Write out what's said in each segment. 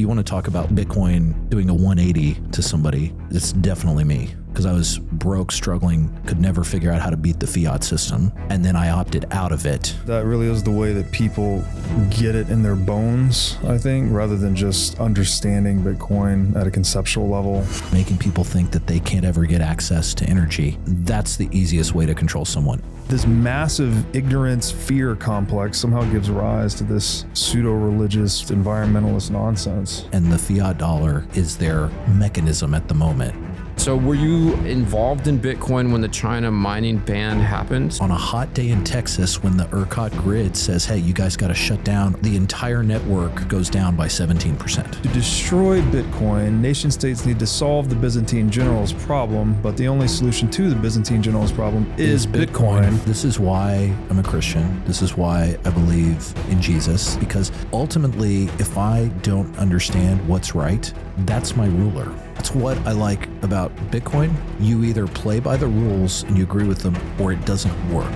you want to talk about Bitcoin doing a 180 to somebody, it's definitely me. Because I was broke, struggling, could never figure out how to beat the fiat system. And then I opted out of it. That really is the way that people get it in their bones, I think, rather than just understanding Bitcoin at a conceptual level. Making people think that they can't ever get access to energy. That's the easiest way to control someone. This massive ignorance fear complex somehow gives rise to this pseudo-religious environmentalist nonsense. And the fiat dollar is their mechanism at the moment. So were you involved in Bitcoin when the China mining ban happened? On a hot day in Texas, when the ERCOT grid says, hey, you guys got to shut down, the entire network goes down by 17%. To destroy Bitcoin, nation states need to solve the Byzantine generals' problem, but the only solution to the Byzantine generals' problem is Bitcoin. This is why I'm a Christian. This is why I believe in Jesus, because ultimately, if I don't understand what's right, that's my ruler. That's what I like about Bitcoin. You either play by the rules and you agree with them, or it doesn't work.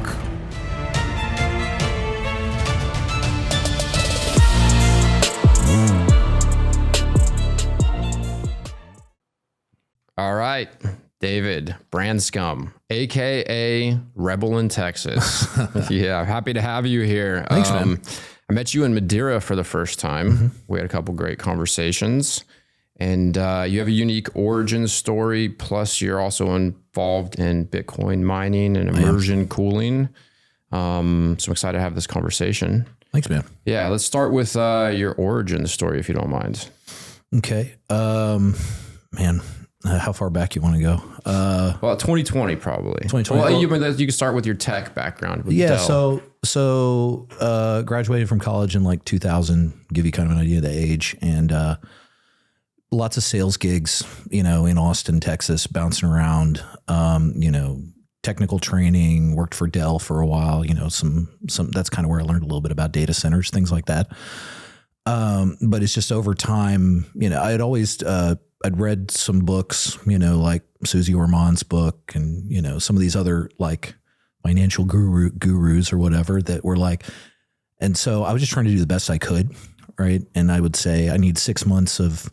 All right, David Branscum, AKA Rebel in Texas. Yeah, happy to have you here. Thanks, man. I met you in Madeira for the first time. We had a couple great conversations. And you have a unique origin story, plus you're also involved in Bitcoin mining and immersion cooling. So I'm excited to have this conversation. Thanks, man. Yeah, let's start with your origin story, if you don't mind. Okay. Man, how far back you want to go? Well, 2020 probably. 2020. Well, you can start with your tech background. With Yeah, Dell. so graduated from college in like 2000, give you kind of an idea of the age, and lots of sales gigs, in Austin, Texas, bouncing around, technical training, worked for Dell for a while, some that's kind of where I learned a little bit about data centers, things like that. But it's just over time, I had always, I'd read some books, like Susie Orman's book and, some of these other like financial gurus or whatever that were like, and so I was just trying to do the best I could. Right. And I would say I need 6 months of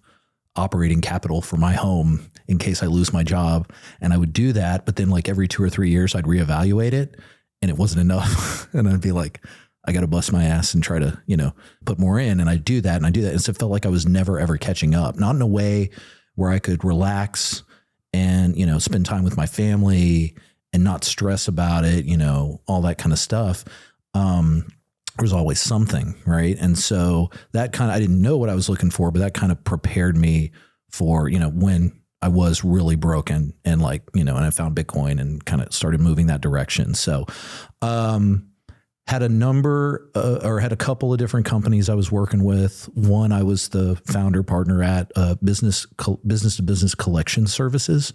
operating capital for my home in case I lose my job. And I would do that. But then like every 2 or 3 years, I'd reevaluate it and it wasn't enough. And I'd be like, I got to bust my ass and try to, put more in. And I do that. And so it felt like I was never, ever catching up, not in a way where I could relax and, spend time with my family and not stress about it, all that kind of stuff. There was always something, right? And so that kind of, I didn't know what I was looking for, but that kind of prepared me for, when I was really broken and like, and I found Bitcoin and kind of started moving that direction. So, had a couple of different companies I was working with. One, I was the founder partner at business to business collection services.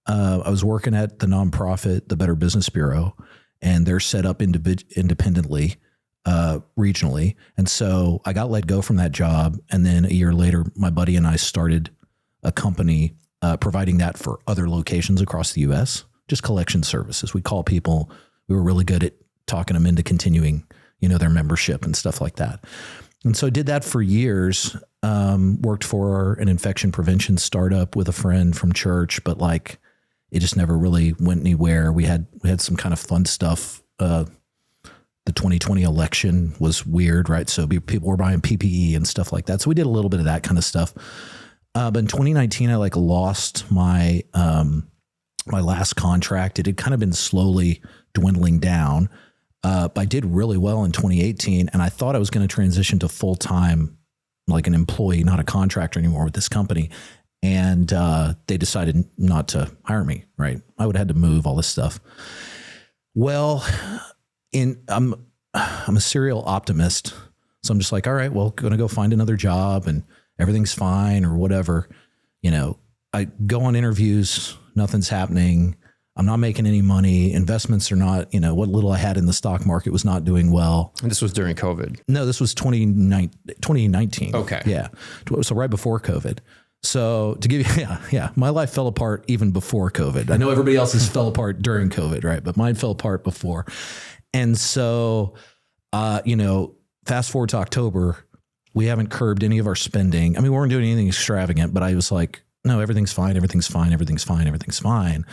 I was working at the nonprofit, the Better Business Bureau, and they're set up independently, regionally. And so I got let go from that job. And then a year later, my buddy and I started a company providing that for other locations across the US, just collection services. We call people, we were really good at talking them into continuing, their membership and stuff like that. And so I did that for years, worked for an infection prevention startup with a friend from church, but like it just never really went anywhere. We had some kind of fun stuff. The 2020 election was weird, right? So people were buying PPE and stuff like that. So we did a little bit of that kind of stuff. But in 2019, I like lost my my last contract. It had kind of been slowly dwindling down. But I did really well in 2018, and I thought I was going to transition to full-time, like an employee, not a contractor anymore with this company. And they decided not to hire me, right? I would have had to move, all this stuff. Well, I'm a serial optimist. So I'm just like, all right, well, going to go find another job and everything's fine or whatever. I go on interviews, nothing's happening. I'm not making any money. Investments are not, what little I had in the stock market was not doing well. And this was during COVID. No, this was 2019. Okay. Yeah. So right before COVID. So to give you, yeah, my life fell apart even before COVID. I know everybody else's fell apart during COVID, right? But mine fell apart before. And so, fast forward to October, we haven't curbed any of our spending. I mean, we weren't doing anything extravagant, but I was like, no, everything's fine. Everything's fine. Everything's fine. Everything's fine.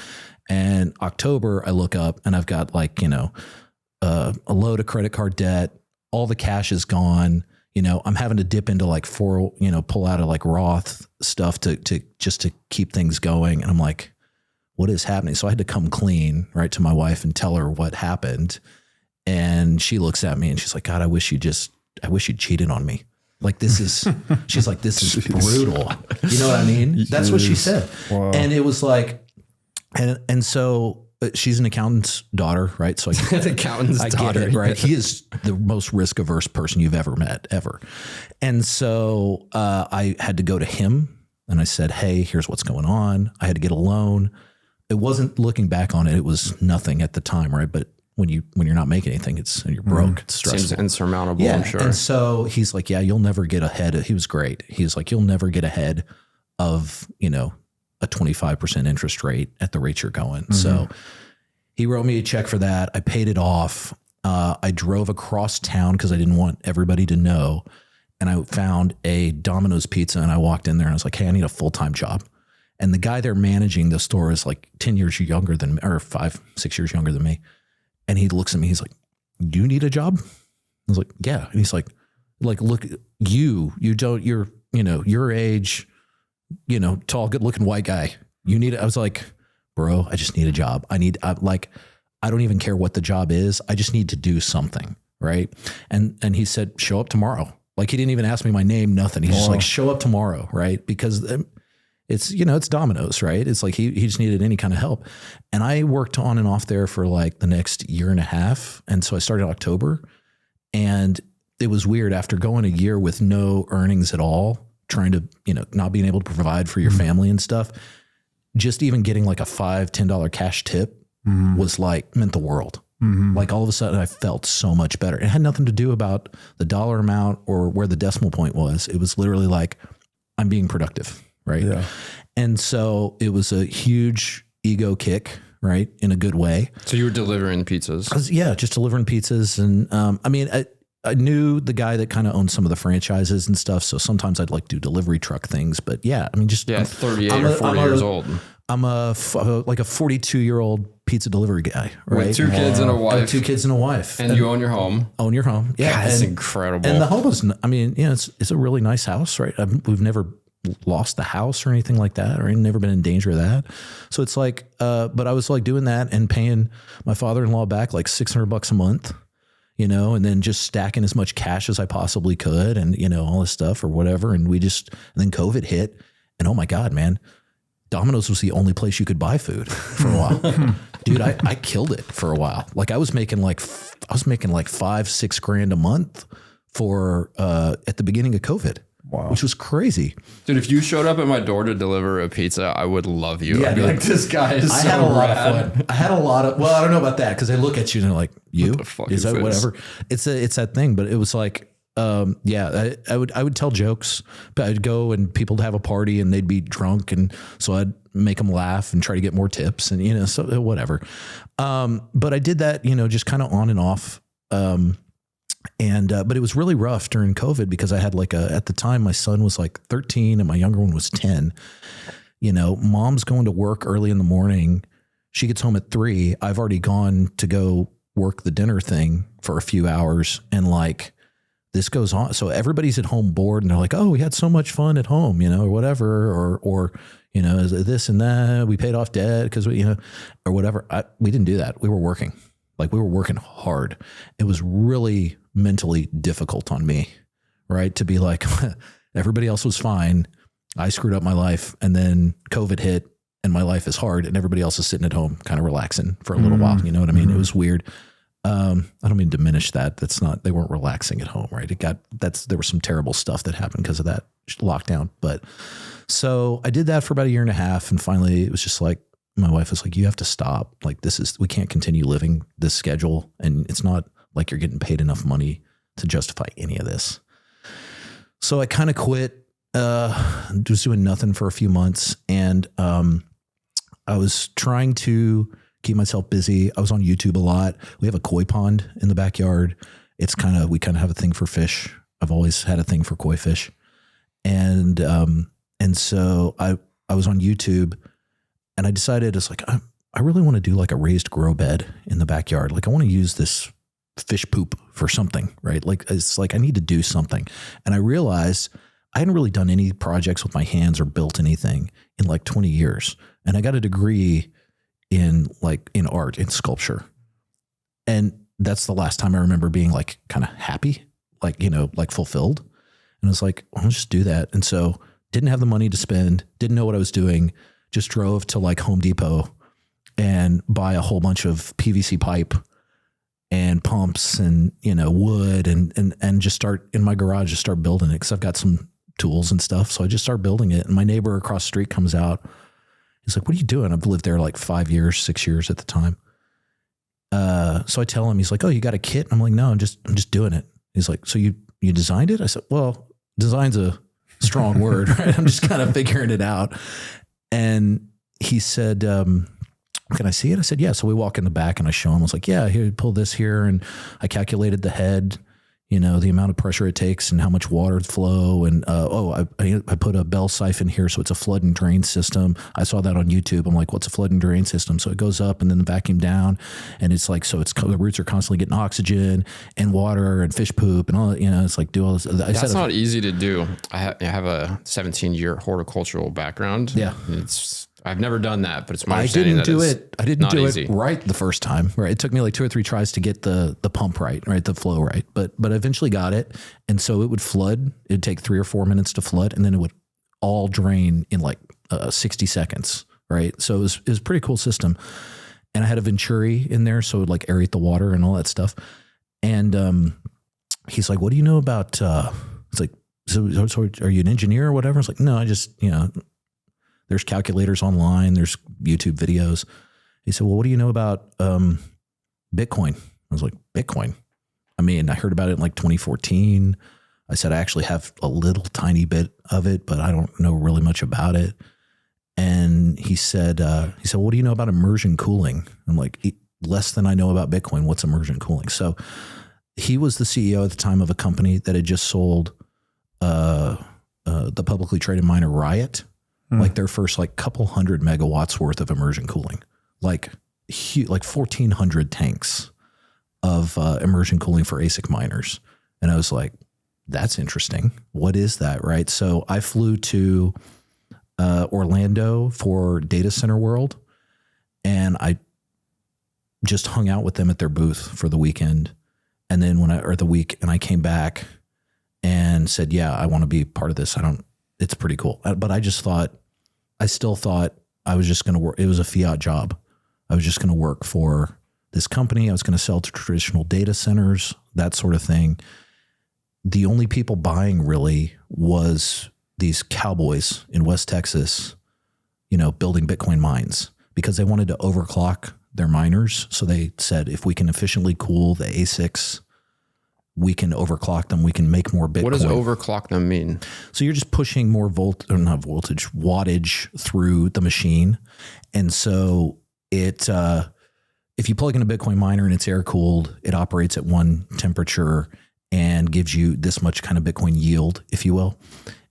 And October, I look up and I've got like, a load of credit card debt. All the cash is gone. I'm having to dip into like pull out of like Roth stuff to just to keep things going. And I'm like, what is happening? So I had to come clean, right, to my wife and tell her what happened. And she looks at me and she's like, God, I wish you cheated on me. Like she's like, this is brutal. You know what I mean? That's what she said. Wow. And it was like, and so she's an accountant's daughter, right? So I get it, right? He is the most risk averse person you've ever met, ever. And so I had to go to him and I said, hey, here's what's going on. I had to get a loan. It wasn't, looking back on it, it was nothing at the time, right? But when you're not making anything, you're broke. It's stressful. Seems insurmountable, yeah. I'm sure. And so he's like, yeah, you'll never get ahead. He was great. He's like, you'll never get ahead of, a 25% interest rate at the rate you're going. Mm-hmm. So he wrote me a check for that. I paid it off. I drove across town because I didn't want everybody to know. And I found a Domino's pizza and I walked in there and I was like, hey, I need a full-time job. And the guy there managing the store is like 10 years younger than me, or 5-6 years younger than me. And he looks at me, he's like, you need a job? I was like, yeah. And he's like, look, you don't, you're, your age, tall, good looking white guy. You need it. I was like, bro, I just need a job. I don't even care what the job is. I just need to do something. Right. And he said, show up tomorrow. Like, he didn't even ask me my name, nothing. He's just like, show up tomorrow. Right. Because it's, it's Domino's, right? It's like he just needed any kind of help. And I worked on and off there for like the next year and a half. And so I started in October, and it was weird after going a year with no earnings at all, trying to, not being able to provide for your family and stuff. Just even getting like a $5, $10 cash tip was like, meant the world. Mm-hmm. Like, all of a sudden I felt so much better. It had nothing to do about the dollar amount or where the decimal point was. It was literally like, I'm being productive. Right. Yeah. And so it was a huge ego kick, right, in a good way. So you were delivering pizzas? Just delivering pizzas. And I knew the guy that kind of owned some of the franchises and stuff. So sometimes I'd like do delivery truck things. But yeah, 38 or 40 years old. I'm a 42-year-old pizza delivery guy, right? With 2 kids and a wife. I have 2 kids and a wife. And you own your home. Own your home. Yeah. God, that's incredible. And the home is, it's a really nice house, right? We've never lost the house or anything like that, or never been in danger of that. So it's like, but I was like doing that and paying my father-in-law back like $600 a month, and then just stacking as much cash as I possibly could, and, all this stuff or whatever. And then COVID hit, and oh my God, man, Domino's was the only place you could buy food for a while. Dude, I killed it for a while. Like, I was making like $5-6 grand a month for, at the beginning of COVID. Wow. Which was crazy. Dude, if you showed up at my door to deliver a pizza, I would love you. Yeah, I'd be like, this guy is so had a lot rad. of fun. I had a lot of, well, I don't know about that, because they look at you and they're like, you? What the fuck is that whatever? It's that thing, but it was like, I would tell jokes, but I'd go and people would have a party and they'd be drunk. And so I'd make them laugh and try to get more tips and, so whatever. But I did that, just kind of on and off. But it was really rough during COVID because I had at the time, my son was like 13 and my younger one was 10. Mom's going to work early in the morning. She gets home at 3. I've already gone to go work the dinner thing for a few hours, and like, this goes on. So everybody's at home bored and they're like, oh, we had so much fun at home, or whatever, or this and that. We paid off debt because or whatever. We didn't do that. We were working. Like, we were working hard. It was really mentally difficult on me, right? To be like, everybody else was fine. I screwed up my life, and then COVID hit and my life is hard, and everybody else is sitting at home kind of relaxing for a little while. You know what I mean? It was weird. I don't mean to diminish that. They weren't relaxing at home, right? There was some terrible stuff that happened because of that lockdown. But so I did that for about a year and a half. And finally it was just like, my wife was like, you have to stop. Like, we can't continue living this schedule. And it's not like you're getting paid enough money to justify any of this. So I kind of quit, just doing nothing for a few months. And, I was trying to keep myself busy. I was on YouTube a lot. We have a koi pond in the backyard. We kind of have a thing for fish. I've always had a thing for koi fish. And so I was on YouTube and I decided it's like, I really want to do like a raised grow bed in the backyard. Like I want to use this fish poop for something, right? Like it's like I need to do something. And I realized I hadn't really done any projects with my hands or built anything in like 20 years. And I got a degree in art, in sculpture. And that's the last time I remember being like kind of happy, like, you know, like fulfilled. And I was like, I'll just do that. And so didn't have the money to spend, didn't know what I was doing, just drove to like Home Depot and buy a whole bunch of PVC pipe and pumps and, you know, wood and just start in my garage, just start building it. Cause I've got some tools and stuff. So I just start building it. And my neighbor across the street comes out. He's like, what are you doing? I've lived there like 6 years at the time. So I tell him, he's like, oh, you got a kit? I'm like, no, I'm just doing it. He's like, so you designed it? I said, well, design's a strong word, right? I'm just kind of figuring it out. And he said, can I see it? I said, yeah. So we walk in the back and I show him, I was like, yeah, here, pull this here. And I calculated the head, you know, the amount of pressure it takes and how much water flow. And, I put a bell siphon here. So it's a flood and drain system. I saw that on YouTube. I'm like, what's a flood and drain system? So it goes up and then the vacuum down. And it's like, so the roots are constantly getting oxygen and water and fish poop and all that, you know, it's like do all this. That's not easy to do. I have a 17-year horticultural background. Yeah. I've never done that, but it's my I understanding didn't do easy. it right the first time. Right, it took me like 2 or 3 tries to get the pump right, the flow right. But I eventually got it, and so it would flood. It'd take 3 or 4 minutes to flood, and then it would all drain in like 60 seconds. Right, so it was a pretty cool system. And I had a Venturi in there, so it would like aerate the water and all that stuff. And he's like, "What do you know about?" It's like, so are you an engineer or whatever? It's like, no, I just there's calculators online. There's YouTube videos. He said, well, what do you know about Bitcoin? I was like, Bitcoin? I mean, I heard about it in like 2014. I said, I actually have a little tiny bit of it, but I don't know really much about it. And he said, what do you know about immersion cooling? I'm like, less than I know about Bitcoin. What's immersion cooling? So he was the CEO at the time of a company that had just sold the publicly traded miner Riot. Like their first like couple hundred megawatts worth of immersion cooling, like 1,400 tanks of immersion cooling for ASIC miners. And I was like, that's interesting. What is that? Right. So I flew to Orlando for Data Center World, and I just hung out with them at their booth for the weekend. And then I came back and said, yeah, I want to be part of this. It's pretty cool. But I still thought I was just going to work. It was a fiat job. I was just going to work for this company. I was going to sell to traditional data centers, that sort of thing. The only people buying really was these cowboys in West Texas, building Bitcoin mines because they wanted to overclock their miners. So they said, if we can efficiently cool the ASICs, we can overclock them. We can make more Bitcoin. What does overclock them mean? So you're just pushing more wattage through the machine. And so if you plug in a Bitcoin miner and it's air cooled, it operates at one temperature and gives you this much kind of Bitcoin yield, if you will.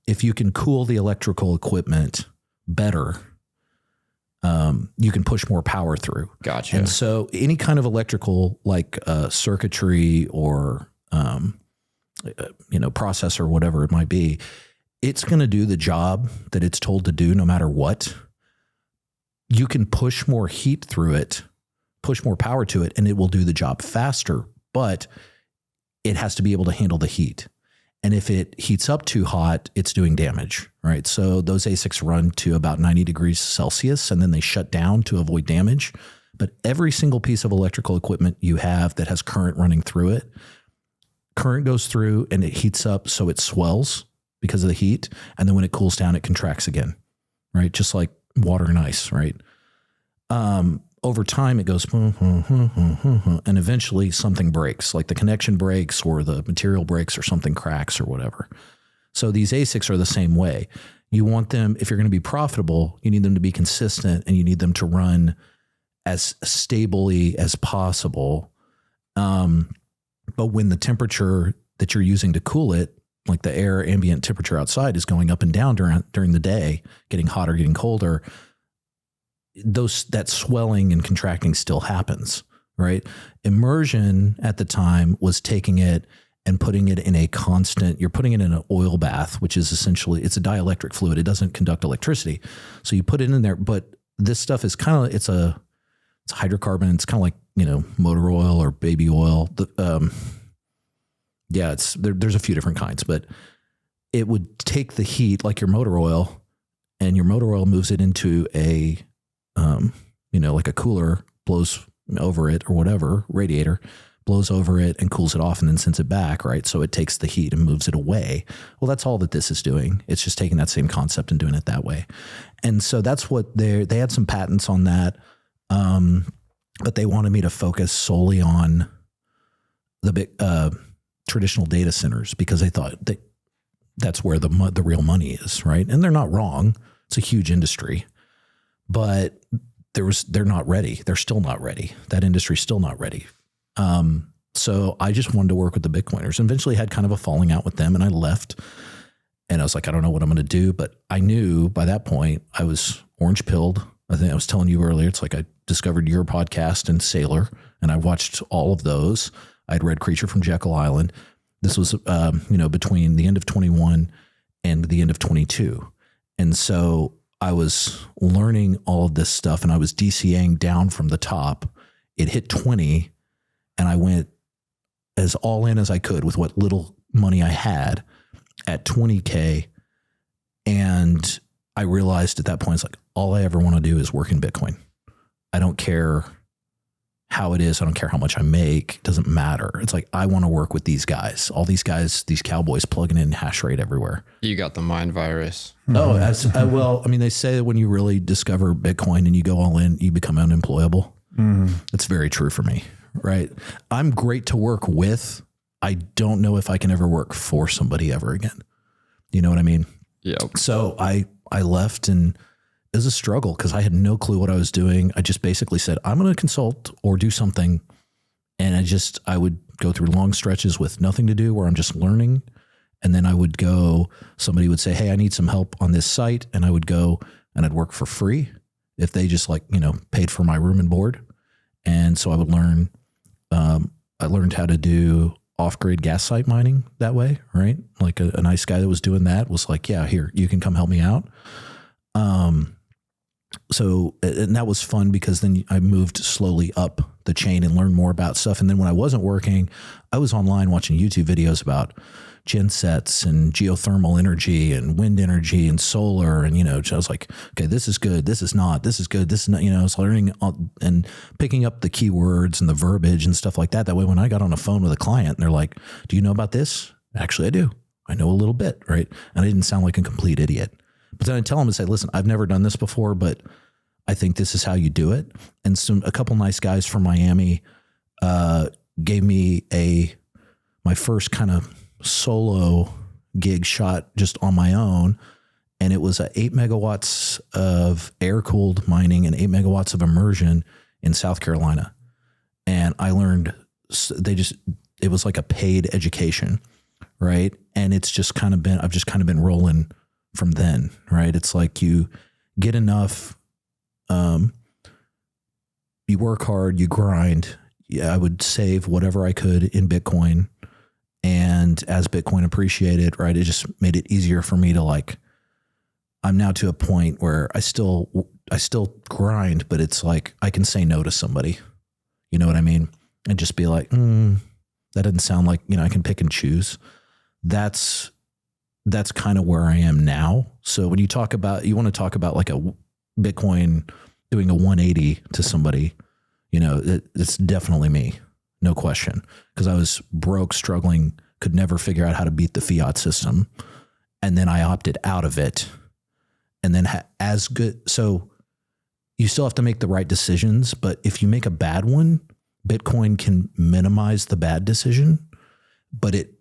If you can cool the electrical equipment better, you can push more power through. Gotcha. And so any kind of electrical like circuitry or processor, whatever it might be, it's going to do the job that it's told to do no matter what. You can push more heat through it, push more power to it, and it will do the job faster, but it has to be able to handle the heat. And if it heats up too hot, it's doing damage, right? So those ASICs run to about 90 degrees Celsius, and then they shut down to avoid damage. But every single piece of electrical equipment you have that has current running through it, current goes through and it heats up so it swells because of the heat. And then when it cools down, it contracts again, right? Just like water and ice, right? Over time, it goes, and eventually something breaks, like the connection breaks or the material breaks or something cracks or whatever. So these ASICs are the same way. You want them, if you're going to be profitable, you need them to be consistent and you need them to run as stably as possible. But when the temperature that you're using to cool it like the air ambient temperature outside is going up and down during the day, getting hotter, getting colder, that swelling and contracting still happens, right? Immersion at the time was taking it and putting it in you're putting it in an oil bath, which is essentially, it's a dielectric fluid. It doesn't conduct electricity. So you put it in there, but this stuff is kind of, it's hydrocarbon. It's kind of like, motor oil or baby oil. There's a few different kinds, but it would take the heat like your motor oil, and your motor oil moves it into a, like a cooler, blows over it or whatever, radiator, blows over it and cools it off and then sends it back, right? So it takes the heat and moves it away. Well, that's all that this is doing. It's just taking that same concept and doing it that way. And so that's what they had some patents on that. But they wanted me to focus solely on the big, traditional data centers, because they thought that's where the real money is, right? And they're not wrong. It's a huge industry, but they're not ready. They're still not ready. That industry's still not ready. So I just wanted to work with the Bitcoiners, and eventually had kind of a falling out with them, and I left, and I was like, I don't know what I'm going to do, but I knew by that point I was orange pilled. I think I was telling you earlier, it's like I discovered your podcast and Sailor, and I watched all of those. I'd read Creature from Jekyll Island. This was, between the end of 21 and the end of 22. And so I was learning all of this stuff, and I was DCAing down from the top. It hit 20, and I went as all in as I could with what little money I had at 20K. And I realized at that point, it's like, all I ever want to do is work in Bitcoin. I don't care how it is. I don't care how much I make. It doesn't matter. It's like, I want to work with these guys, all these guys, these cowboys plugging in hash rate everywhere. You got the mind virus. Oh, well, I mean, they say that when you really discover Bitcoin and you go all in, you become unemployable. It's very true for me, right? I'm great to work with. I don't know if I can ever work for somebody ever again. You know what I mean? Yeah. So I left, and it was a struggle because I had no clue what I was doing. I just basically said, I'm going to consult or do something. And I would go through long stretches with nothing to do where I'm just learning. And then I would go, somebody would say, hey, I need some help on this site. And I would go and I'd work for free if they just paid for my room and board. And so I would learn, I learned how to do off-grid gas site mining that way, right? Like a nice guy that was doing that was like, yeah, here, you can come help me out. So, and that was fun because then I moved slowly up the chain and learned more about stuff. And then when I wasn't working, I was online watching YouTube videos about gensets and geothermal energy and wind energy and solar. And, I was like, okay, this is good. This is not, this is good. This is not, I was learning and picking up the keywords and the verbiage and stuff like that. That way, when I got on a phone with a client and they're like, do you know about this? Actually, I do. I know a little bit. Right. And I didn't sound like a complete idiot. But then I tell them and say, listen, I've never done this before, but I think this is how you do it. And a couple nice guys from Miami gave me my first kind of solo gig shot just on my own. And it was 8 megawatts of air-cooled mining and 8 megawatts of immersion in South Carolina. And I learned, it was like a paid education, right? And I've just kind of been rolling from then, right? It's like you get enough, you work hard, you grind. Yeah, I would save whatever I could in Bitcoin. And as Bitcoin appreciated, right, it just made it easier for me to I'm now to a point where I still grind, but it's like I can say no to somebody. You know what I mean? And just be like, that doesn't sound like, I can pick and choose. That's kind of where I am now. So when you want to talk about like a Bitcoin doing a 180 to somebody, it's definitely me. No question. Because I was broke, struggling, could never figure out how to beat the fiat system. And then I opted out of it. And then as good. So you still have to make the right decisions. But if you make a bad one, Bitcoin can minimize the bad decision. But it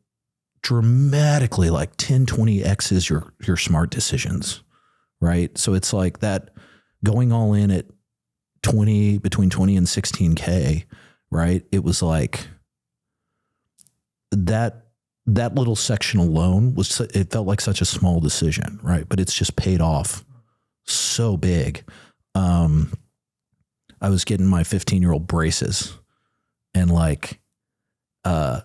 dramatically 10, 20X's your smart decisions. Right. So it's like that going all in at between 20 and 16K. Right. It was like that that little section alone it felt like such a small decision, right? But it's just paid off so big. I was getting my 15-year-old braces, and like, the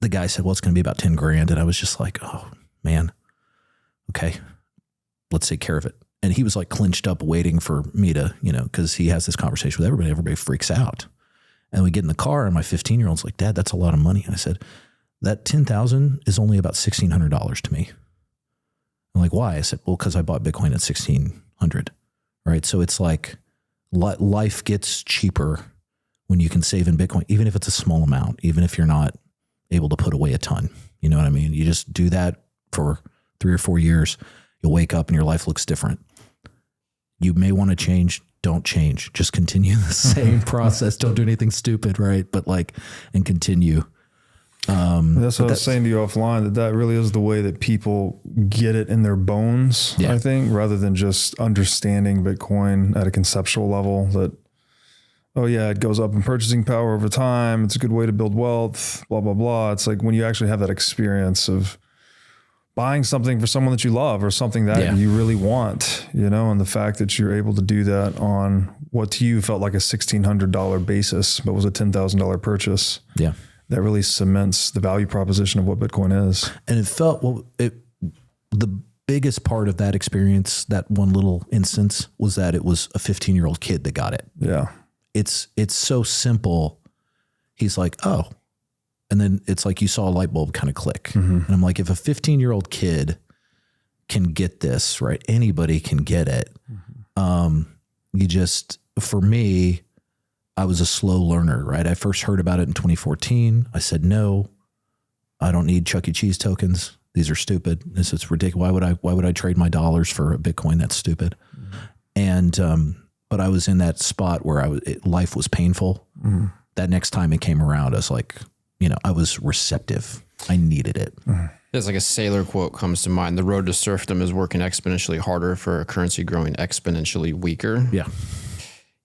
guy said, well, it's going to be about 10 grand. And I was just like, oh man, okay, let's take care of it. And he was like clinched up waiting for me to, cause he has this conversation with everybody. Everybody freaks out. And we get in the car and my 15-year-old's like, Dad, that's a lot of money. And I said, that 10,000 is only about $1,600 to me. I'm like, why? I said, well, cause I bought Bitcoin at 1,600. Right. So it's like life gets cheaper when you can save in Bitcoin, even if it's a small amount, even if you're not able to put away a ton. You know what I mean? You just do that for 3 or 4 years. You'll wake up and your life looks different. You may want to change. Don't change. Just continue the same process. Don't do anything stupid, right? But and continue. That's what I was saying to you offline, that really is the way that people get it in their bones, yeah. I think, rather than just understanding Bitcoin at a conceptual level that, oh yeah, it goes up in purchasing power over time. It's a good way to build wealth, blah, blah, blah. It's like when you actually have that experience of buying something for someone that you love or something that you really want, and the fact that you're able to do that on what to you felt like a $1,600 basis, but was a $10,000 purchase. Yeah. That really cements the value proposition of what Bitcoin is. And it felt, the biggest part of that experience, that one little instance, was that it was a 15-year-old kid that got it. Yeah. It's so simple. He's like, oh, and then it's like you saw a light bulb kind of click. Mm-hmm. And I'm like, if a 15-year-old kid can get this, right? Anybody can get it. Mm-hmm. For me, I was a slow learner, right? I first heard about it in 2014. I said, no, I don't need Chuck E. Cheese tokens. These are stupid. This is ridiculous. Why would I trade my dollars for a Bitcoin? That's stupid. Mm-hmm. And, but I was in that spot where life was painful. Mm-hmm. That next time it came around, I was like, I was receptive. I needed it. Mm-hmm. There's like a sailor quote comes to mind. The road to serfdom is working exponentially harder for a currency growing exponentially weaker. Yeah.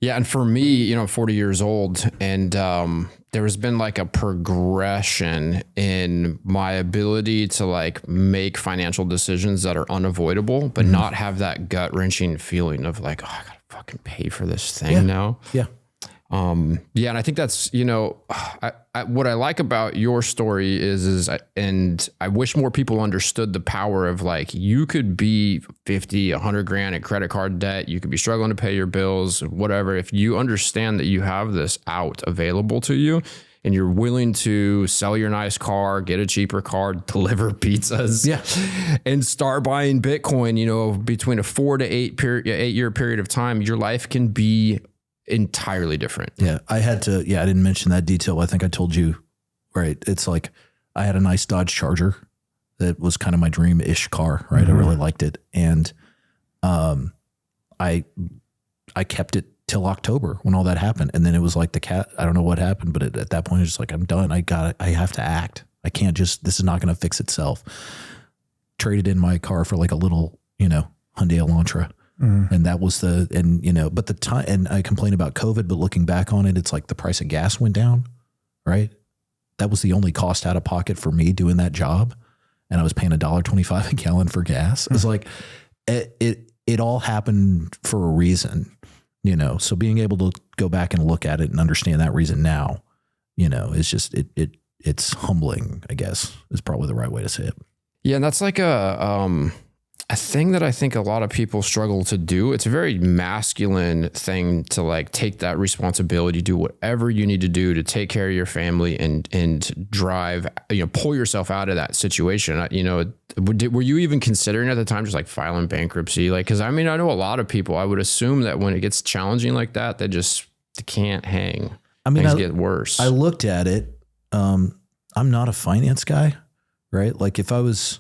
Yeah. And for me, I'm 40 years old, and there has been like a progression in my ability to like make financial decisions that are unavoidable, but mm-hmm. not have that gut wrenching feeling of like, oh, I gotta fucking pay for this thing now. Yeah. And I think that's, what I like about your story is I wish more people understood the power of like, you could be 50, 100 grand in credit card debt. You could be struggling to pay your bills, whatever. If you understand that you have this out available to you and you're willing to sell your nice car, get a cheaper car, deliver pizzas, and start buying Bitcoin, between a 4 to 8 year period of time, your life can be entirely different. Yeah. I didn't mention that detail. I think I told you, right? It's like, I had a nice Dodge Charger that was kind of my dream-ish car, right? Mm-hmm. I really liked it. And, I kept it till October when all that happened. And then it was like I don't know what happened, but at that point it was just like, I'm done. I have to act. I can't this is not going to fix itself. Traded in my car for like a little, Hyundai Elantra. Mm-hmm. And that was but the time, and I complain about COVID, but looking back on it, it's like the price of gas went down, right? That was the only cost out of pocket for me doing that job. And I was paying $1.25 a gallon for gas. It was like, it all happened for a reason, so being able to go back and look at it and understand that reason now, it's just, it's humbling, I guess, is probably the right way to say it. Yeah. And that's like a thing that I think a lot of people struggle to do. It's a very masculine thing to like take that responsibility, do whatever you need to do to take care of your family and drive, pull yourself out of that situation. Were you even considering at the time just like filing bankruptcy? Like, cause I know a lot of people, I would assume that when it gets challenging like that, they can't hang. Things get worse. I looked at it. I'm not a finance guy, right? Like if I was,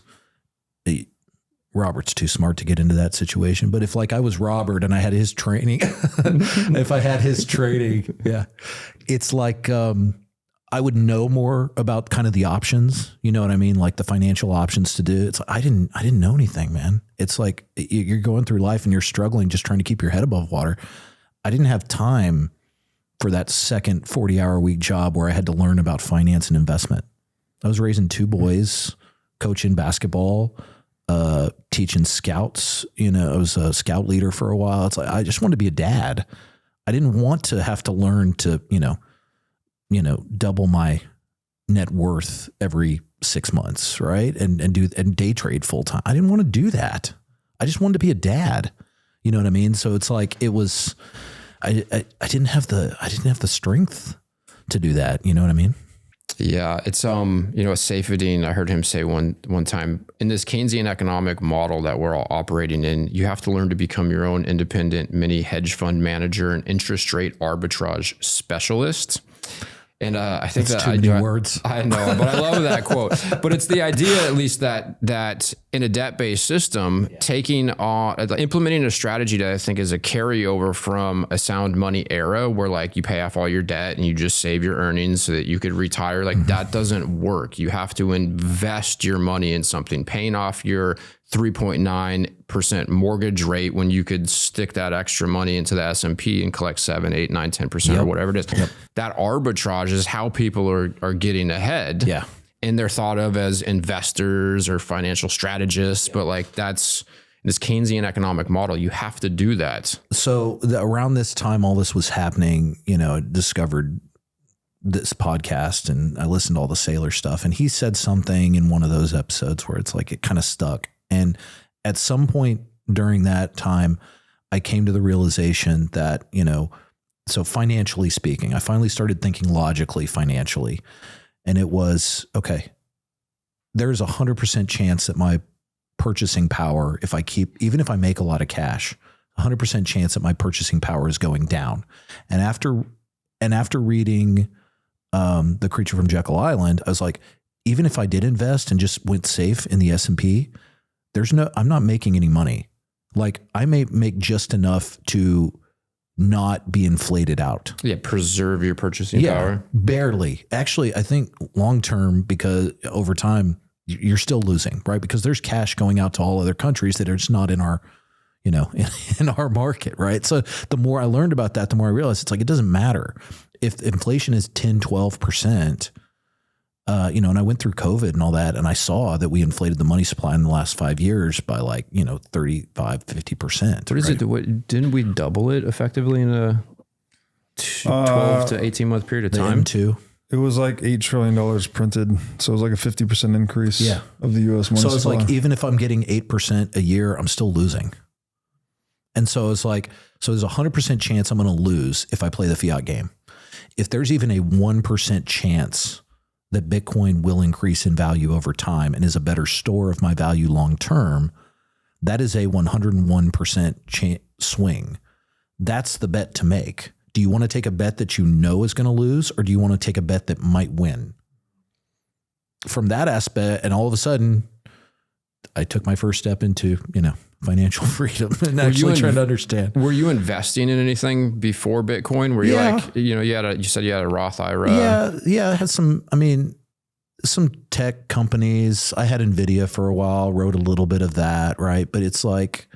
Robert's too smart to get into that situation. But if like I was Robert and I had his training, it's like, I would know more about kind of the options, you know what I mean? Like the financial options to do. It's like, I didn't know anything, man. It's like you're going through life and you're struggling, just trying to keep your head above water. I didn't have time for that second 40-hour-a-week job where I had to learn about finance and investment. I was raising 2 boys, coaching basketball, teaching scouts. I was a scout leader for a while. It's like, I just wanted to be a dad. I didn't want to have to learn to, double my net worth every 6 months. Right. And day trade full time. I didn't want to do that. I just wanted to be a dad. You know what I mean? So it's like, it was, I didn't have the strength to do that. You know what I mean? Yeah, it's Saifedean, I heard him say one time, in this Keynesian economic model that we're all operating in, you have to learn to become your own independent mini hedge fund manager and interest rate arbitrage specialist. And I think that's too many words. I know, but I love that quote. But it's the idea, at least, that in a debt-based system, implementing a strategy that I think is a carryover from a sound money era, where like you pay off all your debt and you just save your earnings so that you could retire. Like that doesn't work. You have to invest your money in something, paying off your 3.9% mortgage rate when you could stick that extra money into the S&P and collect 7, 8, 9, 10% or whatever it is. Yep. That arbitrage is how people are getting ahead. Yeah. And they're thought of as investors or financial strategists, but like that's this Keynesian economic model. You have to do that. So around this time, all this was happening, I discovered this podcast and I listened to all the Saylor stuff, and he said something in one of those episodes where it's like, it kind of stuck. And at some point during that time, I came to the realization that, so financially speaking, I finally started thinking logically financially. And it was, okay, there's 100% chance that my purchasing power, even if I make a lot of cash, 100% chance that my purchasing power is going down. And after reading The Creature from Jekyll Island, I was like, even if I did invest and just went safe in the S&P, I'm not making any money. Like I may make just enough to not be inflated out. Yeah. Preserve your purchasing power. Barely. Actually, I think long-term, because over time you're still losing, right? Because there's cash going out to all other countries that are just not in our, in our market. Right. So the more I learned about that, the more I realized it's like, it doesn't matter if inflation is 10, 12%, and I went through COVID and all that, and I saw that we inflated the money supply in the last 5 years by 35, 50%. What is it? Didn't we double it effectively in a 12 to 18 month period of time? Too. It was like $8 trillion printed. So it was like a 50% increase of the U.S. money supply. So it's like, even if I'm getting 8% a year, I'm still losing. And so it's like, there's 100% chance I'm going to lose if I play the fiat game. If there's even a 1% chance that Bitcoin will increase in value over time and is a better store of my value long term, that is a 101% swing. That's the bet to make. Do you want to take a bet that is going to lose, or do you want to take a bet that might win? From that aspect, and all of a sudden, I took my first step into, financial freedom and actually trying to understand. Were you investing in anything before Bitcoin? Were you you said you had a Roth IRA? Yeah. I had some tech companies. I had NVIDIA for a while, wrote a little bit of that. Right. But it's like,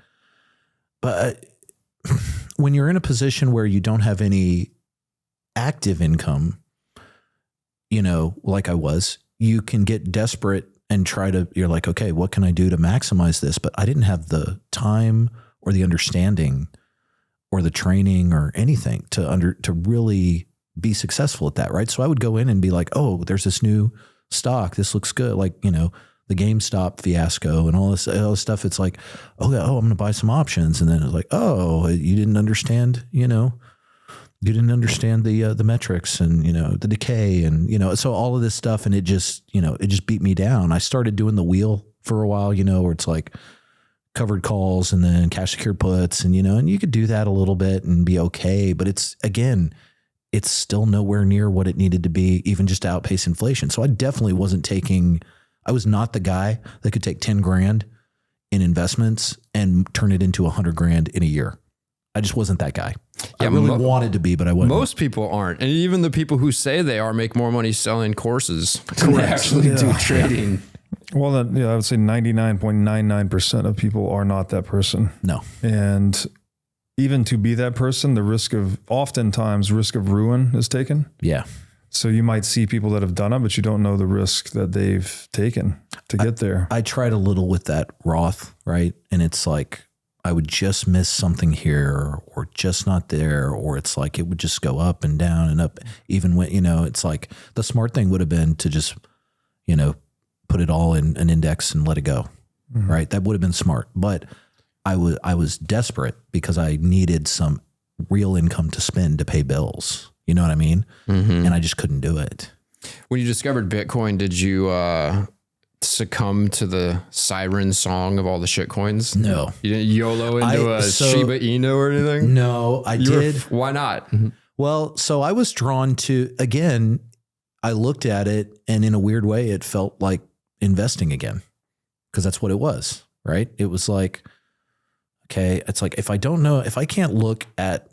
when you're in a position where you don't have any active income, like I was, you can get desperate and you're like, okay, what can I do to maximize this? But I didn't have the time or the understanding or the training or anything to really be successful at that. Right. So I would go in and be like, oh, there's this new stock. This looks good. Like, the GameStop fiasco and all this stuff. It's like, I'm going to buy some options. And then it's like, oh, you didn't understand, you didn't understand the metrics and, the decay and, so all of this stuff. And it just beat me down. I started doing the wheel for a while, where it's like covered calls and then cash secured puts and, and you could do that a little bit and be okay. But it's still nowhere near what it needed to be, even just to outpace inflation. So I definitely I was not the guy that could take 10 grand in investments and turn it into 100 grand in a year. I just wasn't that guy. I really wanted to be, but I wasn't. Most people aren't. And even the people who say they are make more money selling courses than actually do trading. Well, I would say 99.99% of people are not that person. No. And even to be that person, oftentimes risk of ruin is taken. Yeah. So you might see people that have done it, but you don't know the risk that they've taken to get there. I tried a little with that Roth, right? And it's like, I would just miss something here or just not there, or it's like, it would just go up and down and up. Even when, it's like the smart thing would have been to just, put it all in an index and let it go. Mm-hmm. Right. That would have been smart, but I was desperate because I needed some real income to spend to pay bills. You know what I mean? Mm-hmm. And I just couldn't do it. When you discovered Bitcoin, did you succumb to the siren song of all the shit coins? No. You didn't YOLO into Shiba Inu or anything? No, I did. Why not? Well, so I was drawn to, again, I looked at it and in a weird way, it felt like investing again, because that's what it was, right? It was like, okay, it's like, if I can't look at,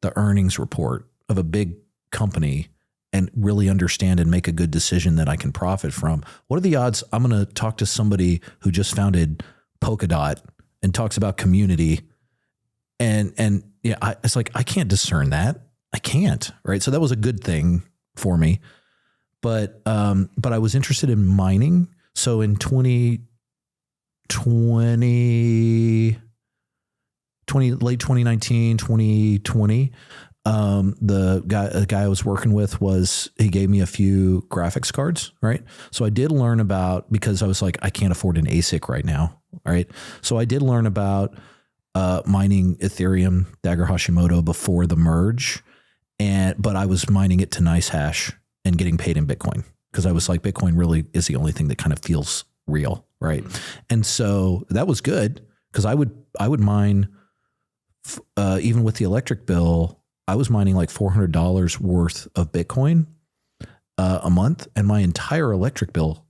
the earnings report of a big company and really understand and make a good decision that I can profit from, what are the odds I'm going to talk to somebody who just founded Polkadot and talks about community and it's like, I can't discern that. I can't, right? So that was a good thing for me, but I was interested in mining. So in 2020, late 2019, 2020, the guy I was working with he gave me a few graphics cards, right? So I did learn about, because I was like, I can't afford an ASIC right now, right? So I did learn about mining Ethereum, Dagger Hashimoto before the merge, but I was mining it to NiceHash and getting paid in Bitcoin, because I was like, Bitcoin really is the only thing that kind of feels real, right? And so that was good, because I would mine. Even with the electric bill, I was mining like $400 worth of Bitcoin a month, and my entire electric bill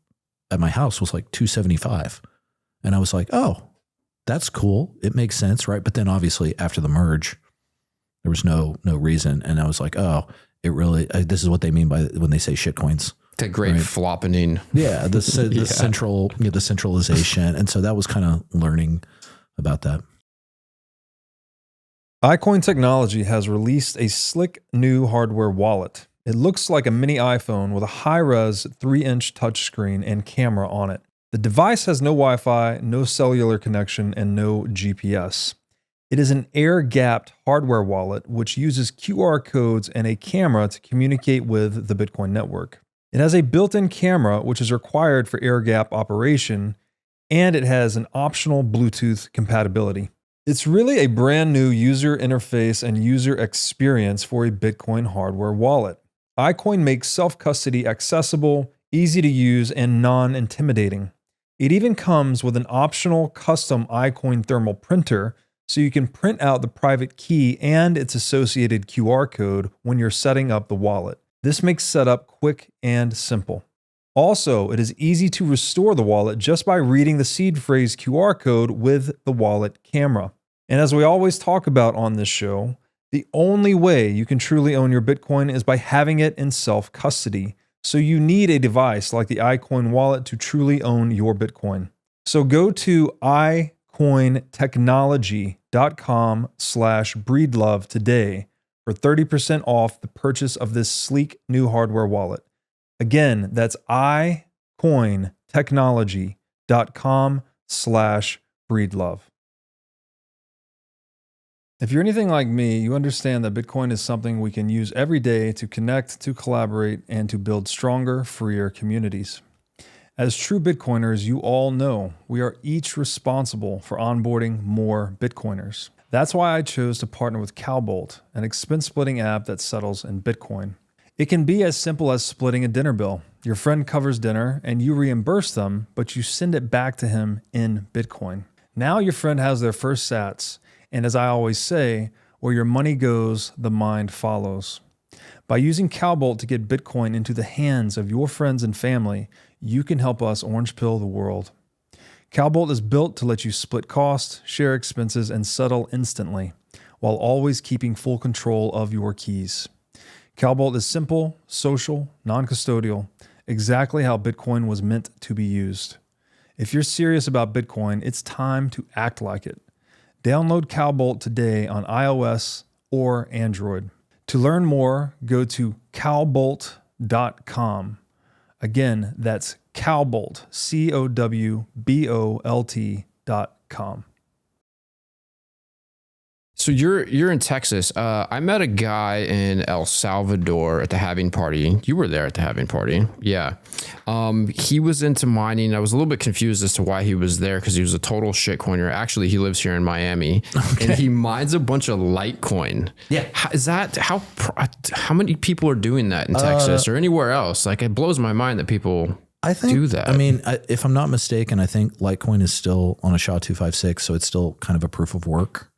at my house was like $275. And I was like, oh, that's cool. It makes sense, right? But then obviously after the merge, there was no reason, and I was like, oh, it really. This is what they mean by when they say shit coins. That great floppening. Yeah, the central, the centralization, and so that was kind of learning about that. iCoin Technology has released a slick new hardware wallet. It looks like a mini iPhone with a high-res 3-inch touchscreen and camera on it. The device has no Wi-Fi, no cellular connection, and no GPS. It is an air-gapped hardware wallet which uses QR codes and a camera to communicate with the Bitcoin network. It has a built-in camera which is required for air-gap operation, and it has an optional Bluetooth compatibility. It's really a brand new user interface and user experience for a Bitcoin hardware wallet. iCoin makes self-custody accessible, easy to use, and non-intimidating. It even comes with an optional custom iCoin thermal printer, so you can print out the private key and its associated QR code when you're setting up the wallet. This makes setup quick and simple. Also, it is easy to restore the wallet just by reading the seed phrase QR code with the wallet camera. And as we always talk about on this show, the only way you can truly own your Bitcoin is by having it in self-custody. So you need a device like the iCoin wallet to truly own your Bitcoin. So go to iCointechnology.com/breedlove today for 30% off the purchase of this sleek new hardware wallet. Again, that's iCointechnology.com/breedlove. If you're anything like me, you understand that Bitcoin is something we can use every day to connect, to collaborate, and to build stronger, freer communities. As true Bitcoiners, you all know we are each responsible for onboarding more Bitcoiners. That's why I chose to partner with Cowbolt, an expense splitting app that settles in Bitcoin. It can be as simple as splitting a dinner bill. Your friend covers dinner and you reimburse them, but you send it back to him in Bitcoin. Now your friend has their first sats, and as I always say, where your money goes, the mind follows. By using Cowbolt to get Bitcoin into the hands of your friends and family, you can help us orange pill the world. Cowbolt is built to let you split costs, share expenses, and settle instantly, while always keeping full control of your keys. Cowbolt is simple, social, non-custodial, exactly how Bitcoin was meant to be used. If you're serious about Bitcoin, it's time to act like it. Download Cowbolt today on iOS or Android. To learn more, go to cowbolt.com. Again, that's Cowbolt, COWBOLT.com. So you're in Texas. I met a guy in El Salvador at the halving party. You were there at the halving party. Yeah. He was into mining. I was a little bit confused as to why he was there because he was a total shitcoiner. Actually, he lives here in Miami and he mines a bunch of Litecoin. Yeah. How many people are doing that in Texas or anywhere else? Like, it blows my mind that people do that. I mean, if I'm not mistaken, I think Litecoin is still on a SHA-256, so it's still kind of a proof of work.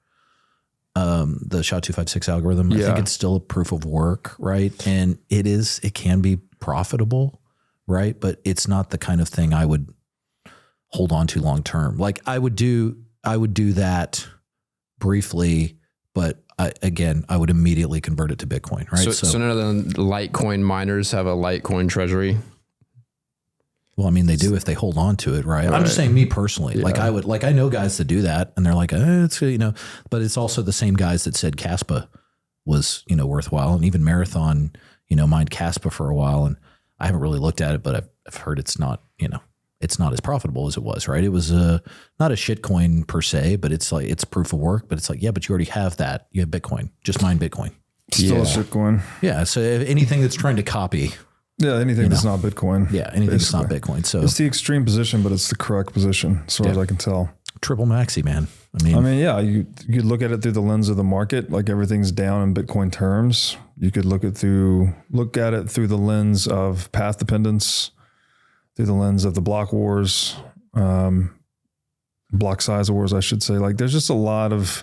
The SHA-256 algorithm, I think it's still a proof of work, right? And it can be profitable, right? But it's not the kind of thing I would hold on to long term. Like I would do that briefly, but I would immediately convert it to Bitcoin, right? So none of the Litecoin miners have a Litecoin treasury? Well, I mean, they do if they hold on to it, right? I'm just saying, me personally, I know guys that do that, and they're like, it's but it's also the same guys that said Caspa was worthwhile, and even Marathon, mined Caspa for a while, and I haven't really looked at it, but I've heard it's not, it's not as profitable as it was, right? It was not a shitcoin per se, but it's like it's proof of work, but it's like, yeah, but you already have that. You have Bitcoin, just mine Bitcoin. Still a shitcoin. Yeah. So if anything that's trying to copy. Yeah, anything that's not Bitcoin. Yeah, anything that's not Bitcoin. So it's the extreme position, but it's the correct position, as far as I can tell. Triple maxi, man. Yeah, you look at it through the lens of the market, like everything's down in Bitcoin terms. You could look at it through the lens of path dependence, through the lens of the block wars, block size wars, I should say. Like, there's just a lot of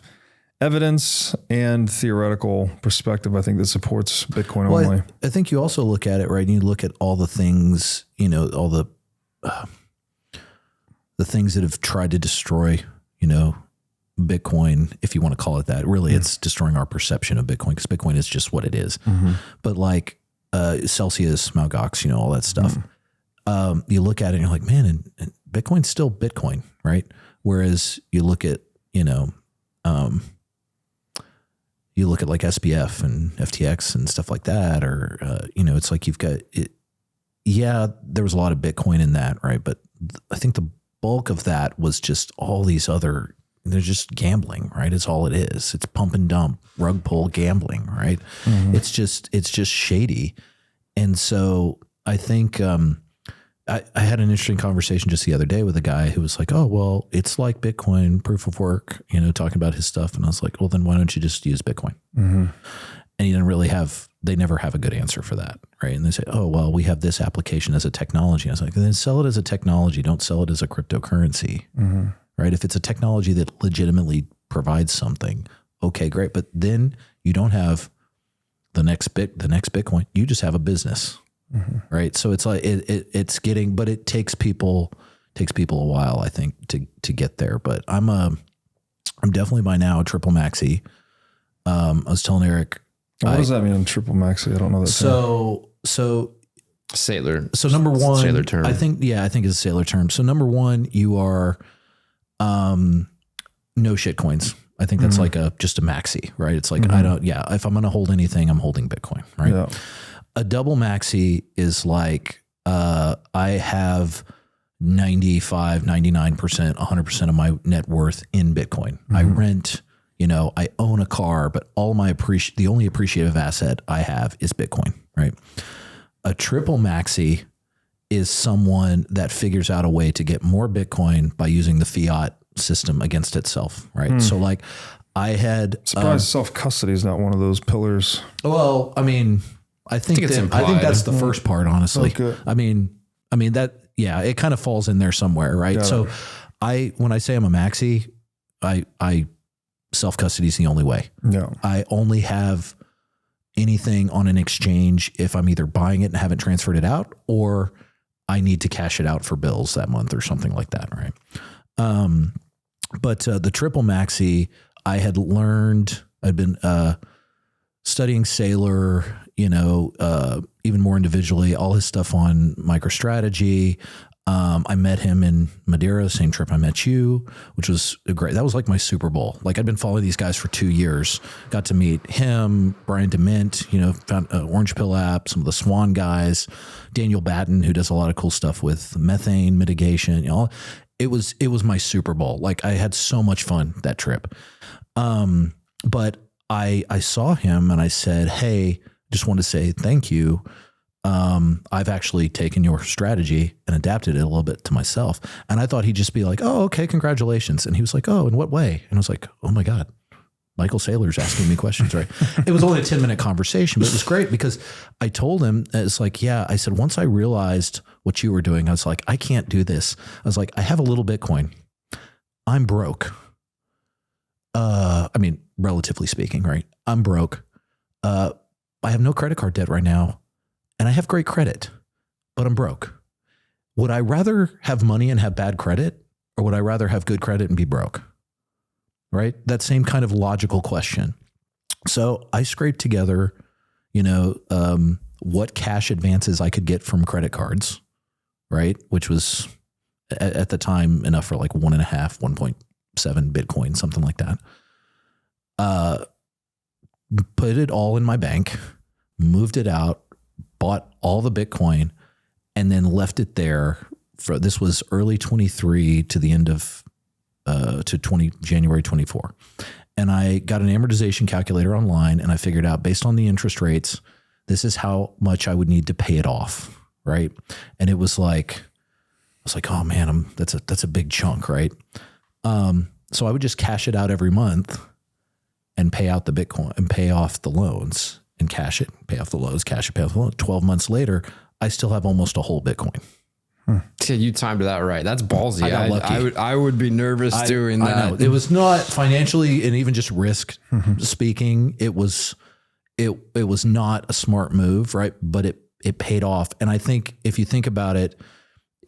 evidence and theoretical perspective, I think, that supports Bitcoin only. I think you also look at it, right? And you look at all the things, all the things that have tried to destroy, Bitcoin, if you want to call it that. Really, it's destroying our perception of Bitcoin, because Bitcoin is just what it is. Mm-hmm. But like Celsius, Mt. Gox, all that stuff. You look at it and you're like, man, and Bitcoin's still Bitcoin, right? Whereas you look at, you look at like SBF and FTX and stuff like that, or, it's like you've got it. Yeah, there was a lot of Bitcoin in that, right? But I think the bulk of that was just all these other, they're just gambling, right? It's all it is. It's pump and dump, rug pull gambling, right? Mm-hmm. It's just shady. And so I think, I had an interesting conversation just the other day with a guy who was like, oh, well, it's like Bitcoin, proof of work, talking about his stuff. And I was like, well, then why don't you just use Bitcoin? Mm-hmm. And he didn't really they never have a good answer for that, right? And they say, oh, well, we have this application as a technology. I was like, then sell it as a technology. Don't sell it as a cryptocurrency, right? If it's a technology that legitimately provides something, okay, great. But then you don't have the next Bitcoin. You just have a business. Mm-hmm. Right. So it's like, it's getting, but it takes people a while, I think, to get there. But I'm definitely by now a triple maxi. I was telling Eric. What does that mean, triple maxi? I don't know that. So sailor. So number one, sailor term. I think it's a sailor term. So number one, you are, no shit coins. I think that's like just a maxi, right? It's like, if I'm going to hold anything, I'm holding Bitcoin, right? Yeah. A double maxi is like, I have 95, 99%, 100% of my net worth in Bitcoin. I rent, I own a car, but all my the only appreciative asset I have is Bitcoin, right? A triple maxi is someone that figures out a way to get more Bitcoin by using the fiat system against itself, right? So like I had... Surprised self-custody is not one of those pillars. Well, I think that's the first part, honestly. Okay. I mean that, it kind of falls in there somewhere, right? Got so it. When I say I'm a maxi, I self-custody is the only way. Yeah. I only have anything on an exchange if I'm either buying it and haven't transferred it out, or I need to cash it out for bills that month or something like that, right? But the triple maxi, I had learned, I'd been studying Saylor, even more individually, all his stuff on MicroStrategy. I met him in Madeira, the same trip I met you, which was great. That was like my Super Bowl. Like I'd been following these guys for 2 years, got to meet him, Brian DeMint, found Orange Pill app, some of the Swan guys, Daniel Batten, who does a lot of cool stuff with methane mitigation. It was my Super Bowl. Like I had so much fun that trip. But I saw him and I said, hey, just want to say thank you. I've actually taken your strategy and adapted it a little bit to myself. And I thought he'd just be like, oh, okay, congratulations. And he was like, oh, in what way? And I was like, oh my God, Michael Saylor's asking me questions, right? It was only a 10-minute conversation, but it was great because I told him, it's like, yeah, I said, once I realized what you were doing, I was like, I can't do this. I was like, I have a little Bitcoin. I'm broke. Relatively speaking, right? I'm broke. I have no credit card debt right now. And I have great credit, but I'm broke. Would I rather have money and have bad credit, or would I rather have good credit and be broke? Right? That same kind of logical question. So I scraped together, what cash advances I could get from credit cards, right? Which was at the time enough for like 1.5, 1.7 Bitcoin, something like that. Put it all in my bank, moved it out, bought all the Bitcoin, and then left it there for, this was early 23 to the end of, January 24. And I got an amortization calculator online and I figured out based on the interest rates, this is how much I would need to pay it off. Right. And it was like, I was like, oh man, that's a big chunk. Right. So I would just cash it out every month and pay out the Bitcoin and pay off the loans. And cash it, pay off the loans, cash it, pay off the loans. 12 months later, I still have almost a whole Bitcoin. Yeah, you timed that right. That's ballsy. I got lucky. I would be nervous doing that. I know. It was not financially and even just risk speaking. It was not a smart move, right? But it paid off. And I think if you think about it,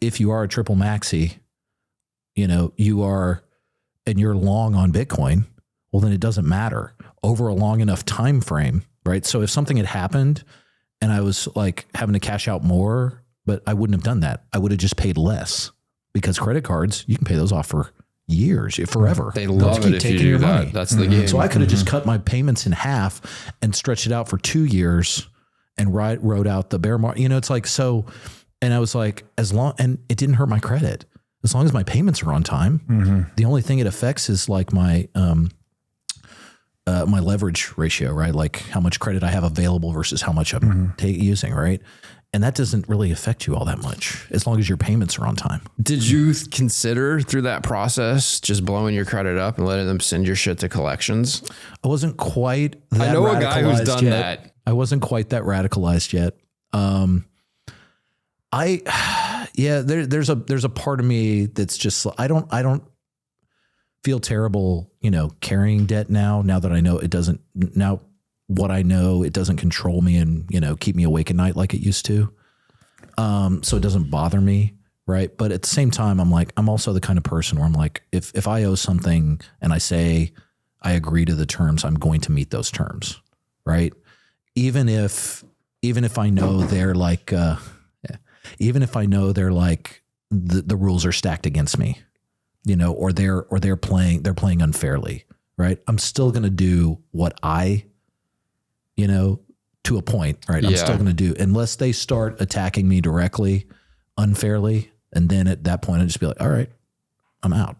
if you are a triple maxi, you're long on Bitcoin, well, then it doesn't matter over a long enough time frame. Right. So if something had happened and I was like having to cash out more, but I wouldn't have done that. I would have just paid less because credit cards, you can pay those off for years, forever. They love it if you do that. That's the game. So I could have just cut my payments in half and stretched it out for 2 years and rode out the bear market. It's like, so, and I was like, and it didn't hurt my credit. As long as my payments are on time, the only thing it affects is like my leverage ratio, right? Like how much credit I have available versus how much I'm using, right? And that doesn't really affect you all that much as long as your payments are on time. Did you consider through that process just blowing your credit up and letting them send your shit to collections? I wasn't quite that I know a guy who's done yet. that. I wasn't quite that radicalized yet. There's a part of me that's just, I don't feel terrible, carrying debt now that I know it doesn't, now what I know, it doesn't control me and, keep me awake at night like it used to. So it doesn't bother me. Right. But at the same time, I'm also the kind of person where I'm like, if I owe something and I say I agree to the terms, I'm going to meet those terms. Right. Even if I know they're like, even if I know they're like the rules are stacked against me, or they're playing unfairly, right? I'm still going to do what to a point, right? I'm still going to do, unless they start attacking me directly, unfairly. And then at that point, I'd just be like, all right, I'm out.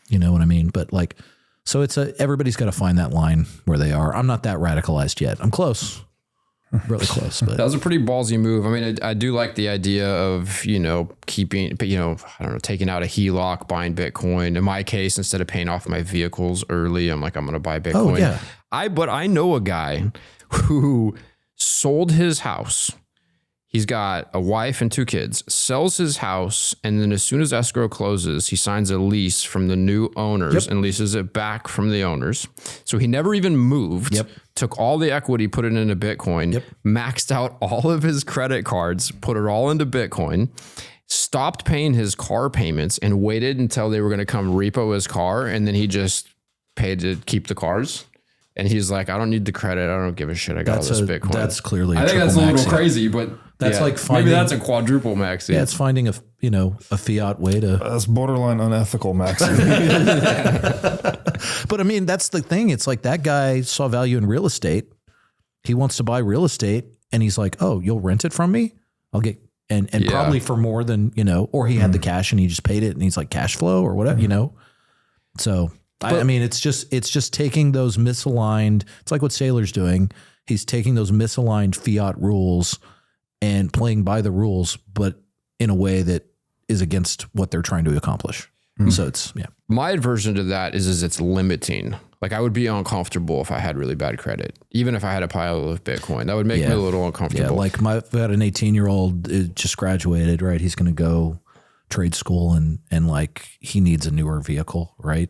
You know what I mean? But like, so everybody's got to find that line where they are. I'm not that radicalized yet. I'm close. Really close, but that was a pretty ballsy move. I mean, I do like the idea of, keeping, taking out a HELOC, buying Bitcoin. In my case, instead of paying off my vehicles early, I'm like, I'm going to buy Bitcoin. Oh, yeah. But I know a guy who sold his house. He's got a wife and 2 kids, sells his house, and then as soon as escrow closes, he signs a lease from the new owners and leases it back from the owners. So he never even moved, took all the equity, put it into Bitcoin, maxed out all of his credit cards, put it all into Bitcoin, stopped paying his car payments and waited until they were going to come repo his car. And then he just paid to keep the cars. And he's like, I don't need the credit. I don't give a shit. I got all this Bitcoin. That's clearly I think that's a little crazy, but that's like finding, maybe that's a quadruple maxi. Yeah, it's finding a fiat way to. That's borderline unethical maxi. But I mean, that's the thing. It's like that guy saw value in real estate. He wants to buy real estate, and he's like, "Oh, you'll rent it from me? I'll get and probably for more than or he had the cash and he just paid it, and he's like cash flow or whatever, So. I mean, it's just taking those misaligned. It's like what Saylor's doing. He's taking those misaligned fiat rules and playing by the rules, but in a way that is against what they're trying to accomplish. So it's My aversion to that is it's limiting. Like I would be uncomfortable if I had really bad credit, even if I had a pile of Bitcoin. That would make me a little uncomfortable. Yeah, like I've got an 18-year-old just graduated, right? He's going to go trade school and like he needs a newer vehicle, right?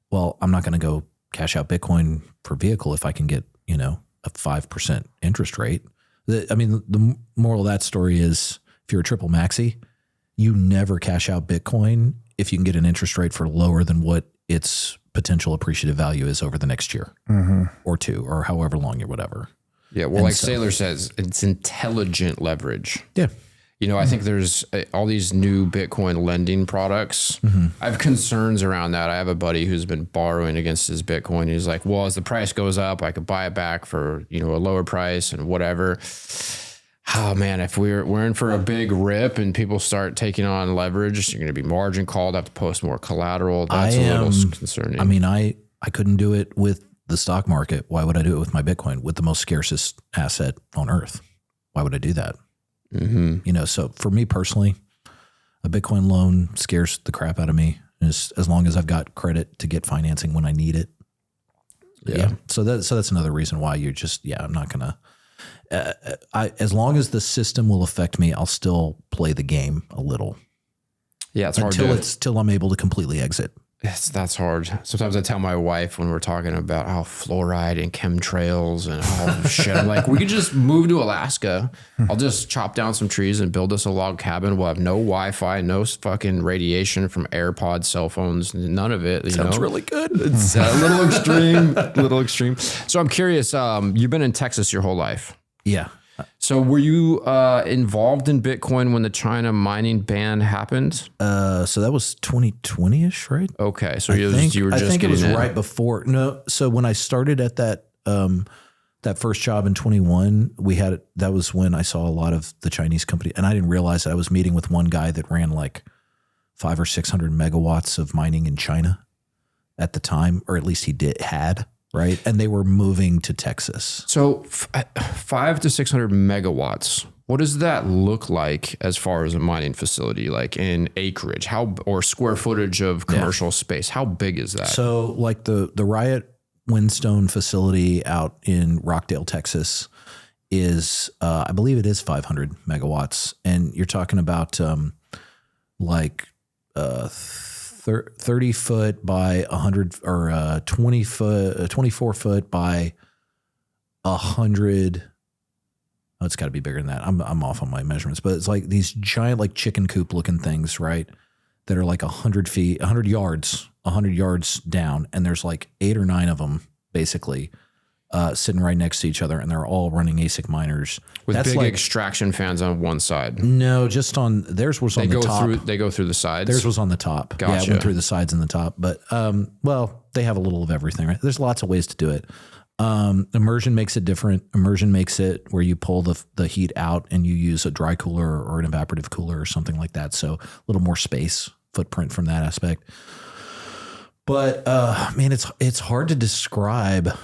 Well, I'm not going to go cash out Bitcoin for vehicle if I can get, a 5% interest rate. The moral of that story is if you're a triple maxi, you never cash out Bitcoin if you can get an interest rate for lower than what its potential appreciative value is over the next year or two or however long or whatever. Yeah. Well, like Saylor says, it's intelligent leverage. Yeah. I think there's all these new Bitcoin lending products. I have concerns around that. I have a buddy who's been borrowing against his Bitcoin. He's like, well, as the price goes up, I could buy it back for, a lower price and whatever. Oh man, if we're in for a big rip and people start taking on leverage, you're going to be margin called, have to post more collateral. That's a little concerning. I mean, I couldn't do it with the stock market. Why would I do it with my Bitcoin, with the most scarcest asset on earth? Why would I do that? So for me personally, a Bitcoin loan scares the crap out of me as long as I've got credit to get financing when I need it. Yeah. So that's another reason why you're just, I'm not going to, as long as the system will affect me, I'll still play the game a little. Yeah. It's hard till I'm able to completely exit. That's hard. Sometimes I tell my wife when we're talking about fluoride and chemtrails and shit, I'm like, we could just move to Alaska. I'll just chop down some trees and build us a log cabin. We'll have no Wi-Fi, no fucking radiation from AirPods, cell phones, none of it. Sounds really good. It's a little extreme. So I'm curious, you've been in Texas your whole life. Yeah. So were you involved in Bitcoin when the China mining ban happened? So that was 2020-ish, right? Okay. So you were just getting in. I think it was right before. No. So when I started at that first job in 21, that was when I saw a lot of the Chinese company, and I didn't realize that I was meeting with one guy that ran like 500 or 600 megawatts of mining in China at the time, or at least he had. Right. And they were moving to Texas. So 500 to 600 megawatts. What does that look like as far as a mining facility, like in acreage, or square footage of commercial space? How big is that? So like the Riot Windstone facility out in Rockdale, Texas is, I believe it is 500 megawatts. And you're talking about 30 foot by 100 or 24 foot by 100. Oh, it's got to be bigger than that. I'm off on my measurements, but it's like these giant, like chicken coop looking things, right? That are like 100 feet, 100 yards down. And there's like 8 or 9 of them basically sitting right next to each other, and they're all running ASIC miners with big extraction fans on one side. No, just on theirs was on the top. They go through the sides. Theirs was on the top. Gotcha. Yeah, it went through the sides and the top. But they have a little of everything. Right? There's lots of ways to do it. Immersion makes it different. Immersion makes it where you pull the heat out and you use a dry cooler or an evaporative cooler or something like that. So a little more space footprint from that aspect. But man, it's hard to describe.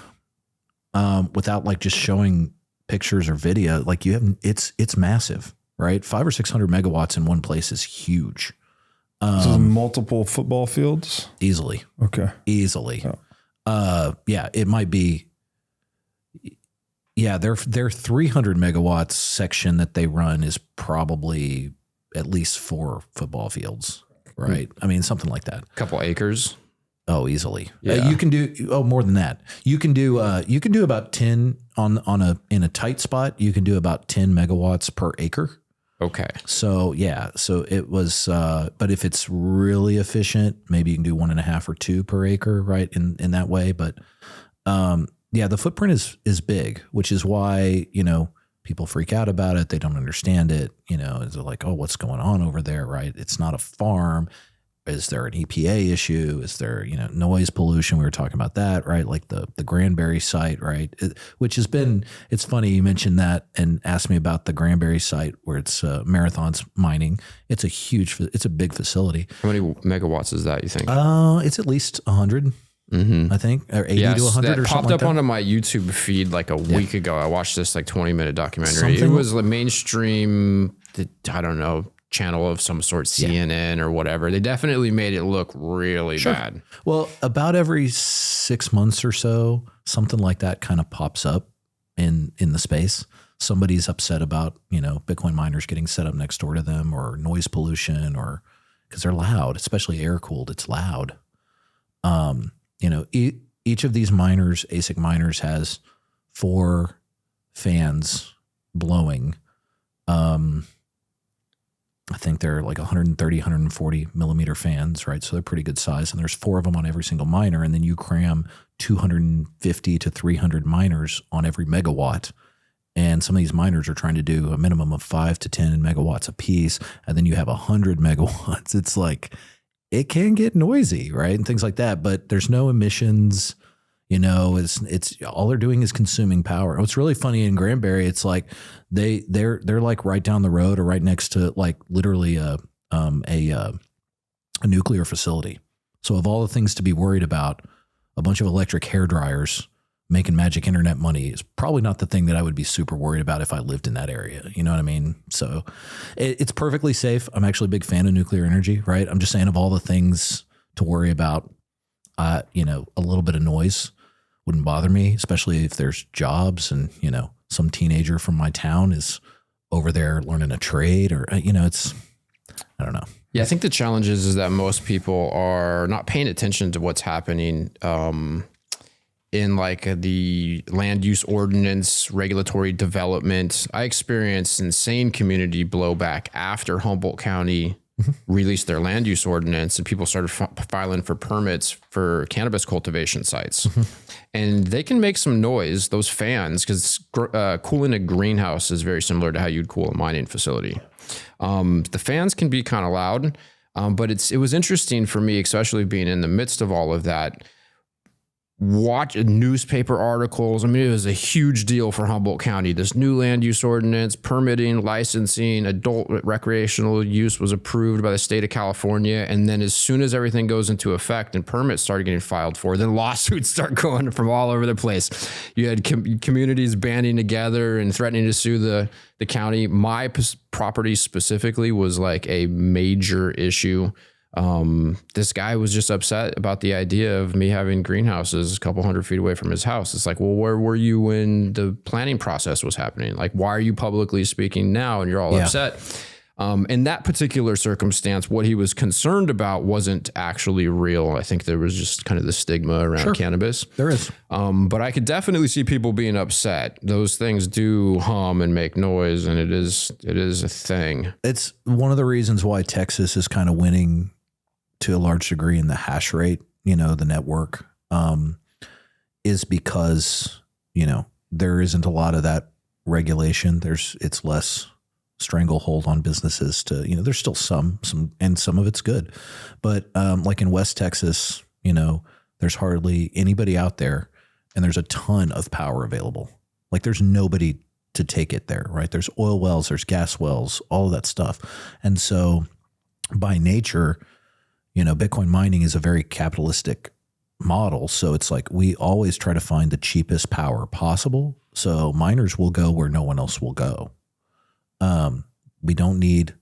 Without like just showing pictures or video, like it's massive, right? 500 or 600 megawatts in one place is huge. So multiple football fields? Easily. Okay. Easily. Oh. It might be. Yeah, their 300 megawatts section that they run is probably at least 4 football fields, right? I mean, something like that. A couple acres. Oh, easily. Yeah. You can do more than that. You can do about 10 in a tight spot. You can do about 10 megawatts per acre. Okay. So so it was, but if it's really efficient, maybe you can do 1.5 or 2 per acre, right? In that way. But, Yeah, the footprint is big, which is why, people freak out about it. They don't understand it. It's like, oh, what's going on over there, right? It's not a farm. Is there an EPA issue? Is there, noise pollution? We were talking about that, right? Like the Granbury site, right? Which has been, it's funny you mentioned that and asked me about the Granbury site where it's Marathon's mining. It's a big facility. How many megawatts is that, you think? It's at least 100. I think, or 80 to 100 or something like that. Popped up onto my YouTube feed like a week ago. I watched this 20-minute documentary. It was a mainstream, I don't know, channel of some sort, CNN or whatever. They definitely made it look really bad. Well, about every 6 months or so, something like that kind of pops up in the space. Somebody's upset about, Bitcoin miners getting set up next door to them, or noise pollution, or because they're loud, especially air cooled. It's loud. Each of these miners, ASIC miners, has 4 fans blowing. I think they're like 130, 140 millimeter fans, right? So they're pretty good size. And there's 4 of them on every single miner. And then you cram 250 to 300 miners on every megawatt. And some of these miners are trying to do a minimum of 5 to 10 megawatts a piece. And then you have 100 megawatts. It's like, it can get noisy, right? And things like that, but there's no emissions, it's all they're doing is consuming power. What's really funny in Granbury, it's like they're like right down the road or right next to like literally a nuclear facility. So of all the things to be worried about, a bunch of electric hair dryers making magic internet money is probably not the thing that I would be super worried about if I lived in that area. You know what I mean? So it's perfectly safe. I'm actually a big fan of nuclear energy, right? I'm just saying, of all the things to worry about, a little bit of noise wouldn't bother me, especially if there's jobs and, some teenager from my town is over there learning a trade or, it's, I don't know. Yeah, I think the challenge is that most people are not paying attention to what's happening, in like the land use ordinance, regulatory development. I experienced insane community blowback after Humboldt County released their land use ordinance, and people started filing for permits for cannabis cultivation sites. And they can make some noise, those fans, because cooling a greenhouse is very similar to how you'd cool a mining facility. The fans can be kind of loud, but it was interesting for me, especially being in the midst of all of that, watch newspaper articles. I mean, it was a huge deal for Humboldt County. This new land use ordinance, permitting, licensing, adult recreational use was approved by the state of California. And then as soon as everything goes into effect and permits started getting filed for, then lawsuits start going from all over the place. You had communities banding together and threatening to sue the county. My property specifically was like a major issue. This guy was just upset about the idea of me having greenhouses a couple 100 feet away from his house. It's like, well, where were you when the planning process was happening? Like, why are you publicly speaking now and you're all upset? In that particular circumstance, what he was concerned about wasn't actually real. I think there was just kind of the stigma around cannabis. There is. But I could definitely see people being upset. Those things do hum and make noise, and it is a thing. It's one of the reasons why Texas is kind of winning to a large degree in the hash rate, the network, is because, there isn't a lot of that regulation. It's less stranglehold on businesses to, there's still some, and some of it's good. But like in West Texas, there's hardly anybody out there, and there's a ton of power available. Like there's nobody to take it there, right? There's oil wells, there's gas wells, all of that stuff. And so by nature, Bitcoin mining is a very capitalistic model. So it's like we always try to find the cheapest power possible. So miners will go where no one else will go. We don't need,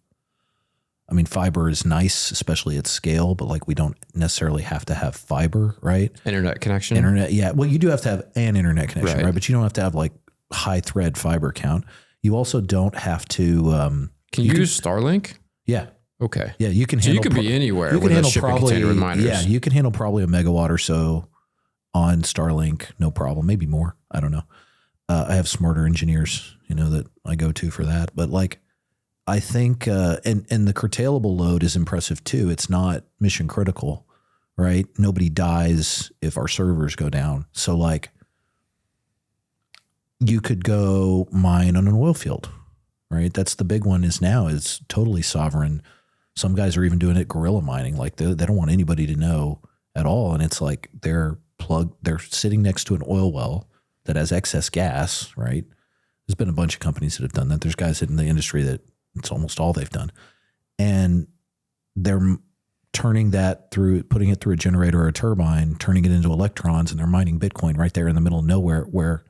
fiber is nice, especially at scale, but like we don't necessarily have to have fiber, right? Internet connection. Internet. Yeah. Well, you do have to have an internet connection, right? But you don't have to have like high thread fiber count. You also don't have to, Can you use Starlink? Yeah. Okay. Yeah, you can. So you could be anywhere with a shipping container with miners. Yeah, you can handle probably a megawatt or so on Starlink, no problem. Maybe more. I don't know. I have smarter engineers, that I go to for that. But like, I think, and the curtailable load is impressive too. It's not mission critical, right? Nobody dies if our servers go down. So like, you could go mine on an oil field, right? That's the big one is totally sovereign. Some guys are even doing it guerrilla mining. Like they don't want anybody to know at all. And it's like they're sitting next to an oil well that has excess gas, right? There's been a bunch of companies that have done that. There's guys in the industry that it's almost all they've done. And they're turning that through, putting it through a generator or a turbine, turning it into electrons, and they're mining Bitcoin right there in the middle of nowhere, where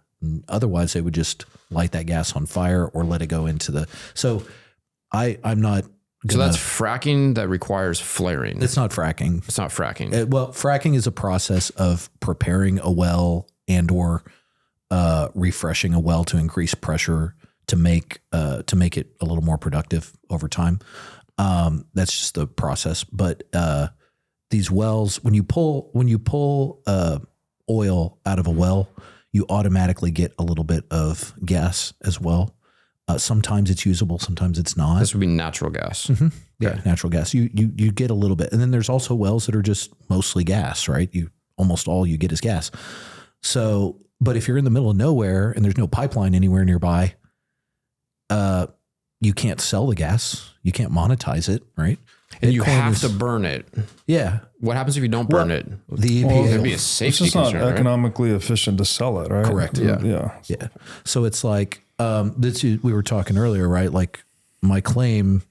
otherwise they would just light that gas on fire or let it go into the, so I'm not so that's fracking that requires flaring. It's not fracking. It's not fracking. Well, fracking is a process of preparing a well and or refreshing a well to increase pressure to make it a little more productive over time. That's just the process. But these wells, when you pull oil out of a well, you automatically get a little bit of gas as well. Sometimes it's usable, sometimes it's not. This would be natural gas. Mm-hmm. Yeah, okay. Natural gas. You get a little bit. And then there's also wells that are just mostly gas, right? Almost all you get is gas. So, but if you're in the middle of nowhere and there's no pipeline anywhere nearby, you can't sell the gas. You can't monetize it, right? And you have to burn it. Yeah. What happens if you don't burn it? The EPA, there'd be a safety it's just concern, not economically efficient to sell it, right? Correct. Yeah. So it's like, we were talking earlier, right? Like my claim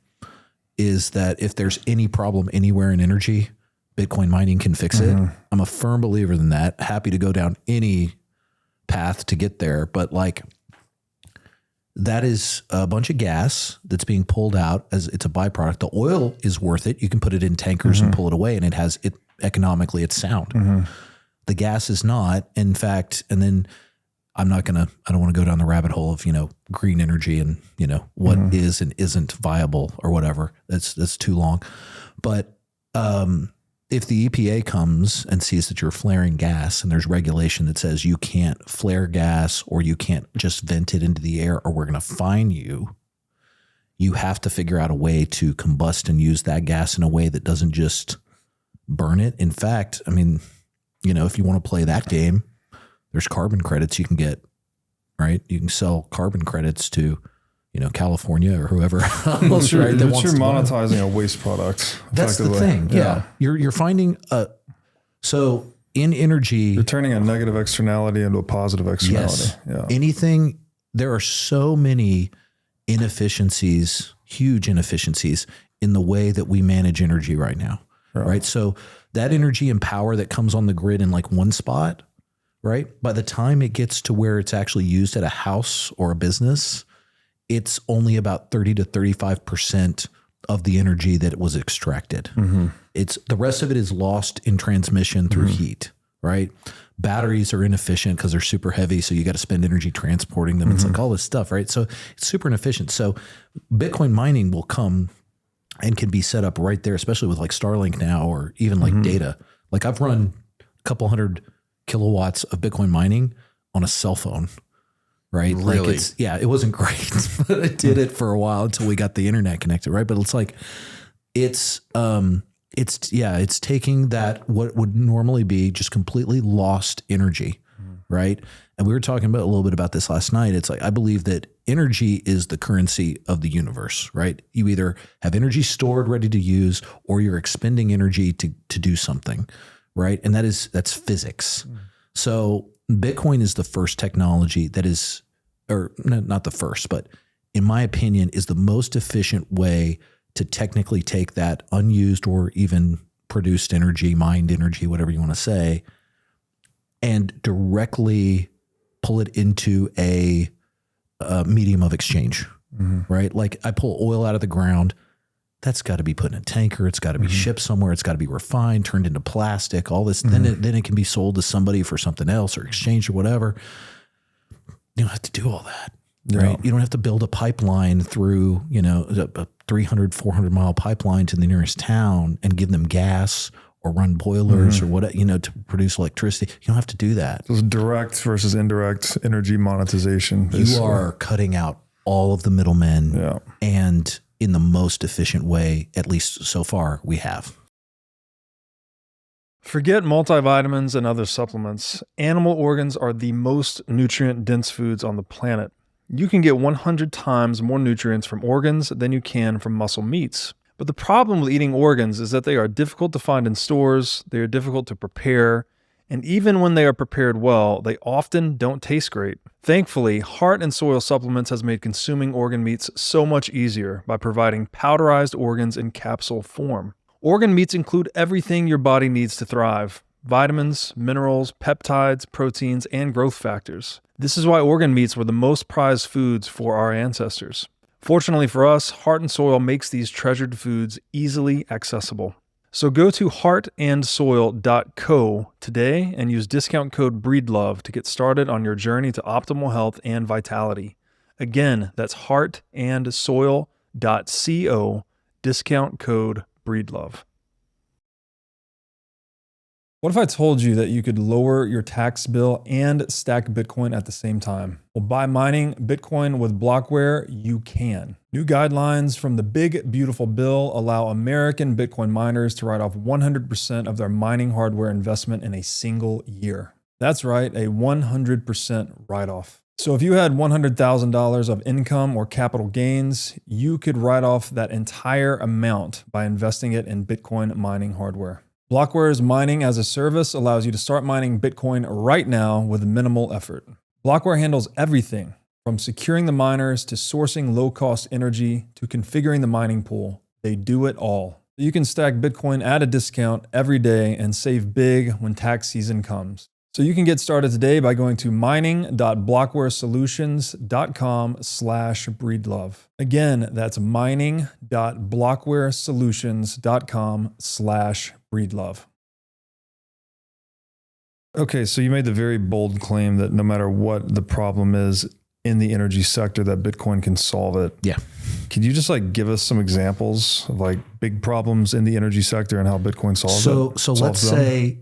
is that if there's any problem anywhere in energy, Bitcoin mining can fix it. I'm a firm believer in that. Happy to go down any path to get there. But like, that is a bunch of gas that's being pulled out as it's a byproduct. The oil is worth it. You can put it in tankers and pull it away, and economically it's sound. The gas is not. In fact, and then I don't want to go down the rabbit hole of, green energy and, what is and isn't viable or whatever. That's too long. But if the EPA comes and sees that you're flaring gas and there's regulation that says you can't flare gas or you can't just vent it into the air or we're going to fine you, you have to figure out a way to combust and use that gas in a way that doesn't just burn it. In fact, I mean, if you want to play that game, there's carbon credits you can get, right? You can sell carbon credits to, California or whoever else, right? You're monetizing a waste product. That's the thing. Yeah. You're finding so in energy, you're turning a negative externality into a positive externality. Yes. Yeah. Anything, there are so many inefficiencies, huge inefficiencies in the way that we manage energy right now. Right. So that energy and power that comes on the grid in like one spot, right? By the time it gets to where it's actually used at a house or a business, it's only about 30 to 35% of the energy that was extracted. It's the rest of it is lost in transmission through heat, right? Batteries are inefficient because they're super heavy. So you got to spend energy transporting them. It's like all this stuff, right? So it's super inefficient. So Bitcoin mining will come and can be set up right there, especially with like Starlink now, or even like data. Like I've run a couple 100 kilowatts of Bitcoin mining on a cell phone. Right. Really? Like it wasn't great, but I did it for a while until we got the internet connected. Right. But it's like, it's taking that, what would normally be just completely lost energy. Right. And we were talking about a little bit about this last night. It's like, I believe that energy is the currency of the universe, right? You either have energy stored, ready to use, or you're expending energy to do something. Right. And that's physics. So Bitcoin is the first technology that is, or not the first, but in my opinion, is the most efficient way to technically take that unused or even produced energy, mined energy, whatever you want to say, and directly pull it into a medium of exchange, right? Like I pull oil out of the ground. That's got to be put in a tanker. It's got to be shipped somewhere. It's got to be refined, turned into plastic, all this. Then it can be sold to somebody for something else or exchanged or whatever. You don't have to do all that, right? You don't have to build a pipeline through, a 300, 400 mile pipeline to the nearest town and give them gas or run boilers or what, to produce electricity. You don't have to do that. So it's direct versus indirect energy monetization. Basically. You are cutting out all of the middlemen and in the most efficient way, at least so far, we have. Forget multivitamins and other supplements. Animal organs are the most nutrient-dense foods on the planet. You can get 100 times more nutrients from organs than you can from muscle meats. But the problem with eating organs is that they are difficult to find in stores, they are difficult to prepare, and even when they are prepared well, they often don't taste great. Thankfully, Heart and Soil Supplements has made consuming organ meats so much easier by providing powderized organs in capsule form. Organ meats include everything your body needs to thrive: vitamins, minerals, peptides, proteins, and growth factors. This is why organ meats were the most prized foods for our ancestors. Fortunately for us, Heart and Soil makes these treasured foods easily accessible. So go to heartandsoil.co today and use discount code BREEDLOVE to get started on your journey to optimal health and vitality. Again, that's heartandsoil.co, discount code BREEDLOVE. What if I told you that you could lower your tax bill and stack Bitcoin at the same time? Well, by mining Bitcoin with Blockware, you can. New guidelines from the Big Beautiful Bill allow American Bitcoin miners to write off 100% of their mining hardware investment in a single year. That's right, a 100% write-off. So if you had $100,000 of income or capital gains, you could write off that entire amount by investing it in Bitcoin mining hardware. Blockware's mining as a service allows you to start mining Bitcoin right now with minimal effort. Blockware handles everything from securing the miners to sourcing low-cost energy to configuring the mining pool. They do it all. You can stack Bitcoin at a discount every day and save big when tax season comes. So you can get started today by going to mining.blockwaresolutions.com/breedlove. Again, that's mining.blockwaresolutions.com/breedlove. Okay, so you made the very bold claim that no matter what the problem is in the energy sector, that Bitcoin can solve it. Yeah. Could you just give us some examples of big problems in the energy sector and how Bitcoin solves it? So let's say,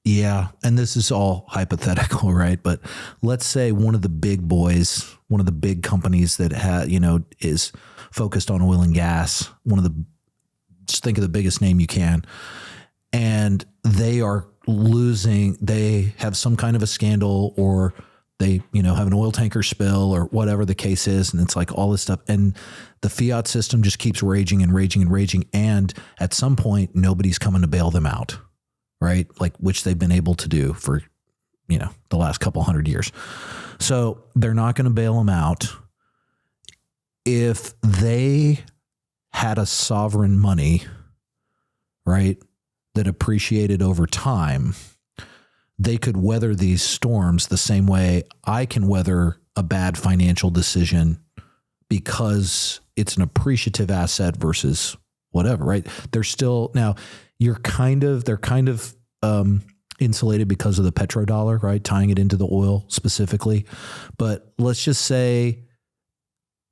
yeah, and this is all hypothetical, right? But let's say one of the big boys, one of the big companies that is focused on oil and gas, just think of the biggest name you can, and they are losing, they have some kind of a scandal, or they, have an oil tanker spill or whatever the case is. And it's all this stuff. And the fiat system just keeps raging and raging and raging. And at some point, nobody's coming to bail them out, right? Which they've been able to do for, the last couple hundred years. So they're not going to bail them out. If they had a sovereign money, right, that appreciated over time, they could weather these storms the same way I can weather a bad financial decision, because it's an appreciative asset versus whatever, right? They're still, now they're kind of insulated because of the petrodollar, right? Tying it into the oil specifically. But let's just say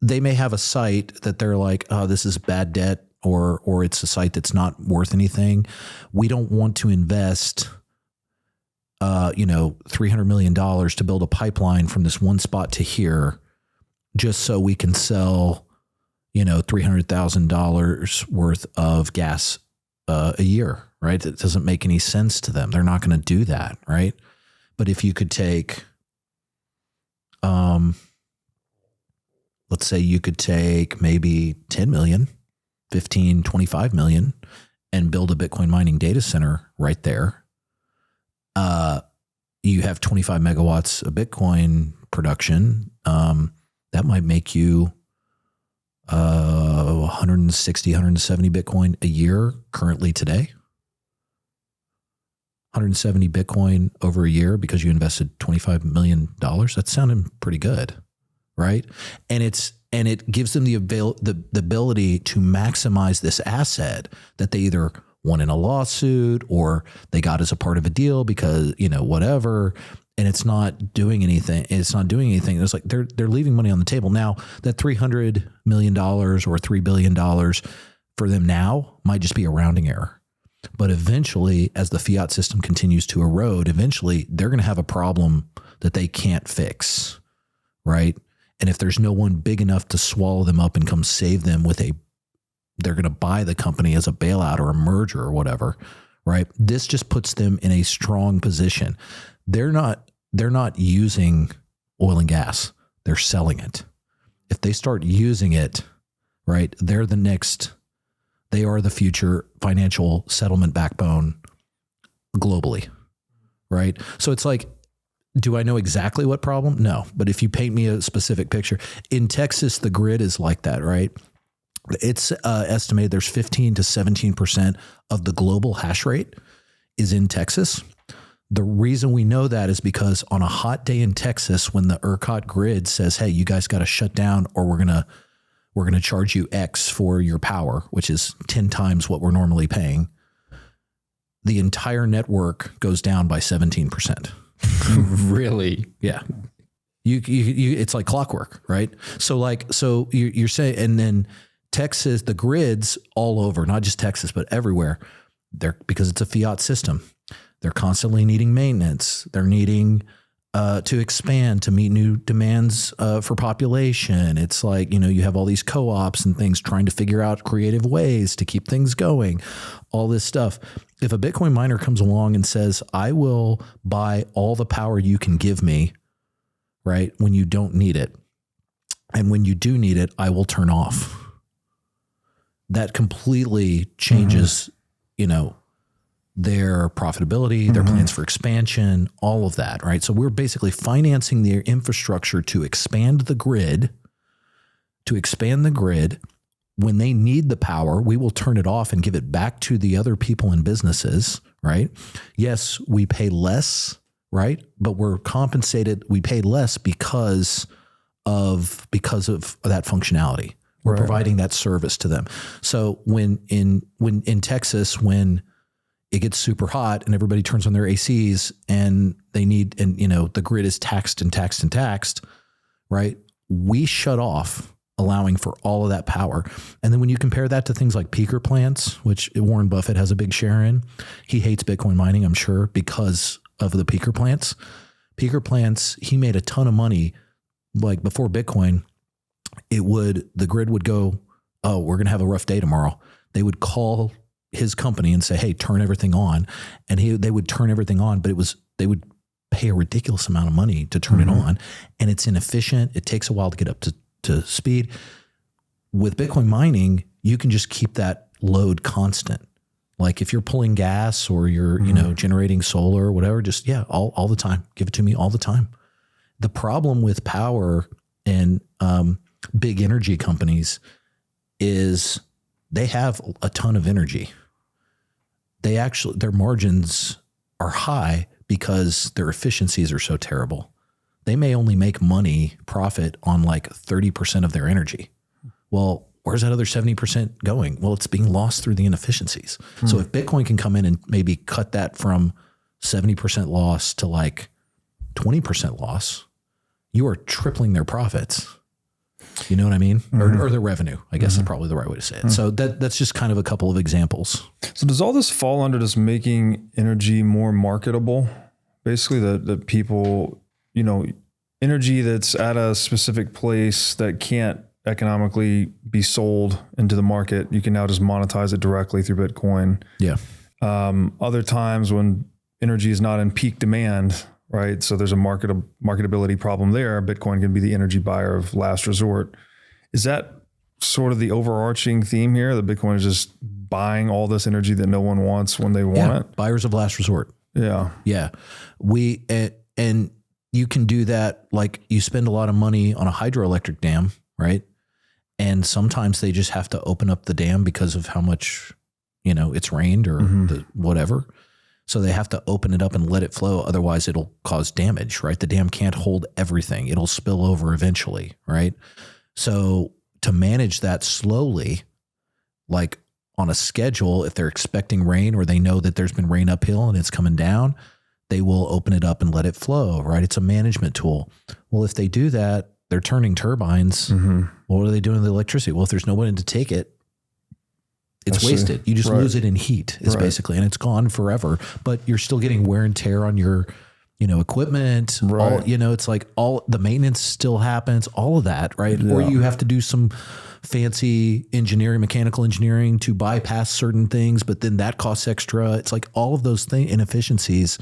they may have a site that they're oh, this is bad debt, or it's a site that's not worth anything. We don't want to invest $300 million to build a pipeline from this one spot to here, just so we can sell, $300,000 worth of gas a year, right? It doesn't make any sense to them. They're not going to do that, right? But if you could take, let's say you could take maybe 10 million, 15, 25 million, and build a Bitcoin mining data center right there. You have 25 megawatts of Bitcoin production. That might make you 160, 170 Bitcoin a year currently today. 170 Bitcoin over a year because you invested $25 million. That's sounding pretty good, right? And it gives them the ability to maximize this asset that they either won in a lawsuit or they got as a part of a deal because, whatever, and it's not doing anything. It's they're leaving money on the table. Now that $300 million or $3 billion for them now might just be a rounding error. But eventually, as the fiat system continues to erode, eventually they're going to have a problem that they can't fix, right? And if there's no one big enough to swallow them up and come save them they're going to buy the company as a bailout or a merger or whatever, right? This just puts them in a strong position. They're not using oil and gas. They're selling it. If they start using it, right, they are the future financial settlement backbone globally, right? So it's like, do I know exactly what problem? No. But if you paint me a specific picture, in Texas, the grid is like that, right? It's estimated there's 15 to 17% of the global hash rate is in Texas. The reason we know that is because on a hot day in Texas, when the ERCOT grid says, hey, you guys got to shut down or we're going to charge you X for your power, which is 10 times what we're normally paying, the entire network goes down by 17%. Really? Yeah. You it's like clockwork, right? So you're saying, and then Texas, the grids all over, not just Texas, but everywhere, because it's a fiat system. They're constantly needing maintenance. They're needing to expand to meet new demands for population. It's like, you have all these co-ops and things trying to figure out creative ways to keep things going, all this stuff. If a Bitcoin miner comes along and says, I will buy all the power you can give me, right, when you don't need it, and when you do need it, I will turn off. That completely changes, their profitability, their plans for expansion, all of that, right? So we're basically financing their infrastructure to expand the grid. When they need the power, we will turn it off and give it back to the other people and businesses, right? Yes, we pay less, right? But we're compensated. We pay less because of that functionality. We're providing that service to them. So when in Texas, when it gets super hot and everybody turns on their ACs and the grid is taxed, right? We shut off, allowing for all of that power. And then when you compare that to things like peaker plants, which Warren Buffett has a big share in, he hates Bitcoin mining, I'm sure, because of the peaker plants. Peaker plants, he made a ton of money. Like before Bitcoin, the grid would go, oh, we're going to have a rough day tomorrow. They would call his company and say, hey, turn everything on. And they would turn everything on, but they would pay a ridiculous amount of money to turn it on. And it's inefficient. It takes a while to get up to speed. With Bitcoin mining, you can just keep that load constant. Like if you're pulling gas or you're, generating solar or whatever, just, all the time. Give it to me all the time. The problem with power and big energy companies is they have a ton of energy. Their margins are high because their efficiencies are so terrible. They may only make profit on like 30% of their energy. Well, where's that other 70% going? Well, it's being lost through the inefficiencies. So if Bitcoin can come in and maybe cut that from 70% loss to like 20% loss, you are tripling their profits. You know what I mean? Or their revenue, I guess is probably the right way to say it. So that's just kind of a couple of examples. So does all this fall under just making energy more marketable? Basically that people, energy that's at a specific place that can't economically be sold into the market, you can now just monetize it directly through Bitcoin. Yeah. Other times when energy is not in peak demand, right? So there's a marketability problem there. Bitcoin can be the energy buyer of last resort. Is that sort of the overarching theme here? That Bitcoin is just buying all this energy that no one wants when they want it? Buyers of last resort. Yeah. Yeah. And you can do that. Like you spend a lot of money on a hydroelectric dam, right? And sometimes they just have to open up the dam because of how much, it's rained or whatever. So they have to open it up and let it flow. Otherwise it'll cause damage, right? The dam can't hold everything. It'll spill over eventually, right? So to manage that slowly, like on a schedule, if they're expecting rain or they know that there's been rain uphill and it's coming down, they will open it up and let it flow, right? It's a management tool. Well, if they do that, they're turning turbines. Well, what are they doing with the electricity? Well, if there's no one to take it, it's wasted. You just lose it in heat is basically, and it's gone forever, but you're still getting wear and tear on your equipment, all, it's like all the maintenance still happens, all of that, right? Yeah. Or you have to do some fancy engineering, mechanical engineering to bypass certain things, but then that costs extra. It's like all of those inefficiencies.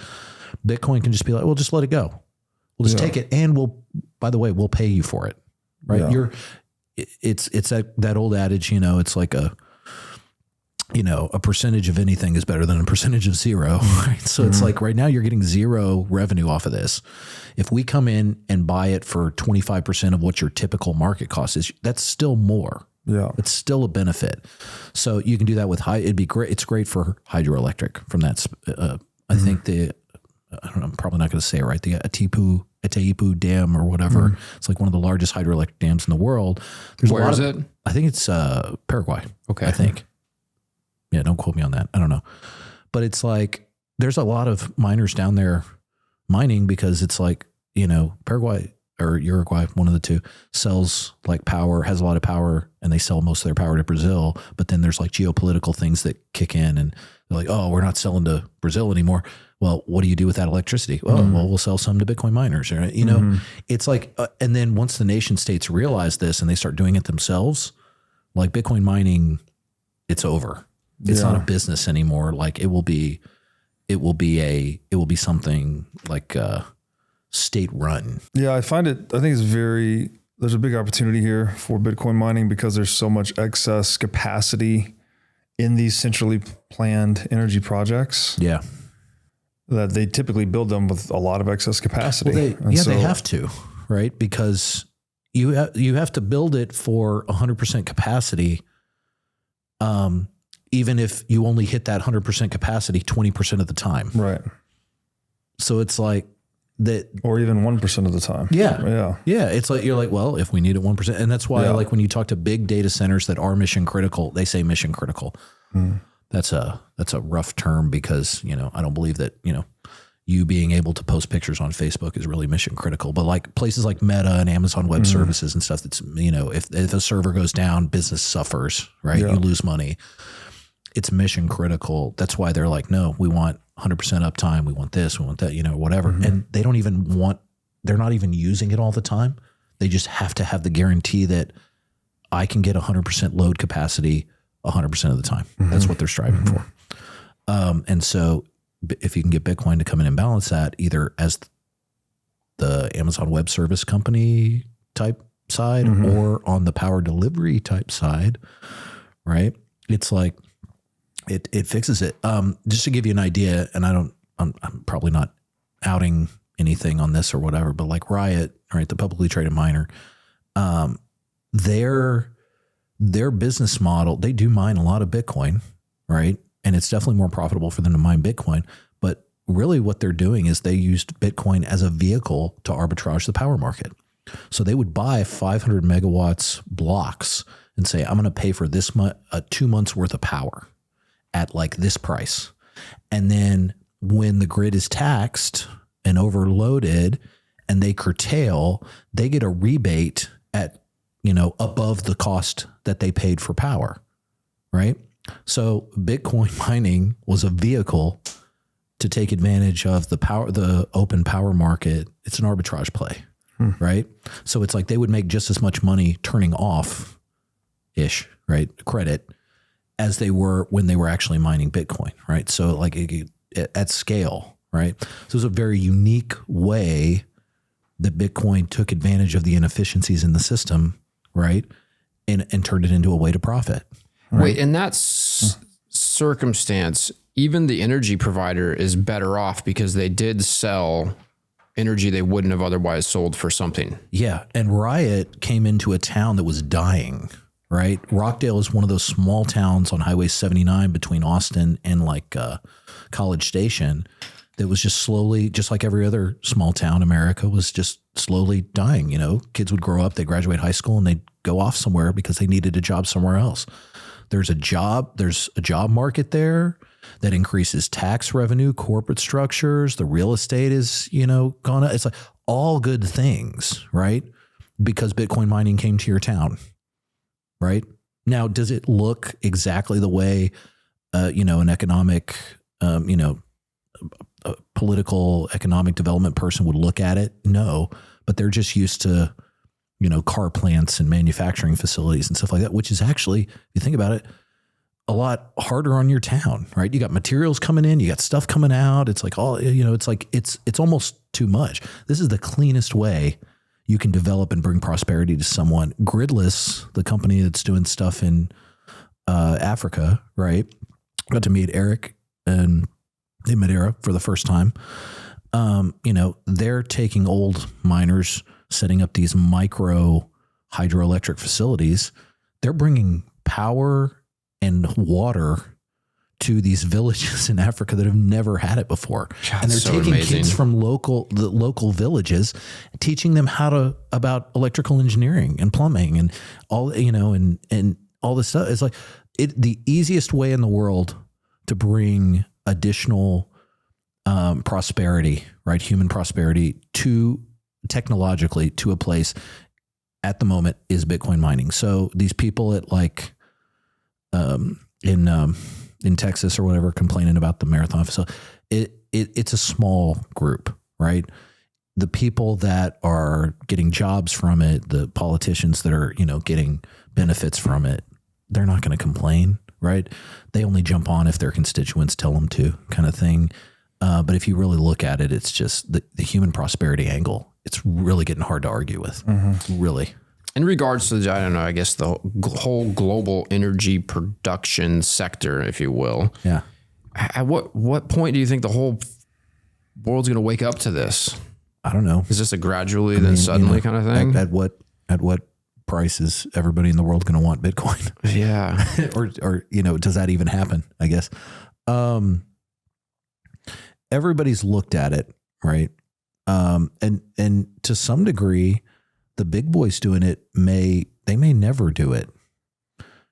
Bitcoin can just be like, well, just let it go. We'll just take it, and by the way, we'll pay you for it, right? Yeah. It's that old adage, it's like a percentage of anything is better than a percentage of zero, right? So it's like right now you're getting zero revenue off of this. If we come in and buy it for 25% of what your typical market cost is, that's still more. Yeah. It's still a benefit. So you can do that with it'd be great. It's great for hydroelectric from that. I think I don't know, I'm probably not going to say it right. The Itaipu Dam or whatever. It's like one of the largest hydroelectric dams in the world. Where is it? I think it's Paraguay. Okay. I think. Yeah, don't quote me on that. I don't know. But it's like there's a lot of miners down there mining because it's like, Paraguay or Uruguay, one of the two, sells like power, has a lot of power, and they sell most of their power to Brazil. But then there's like geopolitical things that kick in and they're like, oh, we're not selling to Brazil anymore. Well, what do you do with that electricity? Well, we'll sell some to Bitcoin miners. Right? It's like, and then once the nation states realize this and they start doing it themselves, like Bitcoin mining, it's over. It's not a business anymore. Like it will be something like state run. Yeah, I think there's a big opportunity here for Bitcoin mining because there's so much excess capacity in these centrally planned energy projects. Yeah. That they typically build them with a lot of excess capacity. Well, they have to, right? Because you have to build it for 100% capacity. Even if you only hit that 100% capacity 20% of the time. Right. So it's like that. Or even 1% of the time. Yeah. Yeah. Yeah. It's like, you're like, well, if we need it 1%. And that's why like when you talk to big data centers that are mission critical, they say mission critical. That's a rough term because, I don't believe that, you being able to post pictures on Facebook is really mission critical. But like places like Meta and Amazon Web Services and stuff, that's, if a server goes down, business suffers, right? Yeah. You lose money. It's mission critical. That's why they're like, no, we want 100% uptime. We want this, we want that, whatever. And they don't even they're not even using it all the time. They just have to have the guarantee that I can get 100% load capacity 100% of the time. That's what they're striving for. And so if you can get Bitcoin to come in and balance that either as the Amazon Web Service company type side or on the power delivery type side, right? It's like, it fixes it. Just to give you an idea, and I'm probably not outing anything on this or whatever, but like Riot, right, the publicly traded miner, their business model, they do mine a lot of Bitcoin, right? And it's definitely more profitable for them to mine Bitcoin. But really what they're doing is they used Bitcoin as a vehicle to arbitrage the power market. So they would buy 500 megawatts blocks and say, I'm going to pay for this 2 months worth of power at like this price. And then when the grid is taxed and overloaded and they curtail, they get a rebate at, above the cost that they paid for power, right? So Bitcoin mining was a vehicle to take advantage of the open power market. It's an arbitrage play, right? So it's like they would make just as much money turning off ish, right? Credit as they were when they were actually mining Bitcoin, right? So like at scale, right? So it was a very unique way that Bitcoin took advantage of the inefficiencies in the system, right? And turned it into a way to profit. Right? Wait, in that circumstance, even the energy provider is better off because they did sell energy they wouldn't have otherwise sold for something. Yeah. And Riot came into a town that was dying, right? Rockdale is one of those small towns on Highway 79 between Austin and like College Station that was just slowly, just like every other small town, America was just slowly dying. Kids would grow up, they graduate high school and they'd go off somewhere because they needed a job somewhere else. There's a job market there that increases tax revenue, corporate structures, the real estate is, gone. It's like all good things, right? Because Bitcoin mining came to your town, right? Now, does it look exactly the way, an economic, a political economic development person would look at it? No, but they're just used to, you know, car plants and manufacturing facilities and stuff like that, which is actually, if you think about it, a lot harder on your town, right? You got materials coming in, you got stuff coming out. It's like all, you know, it's like, it's almost too much. This is the cleanest way you can develop and bring prosperity to someone. Gridless, the company that's doing stuff in Africa, right? Got to meet Eric and Madeira for the first time. You know, they're taking old miners, setting up these micro hydroelectric facilities. They're bringing power and water to these villages in Africa that have never had it before. God, and they're so taking kids from the local villages, teaching them about electrical engineering and plumbing and all, you know, and all this stuff. It's like the easiest way in the world to bring additional prosperity, right? Human prosperity technologically to a place at the moment is Bitcoin mining. So these people at like, in Texas or whatever, complaining about the marathon facility, it's a small group, right? The people that are getting jobs from it, the politicians that are, you know, getting benefits from it, they're not going to complain, right? They only jump on if their constituents tell them to, kind of thing. But if you really look at it, it's just the human prosperity angle. It's really getting hard to argue with, really. In regards to, I don't know, I guess the whole global energy production sector, if you will. Yeah. At what point do you think the whole world's going to wake up to this? I don't know. Is this a gradually then suddenly, you know, kind of thing? At what price is everybody in the world going to want Bitcoin? Yeah. or you know, does that even happen? I guess. Everybody's looked at it, right? And to some degree, the big boys doing it may never do it,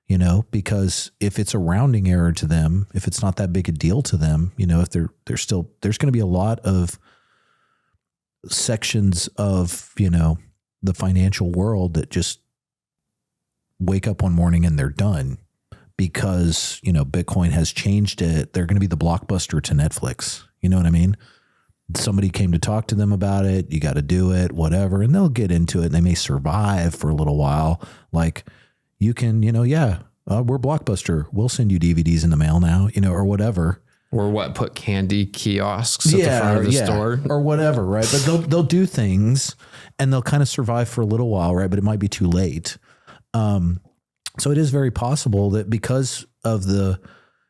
you know, because if it's a rounding error to them, if it's not that big a deal to them, you know, if there's going to be a lot of sections of, you know, the financial world that just wake up one morning and they're done because, you know, Bitcoin has changed it. They're going to be the Blockbuster to Netflix. You know what I mean? Somebody came to talk to them about it. You got to do it, whatever. And they'll get into it and they may survive for a little while. Like you can, you know, we're Blockbuster. We'll send you DVDs in the mail now, you know, or whatever. Or put candy kiosks at the front of the store. Or whatever, right? But they'll do things and they'll kind of survive for a little while, right? But it might be too late. So it is very possible that because of the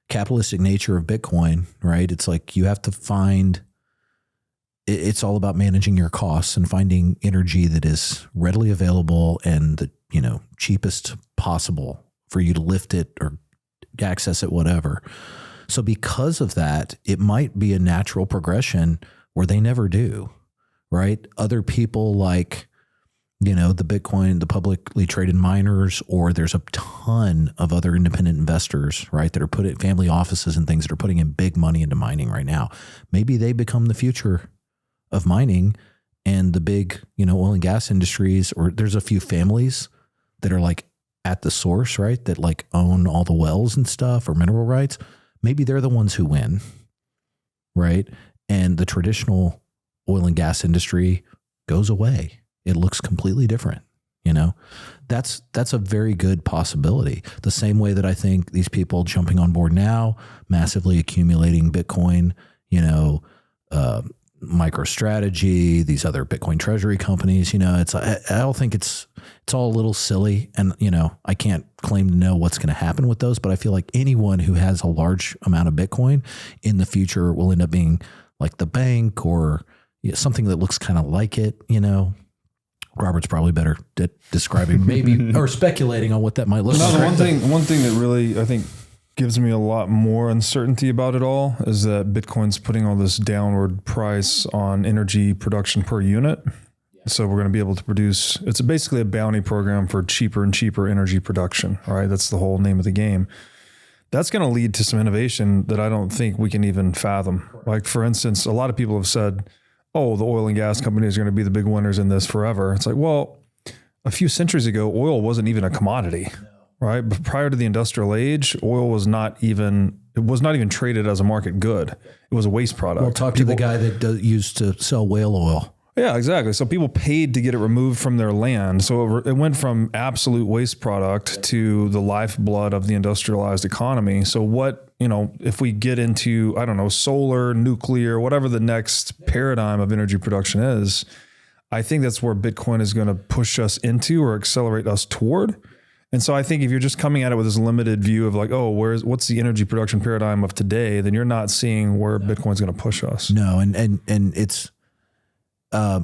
capitalistic nature of Bitcoin, right? It's like you have to find... It's all about managing your costs and finding energy that is readily available and the, you know, cheapest possible for you to lift it or access it, whatever. So because of that, it might be a natural progression where they never do, right? Other people like, you know, the Bitcoin, the publicly traded miners, or there's a ton of other independent investors, right, that are putting family offices and things that are putting in big money into mining right now. Maybe they become the future of mining, and the big, you know, oil and gas industries, or there's a few families that are like at the source, right? That like own all the wells and stuff or mineral rights. Maybe they're the ones who win, right? And the traditional oil and gas industry goes away. It looks completely different, you know? That's a very good possibility. The same way that I think these people jumping on board now, massively accumulating Bitcoin, you know, MicroStrategy, these other Bitcoin treasury companies, you know, I don't think it's all a little silly. And, you know, I can't claim to know what's going to happen with those, but I feel like anyone who has a large amount of Bitcoin in the future will end up being like the bank or something that looks kind of like it, you know. Robert's probably better at describing maybe or speculating on what that might look like. One thing that really, I think, gives me a lot more uncertainty about it all is that Bitcoin's putting all this downward price on energy production per unit. So we're going to be able to produce, it's basically a bounty program for cheaper and cheaper energy production. All right. That's the whole name of the game. That's going to lead to some innovation that I don't think we can even fathom. Like, for instance, a lot of people have said, oh, the oil and gas companies are going to be the big winners in this forever. It's like, well, a few centuries ago, oil wasn't even a commodity. right? But prior to the industrial age, oil was not even traded as a market good. It was a waste product. Well, talk to the guy that used to sell whale oil. Yeah, exactly. So people paid to get it removed from their land. So it went from absolute waste product to the lifeblood of the industrialized economy. So what, if we get into, I don't know, solar, nuclear, whatever the next paradigm of energy production is, I think that's where Bitcoin is going to push us into or accelerate us toward. And so I think if you're just coming at it with this limited view of like, oh, what's the energy production paradigm of today, then you're not seeing where Bitcoin's going to push us. No, and it's, I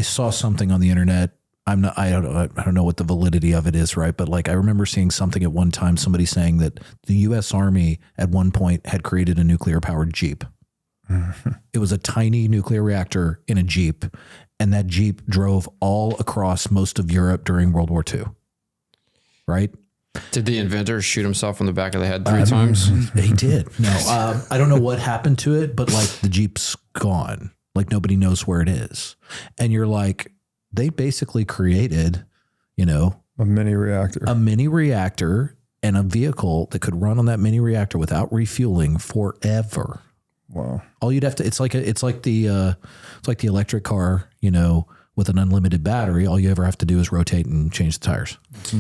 saw something on the internet. I don't know what the validity of it is, right? But like, I remember seeing something at one time, somebody saying that the U.S. Army at one point had created a nuclear powered Jeep. It was a tiny nuclear reactor in a Jeep, and that Jeep drove all across most of Europe during World War II. Right? Did the inventor shoot himself in the back of the head 3 times? He did. No, I don't know what happened to it, but like the Jeep's gone. Like nobody knows where it is. And you're like, they basically created, a mini reactor and a vehicle that could run on that mini reactor without refueling forever. Wow. All you'd have to, it's like the electric car, with an unlimited battery. All you ever have to do is rotate and change the tires. Mm-hmm.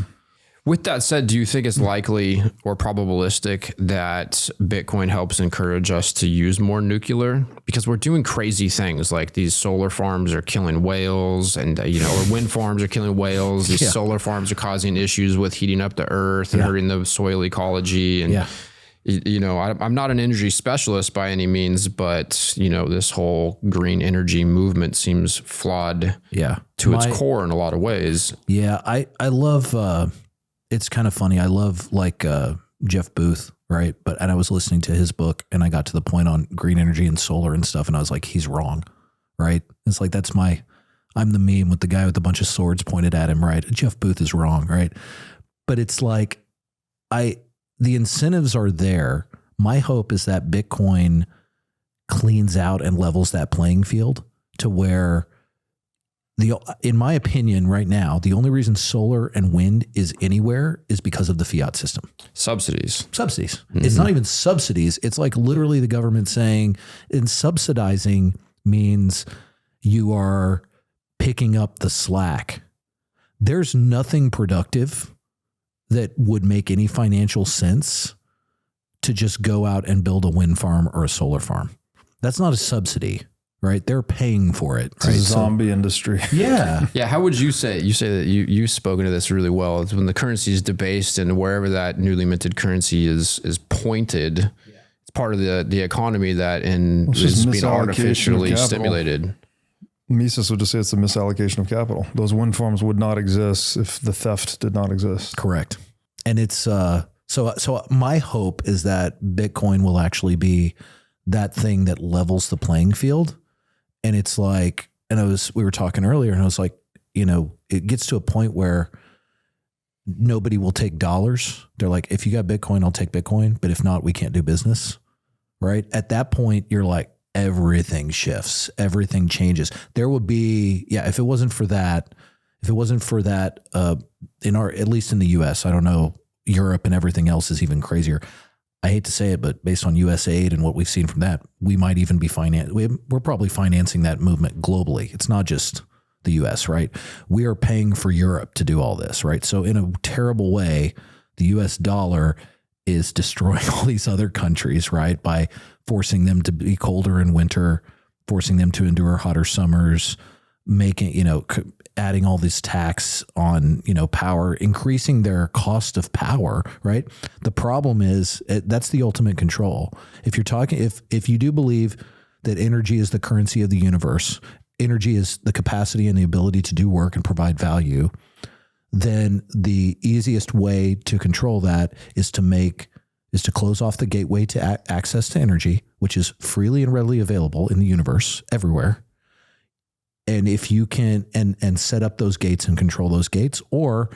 With that said, do you think it's likely or probabilistic that Bitcoin helps encourage us to use more nuclear? Because we're doing crazy things like these solar farms are killing whales and, or wind farms are killing whales. These solar farms are causing issues with heating up the earth and hurting the soil ecology. And, I'm not an energy specialist by any means, but, this whole green energy movement seems flawed to its core in a lot of ways. Yeah, I love... it's kind of funny. I love Jeff Booth, right? And I was listening to his book and I got to the point on green energy and solar and stuff. And I was like, he's wrong, right? It's like, I'm the meme with the guy with a bunch of swords pointed at him, right? Jeff Booth is wrong, right? But it's like, the incentives are there. My hope is that Bitcoin cleans out and levels that playing field to where in my opinion, right now, the only reason solar and wind is anywhere is because of the fiat system. Subsidies. Mm-hmm. It's not even subsidies. It's like literally the government saying, and subsidizing means you are picking up the slack. There's nothing productive that would make any financial sense to just go out and build a wind farm or a solar farm. That's not a subsidy. Right, they're paying for it. It's a zombie industry. Yeah, yeah. How would you say? You say that you've spoken to this really well. It's when the currency is debased and wherever that newly minted currency is pointed, it's part of the economy that is being artificially stimulated. Mises would just say it's a misallocation of capital. Those wind farms would not exist if the theft did not exist. Correct. And it's so my hope is that Bitcoin will actually be that thing that levels the playing field. And it's like, we were talking earlier and I was like, it gets to a point where nobody will take dollars. They're like, if you got Bitcoin, I'll take Bitcoin. But if not, we can't do business. Right. At that point, you're like, everything shifts, everything changes. There would be, if it wasn't for that, at least in the US, I don't know, Europe and everything else is even crazier. I hate to say it, but based on US aid and what we've seen from that, we might even be we're probably financing that movement globally. It's not just the US, right? We are paying for Europe to do all this, right? So in a terrible way, the US dollar is destroying all these other countries, right? By forcing them to be colder in winter, forcing them to endure hotter summers, making, adding all this tax on, power, increasing their cost of power, right? The problem is that's the ultimate control. If you're talking, if you do believe that energy is the currency of the universe, energy is the capacity and the ability to do work and provide value, then the easiest way to control that is to close off the gateway to access to energy, which is freely and readily available in the universe everywhere. And if you can, and set up those gates and control those gates, or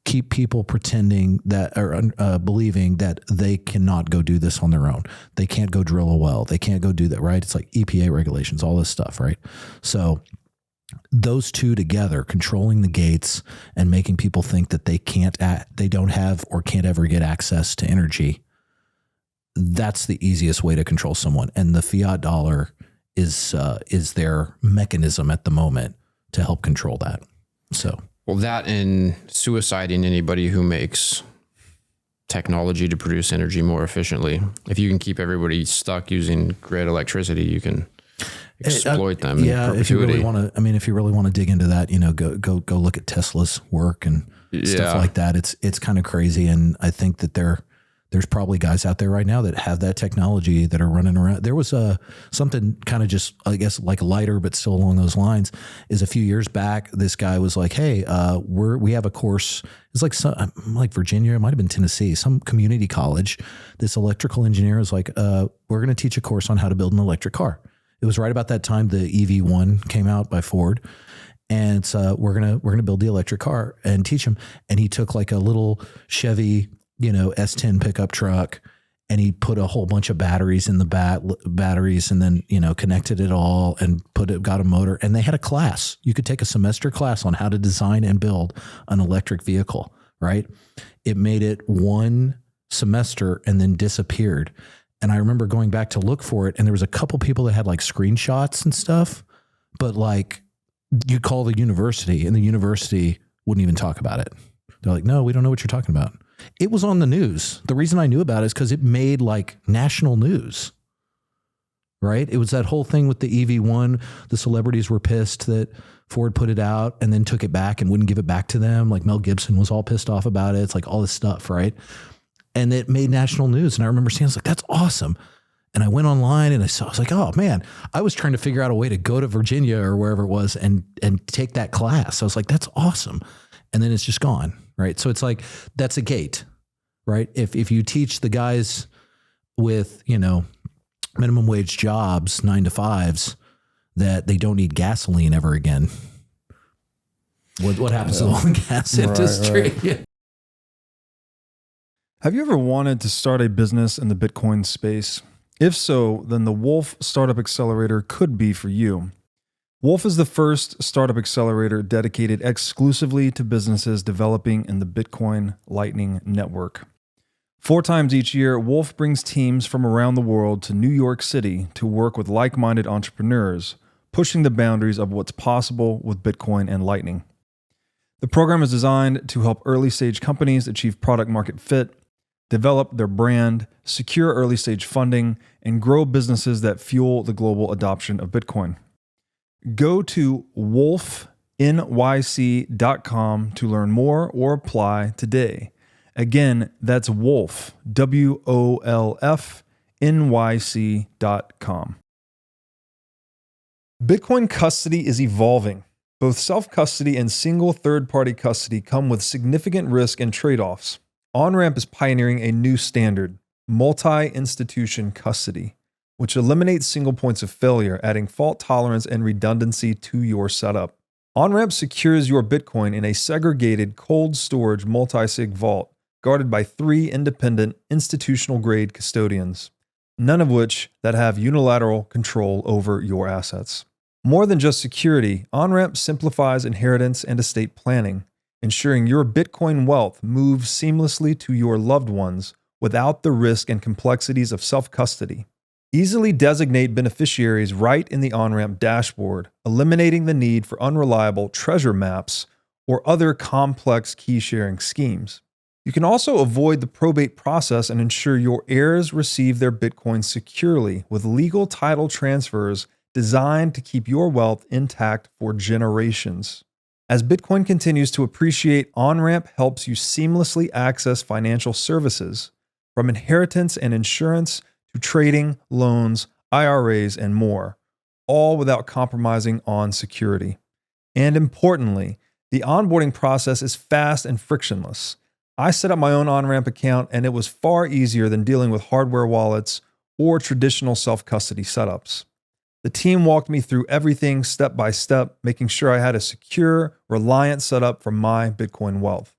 keep people pretending that, or believing that they cannot go do this on their own. They can't go drill a well. They can't go do that, right? It's like EPA regulations, all this stuff, right? So those two together, controlling the gates and making people think that they don't have or can't ever get access to energy, that's the easiest way to control someone. And the fiat dollar is their mechanism at the moment to help control that. So, well, that and suiciding anybody who makes technology to produce energy more efficiently. If you can keep everybody stuck using grid electricity, you can exploit them. Yeah, if you really want to, if you really want to dig into that, go look at Tesla's work and stuff like that. It's kind of crazy, and I think that there's probably guys out there right now that have that technology that are running around. There was something kind of just, I guess, like lighter, but still along those lines, is a few years back, this guy was like, hey, we have a course. It's like Virginia, it might've been Tennessee, some community college. This electrical engineer was like, we're going to teach a course on how to build an electric car. It was right about that time the EV1 came out by Ford. And we're going to build the electric car and teach him. And he took like a little Chevy, S10 pickup truck, and he put a whole bunch of batteries in the batteries, and then, connected it all and got a motor. And they had a class. You could take a semester class on how to design and build an electric vehicle, right? It made it one semester and then disappeared. And I remember going back to look for it, and there was a couple people that had like screenshots and stuff, but like you call the university, and the university wouldn't even talk about it. They're like, no, we don't know what you're talking about. It was on the news. The reason I knew about it is because it made like national news, right? It was that whole thing with the EV1. The celebrities were pissed that Ford put it out and then took it back and wouldn't give it back to them. Like Mel Gibson was all pissed off about it. It's like all this stuff, right? And it made national news. And I remember seeing, I was like, that's awesome. And I went online and I was like, oh man, I was trying to figure out a way to go to Virginia or wherever it was and take that class. I was like, that's awesome. And then it's just gone, right? So it's like, that's a gate, right? If you teach the guys with, minimum wage jobs, 9 to 5s, that they don't need gasoline ever again, what happens to the oil and gas industry? Right. Yeah. Have you ever wanted to start a business in the Bitcoin space? If so, then the Wolf Startup Accelerator could be for you. Wolf is the first startup accelerator dedicated exclusively to businesses developing in the Bitcoin Lightning Network. 4 times each year, Wolf brings teams from around the world to New York City to work with like-minded entrepreneurs, pushing the boundaries of what's possible with Bitcoin and Lightning. The program is designed to help early-stage companies achieve product-market fit, develop their brand, secure early-stage funding, and grow businesses that fuel the global adoption of Bitcoin. Go to wolfnyc.com to learn more or apply today. Again, that's Wolf, WOLF, NYC.com. Bitcoin custody is evolving. Both self-custody and single third-party custody come with significant risk and trade-offs. Onramp is pioneering a new standard, multi-institution custody, which eliminates single points of failure, adding fault tolerance and redundancy to your setup. Onramp secures your Bitcoin in a segregated cold storage multi-sig vault guarded by 3 independent institutional-grade custodians, none of which that have unilateral control over your assets. More than just security, Onramp simplifies inheritance and estate planning, ensuring your Bitcoin wealth moves seamlessly to your loved ones without the risk and complexities of self-custody. Easily designate beneficiaries right in the Onramp dashboard, eliminating the need for unreliable treasure maps or other complex key-sharing schemes. You can also avoid the probate process and ensure your heirs receive their Bitcoin securely with legal title transfers designed to keep your wealth intact for generations. As Bitcoin continues to appreciate, Onramp helps you seamlessly access financial services, from inheritance and insurance to trading, loans, IRAs, and more, all without compromising on security. And importantly, the onboarding process is fast and frictionless. I set up my own Onramp account, and it was far easier than dealing with hardware wallets or traditional self-custody setups. The team walked me through everything step by step, making sure I had a secure, reliant setup for my Bitcoin wealth.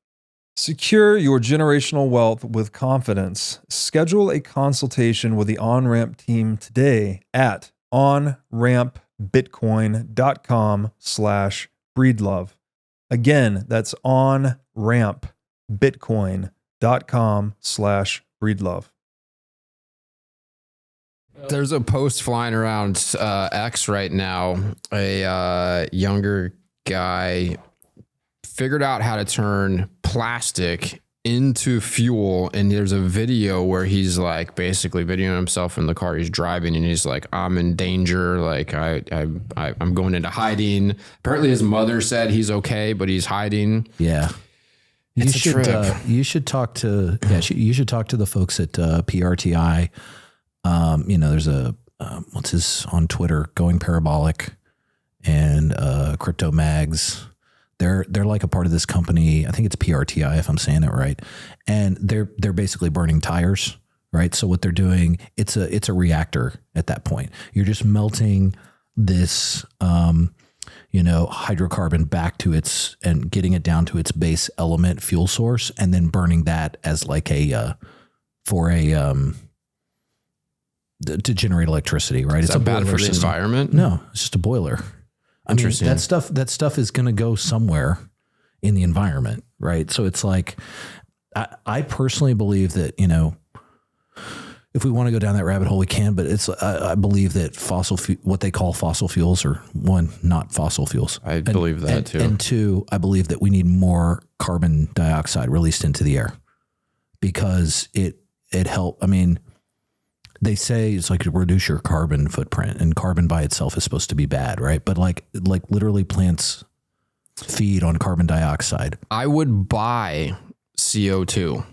Secure your generational wealth with confidence. Schedule a consultation with the Onramp team today at onramp.io. onrampbitcoin.com/breedlove. Again, that's onrampbitcoin.com/breedlove. There's a post flying around X right now. A younger guy figured out how to turn plastic into fuel, and there's a video where he's like basically videoing himself in the car he's driving, and he's like, I'm in danger, like I'm going into hiding. Apparently his mother said he's okay, but he's hiding. Yeah. You should talk to the folks at PRTI. There's a what's his on Twitter, Going Parabolic, and Crypto Mags. They're like a part of this company. I think it's PRTI, if I'm saying it right. And they're basically burning tires, right? So what they're doing, it's a reactor at that point. You're just melting this hydrocarbon back to its, and getting it down to its base element fuel source, and then burning that as like to generate electricity, right? Is that bad for the environment? No, it's just a boiler. Interesting. I mean, that stuff is going to go somewhere in the environment, right? So it's like, I personally believe that, if we want to go down that rabbit hole, we can, but I believe that what they call fossil fuels are, one, not fossil fuels. I believe that too. And two, I believe that we need more carbon dioxide released into the air, because it helps. I mean, they say it's like to reduce your carbon footprint, and carbon by itself is supposed to be bad, right? But like literally plants feed on carbon dioxide. I would buy CO2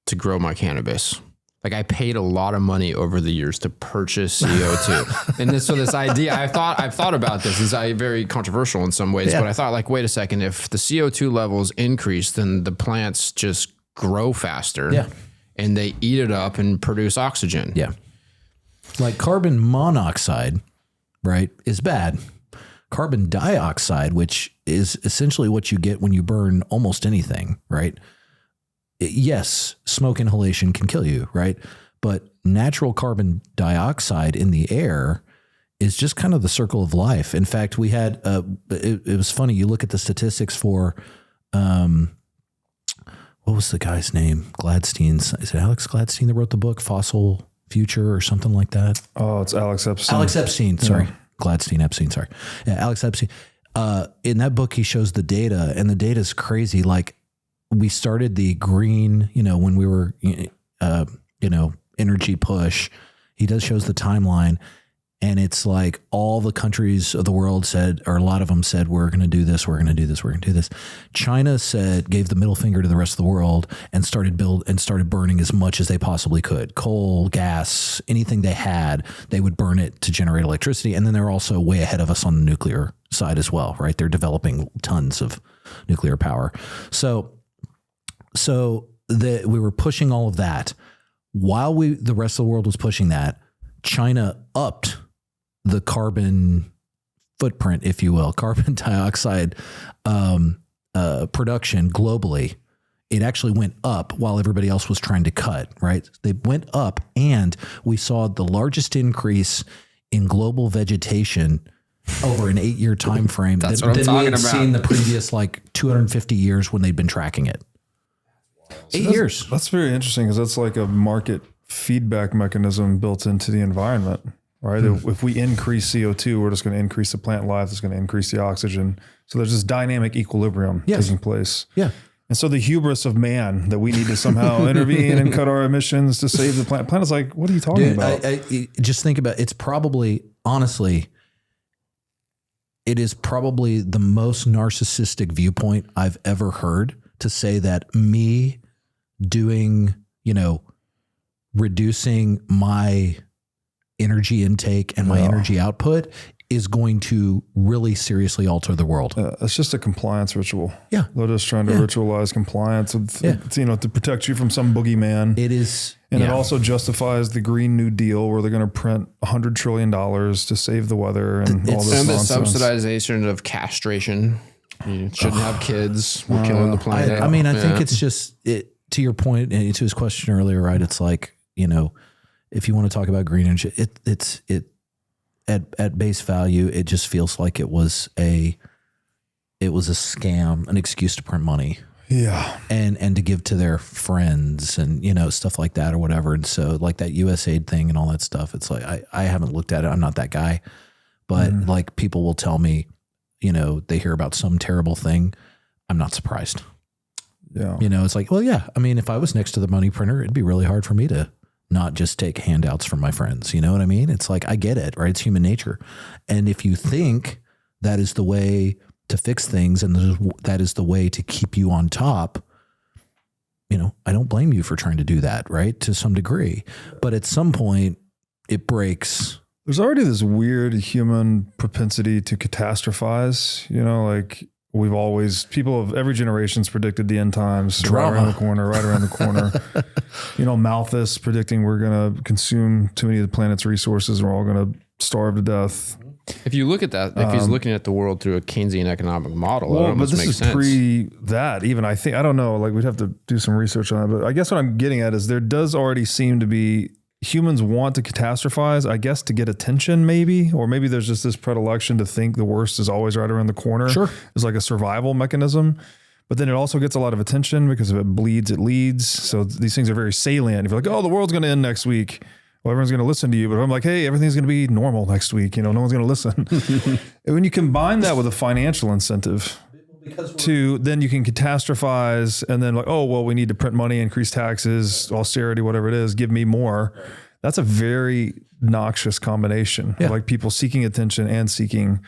to grow my cannabis. Like, I paid a lot of money over the years to purchase CO2. And this idea, I've thought about this. It's very controversial in some ways, but I thought, like, wait a second, if the CO2 levels increase, then the plants just grow faster. Yeah. And they eat it up and produce oxygen. Yeah. Like carbon monoxide, right, is bad. Carbon dioxide, which is essentially what you get when you burn almost anything, right? Yes, smoke inhalation can kill you, right? But natural carbon dioxide in the air is just kind of the circle of life. In fact, we had, it was funny, you look at the statistics for, what was the guy's name? Gladstein's, is it Alex Gladstein that wrote the book, Fossil Future or something like that? Oh, it's Alex Epstein. Alex Epstein, sorry. Yeah. Gladstein, Epstein, sorry. Yeah, Alex Epstein. In that book, he shows the data, and the data is crazy. Like, we started the green, when we were, energy push. He shows the timeline, and it's like all the countries of the world said, or a lot of them said, we're going to do this, we're going to do this, we're going to do this. China gave the middle finger to the rest of the world and started burning as much as they possibly could. Coal, gas, anything they had, they would burn it to generate electricity. And then they're also way ahead of us on the nuclear side as well, right? They're developing tons of nuclear power. So we were pushing all of that. While the rest of the world was pushing that, China upped the carbon footprint, if you will, carbon dioxide production globally. It actually went up while everybody else was trying to cut, right? They went up, and we saw the largest increase in global vegetation over an 8-year time frame than we had seen the previous 250 years when they'd been tracking it. So 8 years. That's very interesting, because that's like a market feedback mechanism built into the environment, right? If we increase CO2, we're just going to increase the plant life. It's going to increase the oxygen. So there's this dynamic equilibrium taking place. Yeah. And so the hubris of man that we need to somehow intervene and cut our emissions to save the planet. Planet's like, what are you talking about? I just think about it's probably, honestly, it is probably the most narcissistic viewpoint I've ever heard, to say that me doing, reducing my energy intake and my energy output is going to really seriously alter the world. It's just a compliance ritual. Yeah. They're just trying to ritualize compliance, to protect you from some boogeyman. It is. And it also justifies the Green New Deal, where they're going to print $100 trillion to save the weather and all this nonsense. And the subsidization of castration. You shouldn't have kids. We're killing the planet. I think it's just, to your point and to his question earlier, right? It's like, if you want to talk about green energy, at base value, it just feels like it was a scam, an excuse to print money. Yeah. And to give to their friends and, stuff like that or whatever. And so like that USAID thing and all that stuff, it's like, I haven't looked at it. I'm not that guy, but like people will tell me, they hear about some terrible thing. I'm not surprised. Yeah. It's like, well, yeah, I mean, if I was next to the money printer, it'd be really hard for me to not just take handouts from my friends. You know what I mean? It's like, I get it, right? It's human nature. And if you think that is the way to fix things and that is the way to keep you on top, I don't blame you for trying to do that, right? To some degree. But at some point it breaks. There's already this weird human propensity to catastrophize, like people of every generation's predicted the end times. Drama. Right around the corner. Malthus predicting we're going to consume too many of the planet's resources and we're all going to starve to death. If you look at that, if he's looking at the world through a Keynesian economic model, well, it almost but this makes is sense. pre that even. I don't know, like we'd have to do some research on it, but I guess what I'm getting at is there does already seem to be humans want to catastrophize, I guess, to get attention maybe, or maybe there's just this predilection to think the worst is always right around the corner. Sure. It's like a survival mechanism, but then it also gets a lot of attention because if it bleeds, it leads. So these things are very salient. If you're like, oh, the world's going to end next week, well, everyone's going to listen to you. But if I'm like, hey, everything's going to be normal next week, no one's going to listen. And when you combine that with a financial incentive, then you can catastrophize and then like, oh, well, we need to print money, increase taxes, austerity, whatever it is, give me more. That's a very noxious combination. Yeah. Like people seeking attention and seeking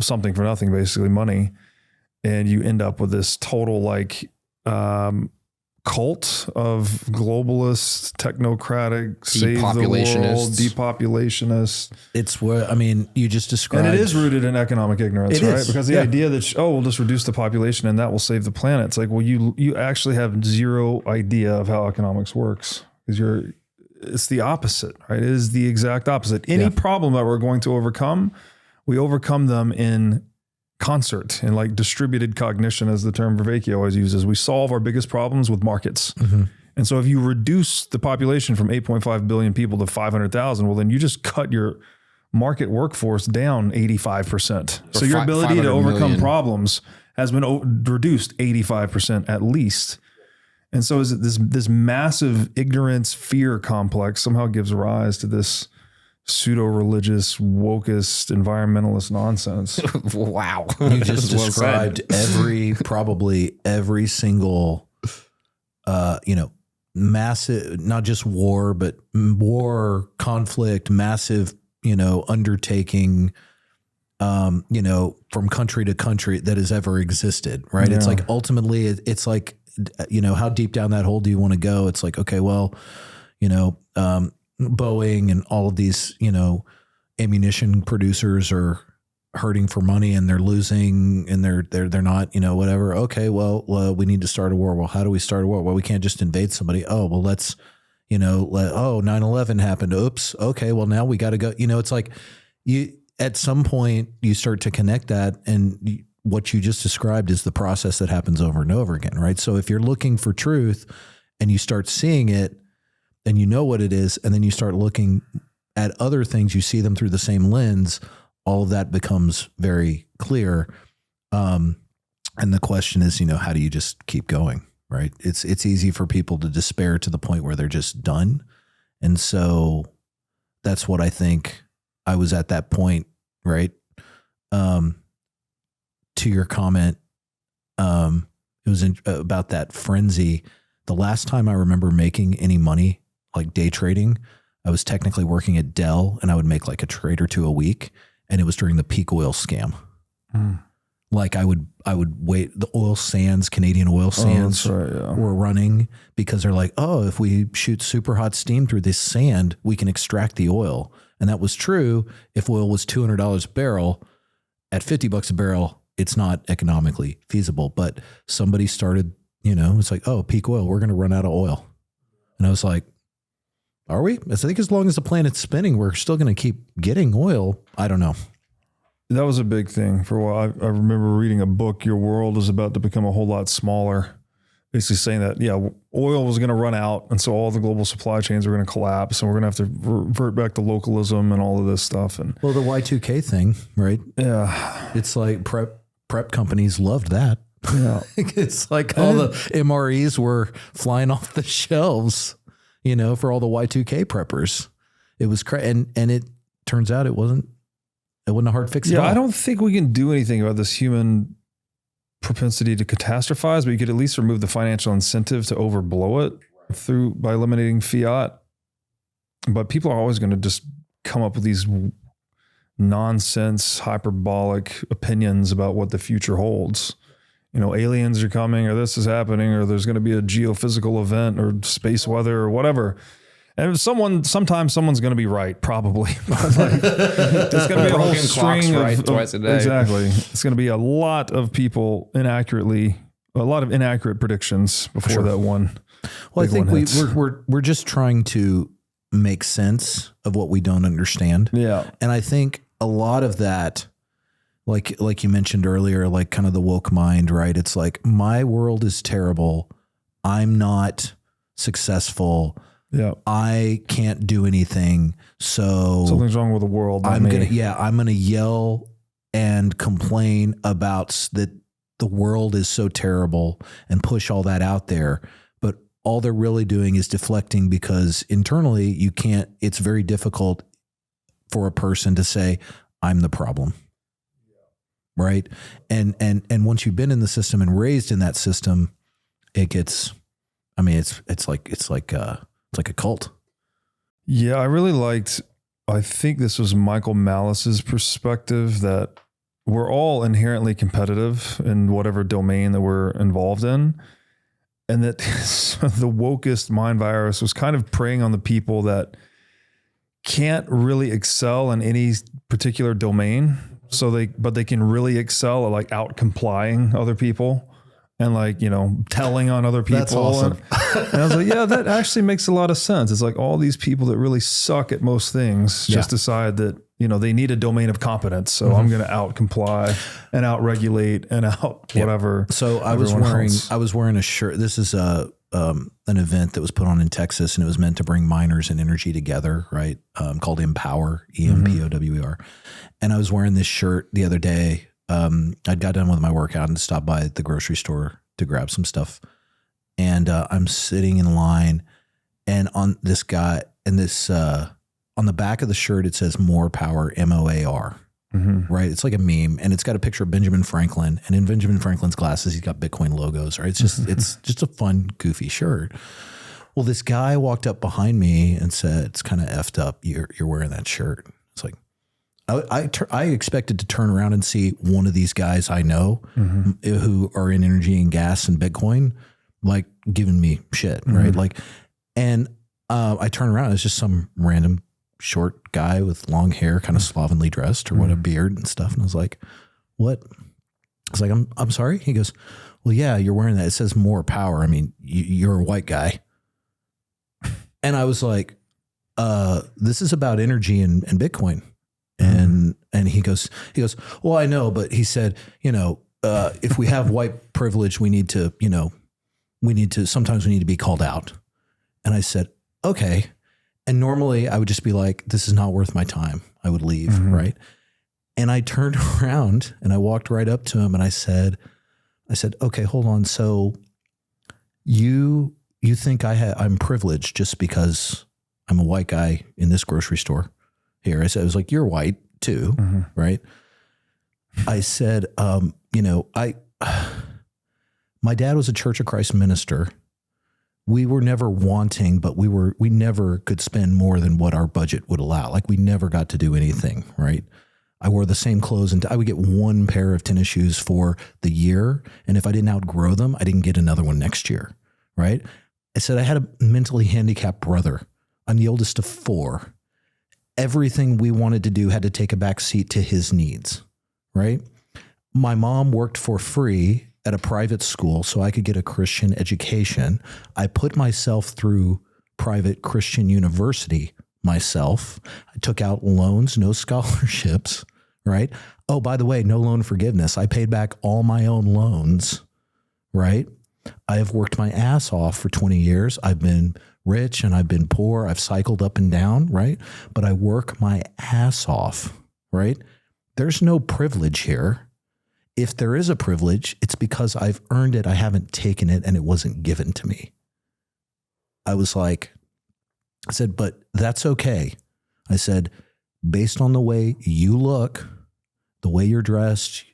something for nothing, basically money. And you end up with this total like cult of globalist, technocratic, save the world, depopulationists. It's where, you just described. And it is rooted in economic ignorance, right? Is. Because the idea that, we'll just reduce the population and that will save the planet. It's like, well, you actually have zero idea of how economics works because it's the opposite, right? It is the exact opposite. Any problem that we're going to overcome, we overcome them in concert and like distributed cognition, as the term Vervaeke always uses. We solve our biggest problems with markets. Mm-hmm. And so if you reduce the population from 8.5 billion people to 500,000, well, then you just cut your market workforce down 85%. So your ability to overcome problems has been reduced 85% at least. And so is it this massive ignorance fear complex somehow gives rise to this pseudo-religious, wokest, environmentalist nonsense. Wow. You just described probably every single, massive, not just war, but war, conflict, massive, undertaking, from country to country that has ever existed, right? Yeah. It's like, ultimately, it's like, how deep down that hole do you want to go? It's like, okay, well, Boeing and all of these, ammunition producers are hurting for money and they're losing and they're not, whatever. Okay, well, we need to start a war. Well, how do we start a war? Well, we can't just invade somebody. Oh, well, let's, 9/11 happened. Oops. Okay, well, now we got to go. It's like at some point you start to connect that, and what you just described is the process that happens over and over again, right? So if you're looking for truth and you start seeing it, and you know what it is, and then you start looking at other things, you see them through the same lens, all of that becomes very clear. And the question is, how do you just keep going, right? It's easy for people to despair to the point where they're just done. And so that's what I think I was at that point, right? To your comment, it was about that frenzy. The last time I remember making any money, like day trading, I was technically working at Dell and I would make like a trade or two a week. And it was during the peak oil scam. Mm. Like I would wait, the oil sands, Canadian oil sands were running because they're like, oh, if we shoot super hot steam through this sand, we can extract the oil. And that was true. If oil was $200 a barrel, at $50 a barrel, it's not economically feasible. But somebody started, it's like, oh, peak oil, we're going to run out of oil. And I was like, are we? I think as long as the planet's spinning, we're still going to keep getting oil. I don't know. That was a big thing for a while. I remember reading a book, Your World is about to become a whole lot smaller basically saying that, oil was going to run out. And so all the global supply chains are going to collapse and we're going to have to revert back to localism and all of this stuff. And well, the Y2K thing, right? Yeah. It's like prep companies loved that. Yeah. It's like all the MREs were flying off the shelves, for all the Y2K preppers. It was and it turns out it wasn't a hard fix at all. I don't think we can do anything about this human propensity to catastrophize, but you could at least remove the financial incentive to overblow it by eliminating fiat. But people are always going to just come up with these nonsense, hyperbolic opinions about what the future holds. Aliens are coming, or this is happening, or there's going to be a geophysical event or space weather or whatever. And sometimes someone's going to be right, probably. But there's going to be a whole string of twice a day. Exactly. It's going to be a lot of people a lot of inaccurate predictions before that one. Well, I think we're just trying to make sense of what we don't understand. Yeah. And I think a lot of that, like you mentioned earlier, like kind of the woke mind, right? It's like, my world is terrible. I'm not successful. Yeah, I can't do anything. So something's wrong with the world. I'm gonna yell and complain about that the world is so terrible and push all that out there. But all they're really doing is deflecting, because internally it's very difficult for a person to say, I'm the problem. Right. And once you've been in the system and raised in that system, it gets, it's like a cult. Yeah, I think this was Michael Malice's perspective, that we're all inherently competitive in whatever domain that we're involved in. And that the wokest mind virus was kind of preying on the people that can't really excel in any particular domain. But they can really excel at like out complying other people. And telling on other people. That's awesome. And I was like, yeah, that actually makes a lot of sense. It's like all these people that really suck at most things just decide that, they need a domain of competence. So I'm going to out comply and out regulate and out whatever. So I was wearing a shirt. This is an event that was put on in Texas, and it was meant to bring miners and energy together, right? Called Empower, EMPOWER. And I was wearing this shirt the other day. I'd got done with my workout and stopped by the grocery store to grab some stuff. And I'm sitting in line, and on this guy, and this on the back of the shirt, it says "More Power," MOAR. Right? It's like a meme, and it's got a picture of Benjamin Franklin, and in Benjamin Franklin's glasses, he's got Bitcoin logos. Right? It's just a fun, goofy shirt. Well, this guy walked up behind me and said, "It's kind of effed up. You're wearing that shirt." It's like, I expected to turn around and see one of these guys I know who are in energy and gas and Bitcoin, like giving me shit, right? Like, and I turn around, it's just some random short guy with long hair, kind of slovenly dressed or what, a beard and stuff. And I was like, what? I was like, I'm sorry. He goes, well, yeah, you're wearing that. It says "More Power." You're a white guy. And I was like, this is about energy and Bitcoin. And he goes, well, I know, but he said, if we have white privilege, sometimes we need to be called out. And I said, okay. And normally I would just be like, this is not worth my time. I would leave. Right. And I turned around and I walked right up to him and I said, okay, hold on. So you think I'm privileged just because I'm a white guy in this grocery store? Here, I was like, you're white too, right? I said, my dad was a Church of Christ minister. We were never wanting, but we never could spend more than what our budget would allow. Like, we never got to do anything, right? I wore the same clothes, and I would get one pair of tennis shoes for the year. And if I didn't outgrow them, I didn't get another one next year, right? I said, I had a mentally handicapped brother. I'm the oldest of 4. Everything we wanted to do had to take a back seat to his needs, right? My mom worked for free at a private school so I could get a Christian education. I put myself through private Christian university myself. I took out loans, no scholarships, right? Oh, by the way, no loan forgiveness. I paid back all my own loans, right? I have worked my ass off for 20 years. I've been rich and I've been poor. I've cycled up and down, right? But I work my ass off, right? There's no privilege here. If there is a privilege, it's because I've earned it. I haven't taken it and it wasn't given to me. I was like, I said, but that's okay. I said, based on the way you look, the way you're dressed,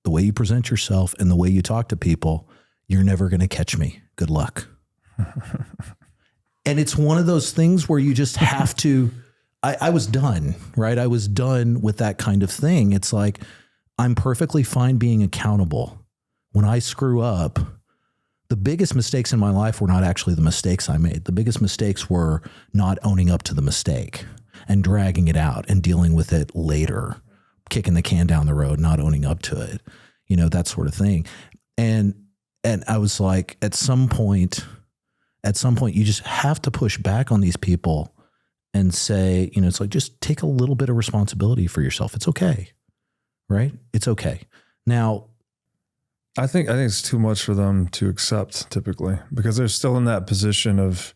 the way you present yourself, and the way you talk to people, you're never going to catch me. Good luck. And it's one of those things where you just have to, I was done, right? I was done with that kind of thing. It's like, I'm perfectly fine being accountable. When I screw up, the biggest mistakes in my life were not actually the mistakes I made. The biggest mistakes were not owning up to the mistake and dragging it out and dealing with it later, kicking the can down the road, not owning up to it, you know, that sort of thing. And I was like, at some point, you just have to push back on these people and say, you know, it's like, just take a little bit of responsibility for yourself. It's okay. Right? It's okay. Now, I think it's too much for them to accept typically, because they're still in that position of,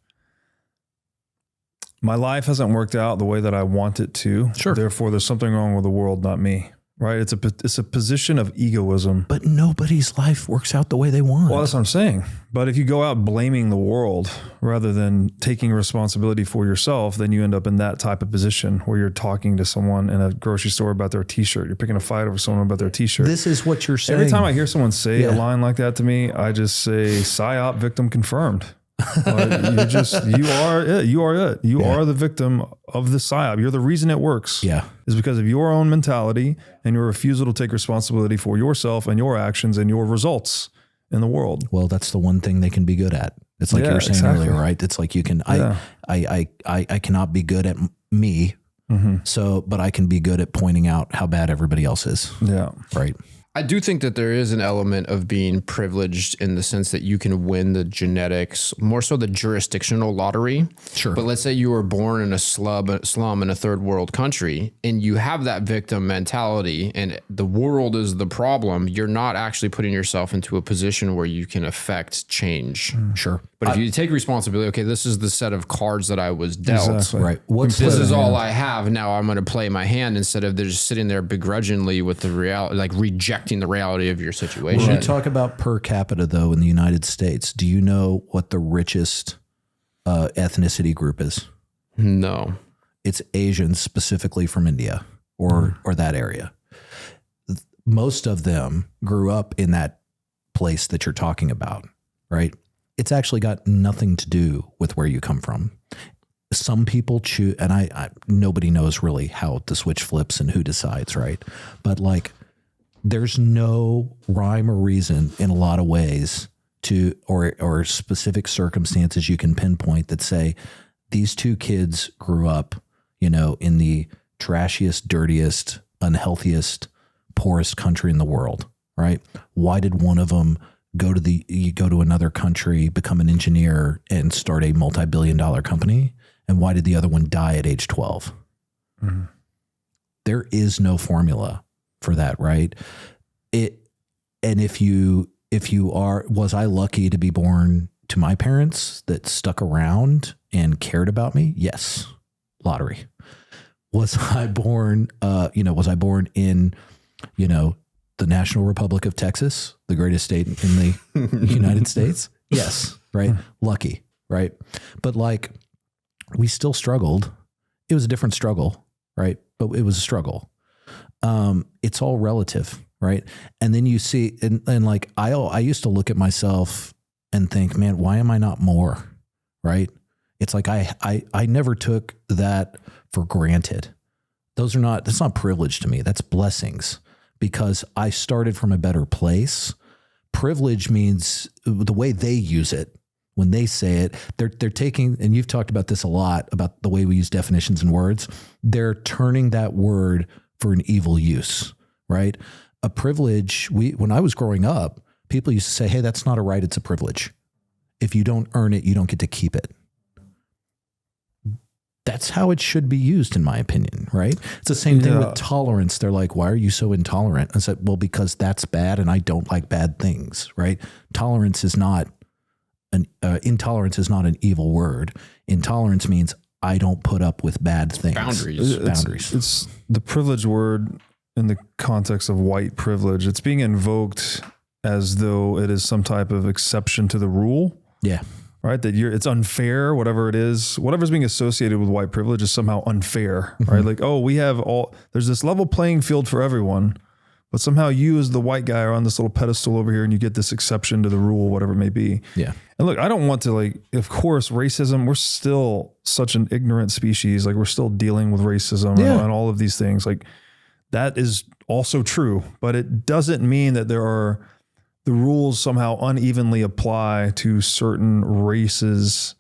my life hasn't worked out the way that I want it to. Sure. Therefore, there's something wrong with the world, not me. Right? It's a position of egoism. But nobody's life works out the way they want. Well, that's what I'm saying. But if you go out blaming the world rather than taking responsibility for yourself, then you end up in that type of position where you're talking to someone in a grocery store about their t-shirt. You're picking a fight over someone about their t-shirt. This is what you're saying. Every time I hear someone say a line like that to me, I just say, PSYOP victim confirmed. You are it. You are the victim of the PSYOP. You're the reason it works. Yeah. Is because of your own mentality and your refusal to take responsibility for yourself and your actions and your results in the world. Well, that's the one thing they can be good at. It's like you were saying earlier, right? It's like you can, I cannot be good at me. Mm-hmm. But I can be good at pointing out how bad everybody else is. Yeah. Right. I do think that there is an element of being privileged in the sense that you can win the genetics, more so the jurisdictional lottery. Sure. But let's say you were born in a slum in a third world country and you have that victim mentality and the world is the problem. You're not actually putting yourself into a position where you can affect change. Sure. But if you take responsibility, okay, this is the set of cards that I was dealt. Exactly. Right. This is all I have. Now I'm going to play my hand instead of they're just sitting there begrudgingly with the reality, like rejecting the reality of your situation. When you talk about per capita, though, in the United States, do you know what the richest ethnicity group is? No. It's Asians, specifically from India or that area. Most of them grew up in that place that you're talking about, right? It's actually got nothing to do with where you come from. Some people choose, and I nobody knows really how the switch flips and who decides, right? But like, there's no rhyme or reason in a lot of ways to, or specific circumstances you can pinpoint that say these two kids grew up, you know, in the trashiest, dirtiest, unhealthiest, poorest country in the world, right? Why did one of them go to another country, become an engineer, and start a multi-billion-dollar company? And why did the other one die at age 12? Mm-hmm. There is no formula for that, right? And if you was I lucky to be born to my parents that stuck around and cared about me? Yes. Lottery. Was I born in, the National Republic of Texas, the greatest state in the United States? Yes. Right. Lucky. Right. But like, we still struggled. It was a different struggle. Right. But it was a struggle. It's all relative. Right. And then you see, and like, I used to look at myself and think, man, why am I not more? Right. It's like, I never took that for granted. That's not privilege to me. That's blessings, because I started from a better place. Privilege means the way they use it. When they say it, they're taking, and you've talked about this a lot, about the way we use definitions and words. They're turning that word for an evil use, right? A privilege, when I was growing up, people used to say, hey, that's not a right, it's a privilege. If you don't earn it, you don't get to keep it. That's how it should be used, in my opinion, right? It's the same thing with tolerance. They're like, why are you so intolerant? I said, well, because that's bad and I don't like bad things, right? Tolerance is not intolerance is not an evil word. Intolerance means I don't put up with bad things. Boundaries. It's the privilege word in the context of white privilege. It's being invoked as though it is some type of exception to the rule. Yeah. Right. That it's unfair, whatever it is, whatever's being associated with white privilege is somehow unfair. Right. Like, oh, there's this level playing field for everyone, but somehow you as the white guy are on this little pedestal over here and you get this exception to the rule, whatever it may be. Yeah. And look, I don't want to of course, racism, we're still such an ignorant species. Like we're still dealing with racism and all of these things. Like that is also true, but it doesn't mean that the rules somehow unevenly apply to certain races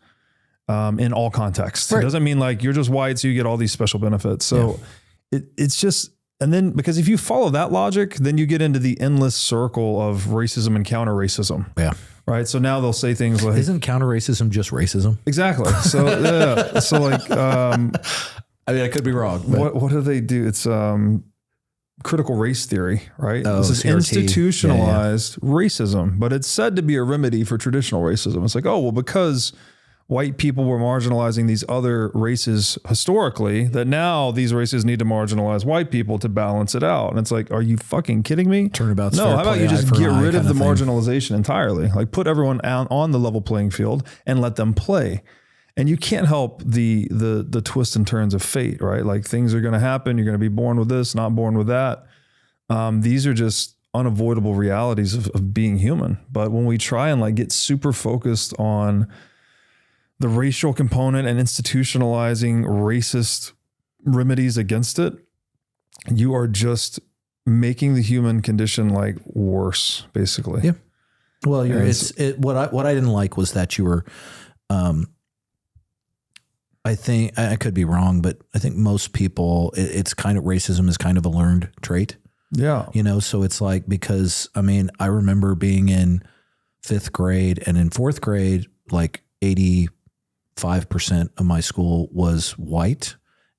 in all contexts. Right. It doesn't mean like you're just white, so you get all these special benefits. So it's just, and then because if you follow that logic, then you get into the endless circle of racism and counter racism. Yeah. Right. So now they'll say things like, isn't counter racism just racism? Exactly. So, yeah. So like, I mean, I could be wrong. But what do they do? It's, critical race theory, right? Oh, this is CRT. Institutionalized racism, but it's said to be a remedy for traditional racism. It's like, oh, well, because white people were marginalizing these other races historically, that now these races need to marginalize white people to balance it out. And it's like, are you fucking kidding me? Turnabout's no, how about you just get rid of the marginalization entirely? Like put everyone on the level playing field and let them play. And you can't help the twists and turns of fate, right? Like things are going to happen. You're going to be born with this, not born with that. These are just unavoidable realities of being human. But when we try and like get super focused on the racial component and institutionalizing racist remedies against it, you are just making the human condition like worse, basically. Yeah. Well, what I didn't like was that you were, I think I could be wrong, but I think most people, it's kind of racism is kind of a learned trait. Yeah. You know, so it's like, because I mean, I remember being in 5th grade and in 4th grade, like 85% of my school was white,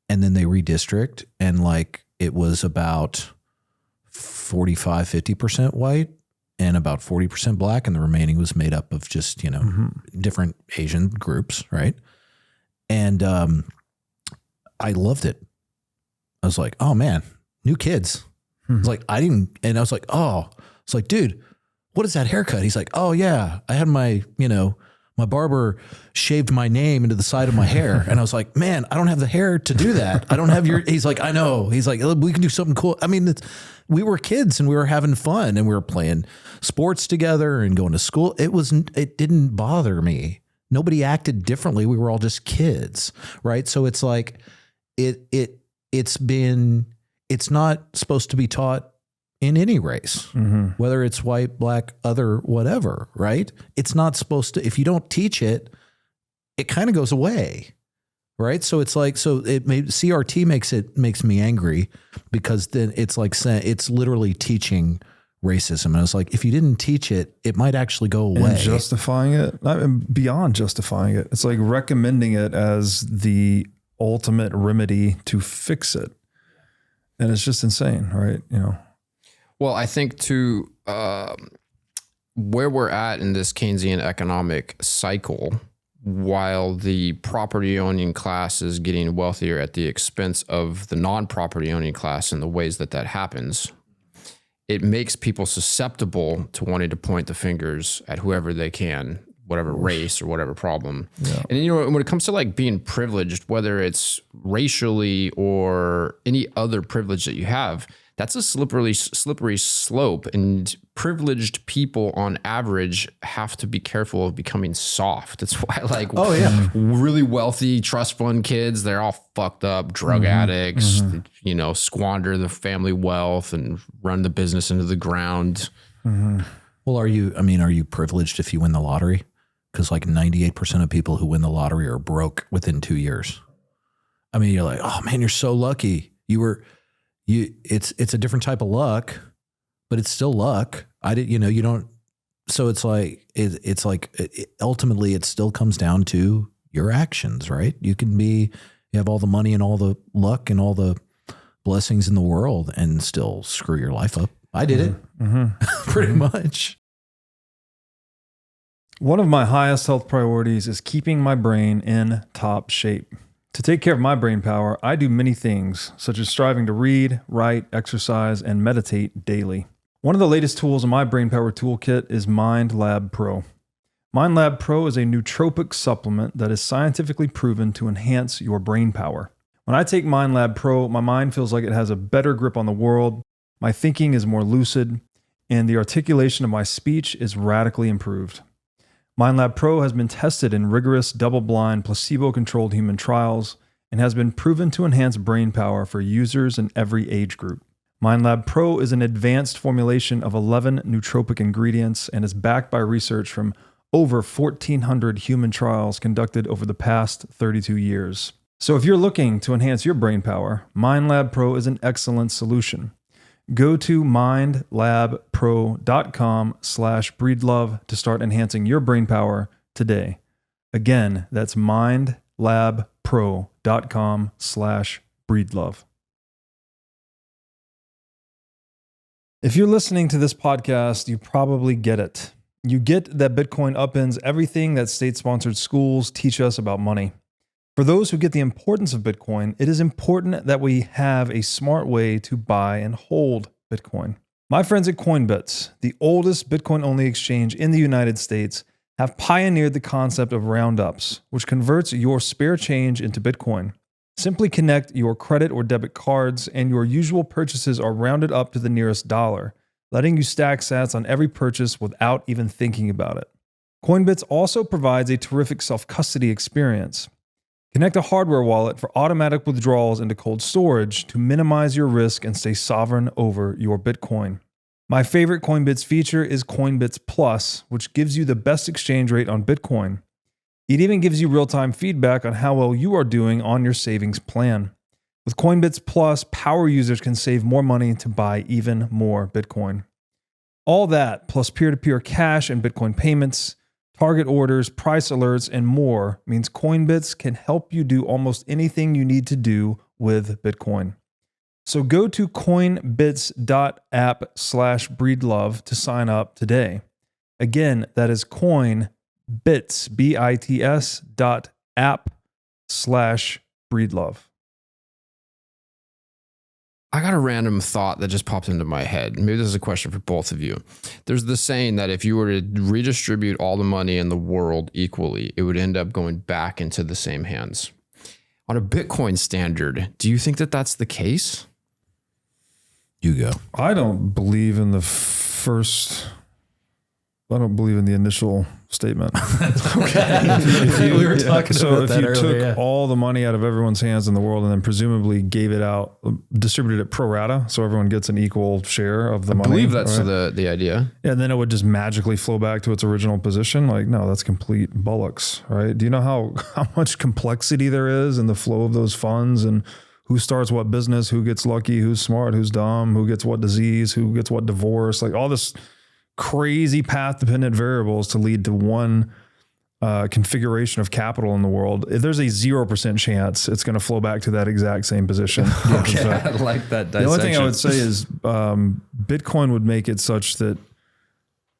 and then they redistrict and like it was about 45, 50% white and about 40% black. And the remaining was made up of just, you know, different Asian groups. Right. And I loved it. I was like, oh man, new kids. It's like, and I was like, oh, it's like, dude, what is that haircut? He's like, oh yeah, I had my barber shaved my name into the side of my hair. And I was like, man, I don't have the hair to do that. I don't have he's like, I know. He's like, we can do something cool. I mean, we were kids and we were having fun and we were playing sports together and going to school. It didn't bother me. Nobody acted differently. We were all just kids, right? So it's like it's not supposed to be taught in any race, whether it's white, black, other, whatever, right? It's not supposed to. If you don't teach it, it kind of goes away, right? So it's like, CRT makes me angry because then it's like saying it's literally teaching racism. And I was like, if you didn't teach it, it might actually go away. And justifying it, beyond justifying it, it's like recommending it as the ultimate remedy to fix it. And it's just insane, right? You know. Well, I think to where we're at in this Keynesian economic cycle, while the property owning class is getting wealthier at the expense of the non-property owning class in the ways that happens, it makes people susceptible to wanting to point the fingers at whoever they can, whatever race or whatever problem. Yeah. And, you know, when it comes to like being privileged, whether it's racially or any other privilege that you have, that's a slippery slope. And privileged people on average have to be careful of becoming soft. That's why like really wealthy trust fund kids, they're all fucked up, drug addicts, you know, squander the family wealth and run the business into the ground. Well, are you privileged if you win the lottery? Because like 98% of people who win the lottery are broke within 2 years. I mean, you're like, oh man, you're so lucky. It's a different type of luck, but it's still luck. So it's like, ultimately it still comes down to your actions, right? You have all the money and all the luck and all the blessings in the world and still screw your life up. I did it pretty much. One of my highest health priorities is keeping my brain in top shape. To take care of my brain power, I do many things, such as striving to read, write, exercise, and meditate daily. One of the latest tools in my brain power toolkit is MindLab Pro. MindLab Pro is a nootropic supplement that is scientifically proven to enhance your brain power. When I take MindLab Pro, my mind feels like it has a better grip on the world, my thinking is more lucid, and the articulation of my speech is radically improved. MindLab Pro has been tested in rigorous, double-blind, placebo-controlled human trials and has been proven to enhance brain power for users in every age group. MindLab Pro is an advanced formulation of 11 nootropic ingredients and is backed by research from over 1,400 human trials conducted over the past 32 years. So if you're looking to enhance your brain power, MindLab Pro is an excellent solution. Go to mindlabpro.com/breedlove to start enhancing your brain power today. Again, that's mindlabpro.com/breedlove. If you're listening to this podcast, you probably get it. You get that Bitcoin upends everything that state-sponsored schools teach us about money. For those who get the importance of Bitcoin, it is important that we have a smart way to buy and hold Bitcoin. My friends at Coinbits, the oldest Bitcoin-only exchange in the United States, have pioneered the concept of roundups, which converts your spare change into Bitcoin. Simply connect your credit or debit cards, and your usual purchases are rounded up to the nearest dollar, letting you stack sats on every purchase without even thinking about it. Coinbits also provides a terrific self-custody experience. Connect a hardware wallet for automatic withdrawals into cold storage to minimize your risk and stay sovereign over your Bitcoin. My favorite Coinbits feature is Coinbits Plus, which gives you the best exchange rate on Bitcoin. It even gives you real-time feedback on how well you are doing on your savings plan. With Coinbits Plus, power users can save more money to buy even more Bitcoin. All that, plus peer-to-peer cash and Bitcoin payments, target orders, price alerts, and more means Coinbits can help you do almost anything you need to do with Bitcoin. So go to coinbits.app/breedlove to sign up today. Again, that is Coinbits, BITS.app/breedlove. I got a random thought that just popped into my head. Maybe this is a question for both of you. There's the saying that if you were to redistribute all the money in the world equally, it would end up going back into the same hands. On a Bitcoin standard, do you think that that's the case? You go. I don't believe in the initial statement. Okay. We were talking about that earlier. If you took all the money out of everyone's hands in the world and then presumably gave it out, distributed it pro rata, so everyone gets an equal share of the money. I believe that's right? the idea. Yeah, and then it would just magically flow back to its original position. Like, no, that's complete bollocks, right? Do you know how much complexity there is in the flow of those funds and who starts what business, who gets lucky, who's smart, who's dumb, who gets what disease, who gets what divorce, like all this crazy path-dependent variables to lead to one configuration of capital in the world. If there's a 0% chance it's going to flow back to that exact same position. Okay, I like that dissection. The only thing I would say is Bitcoin would make it such that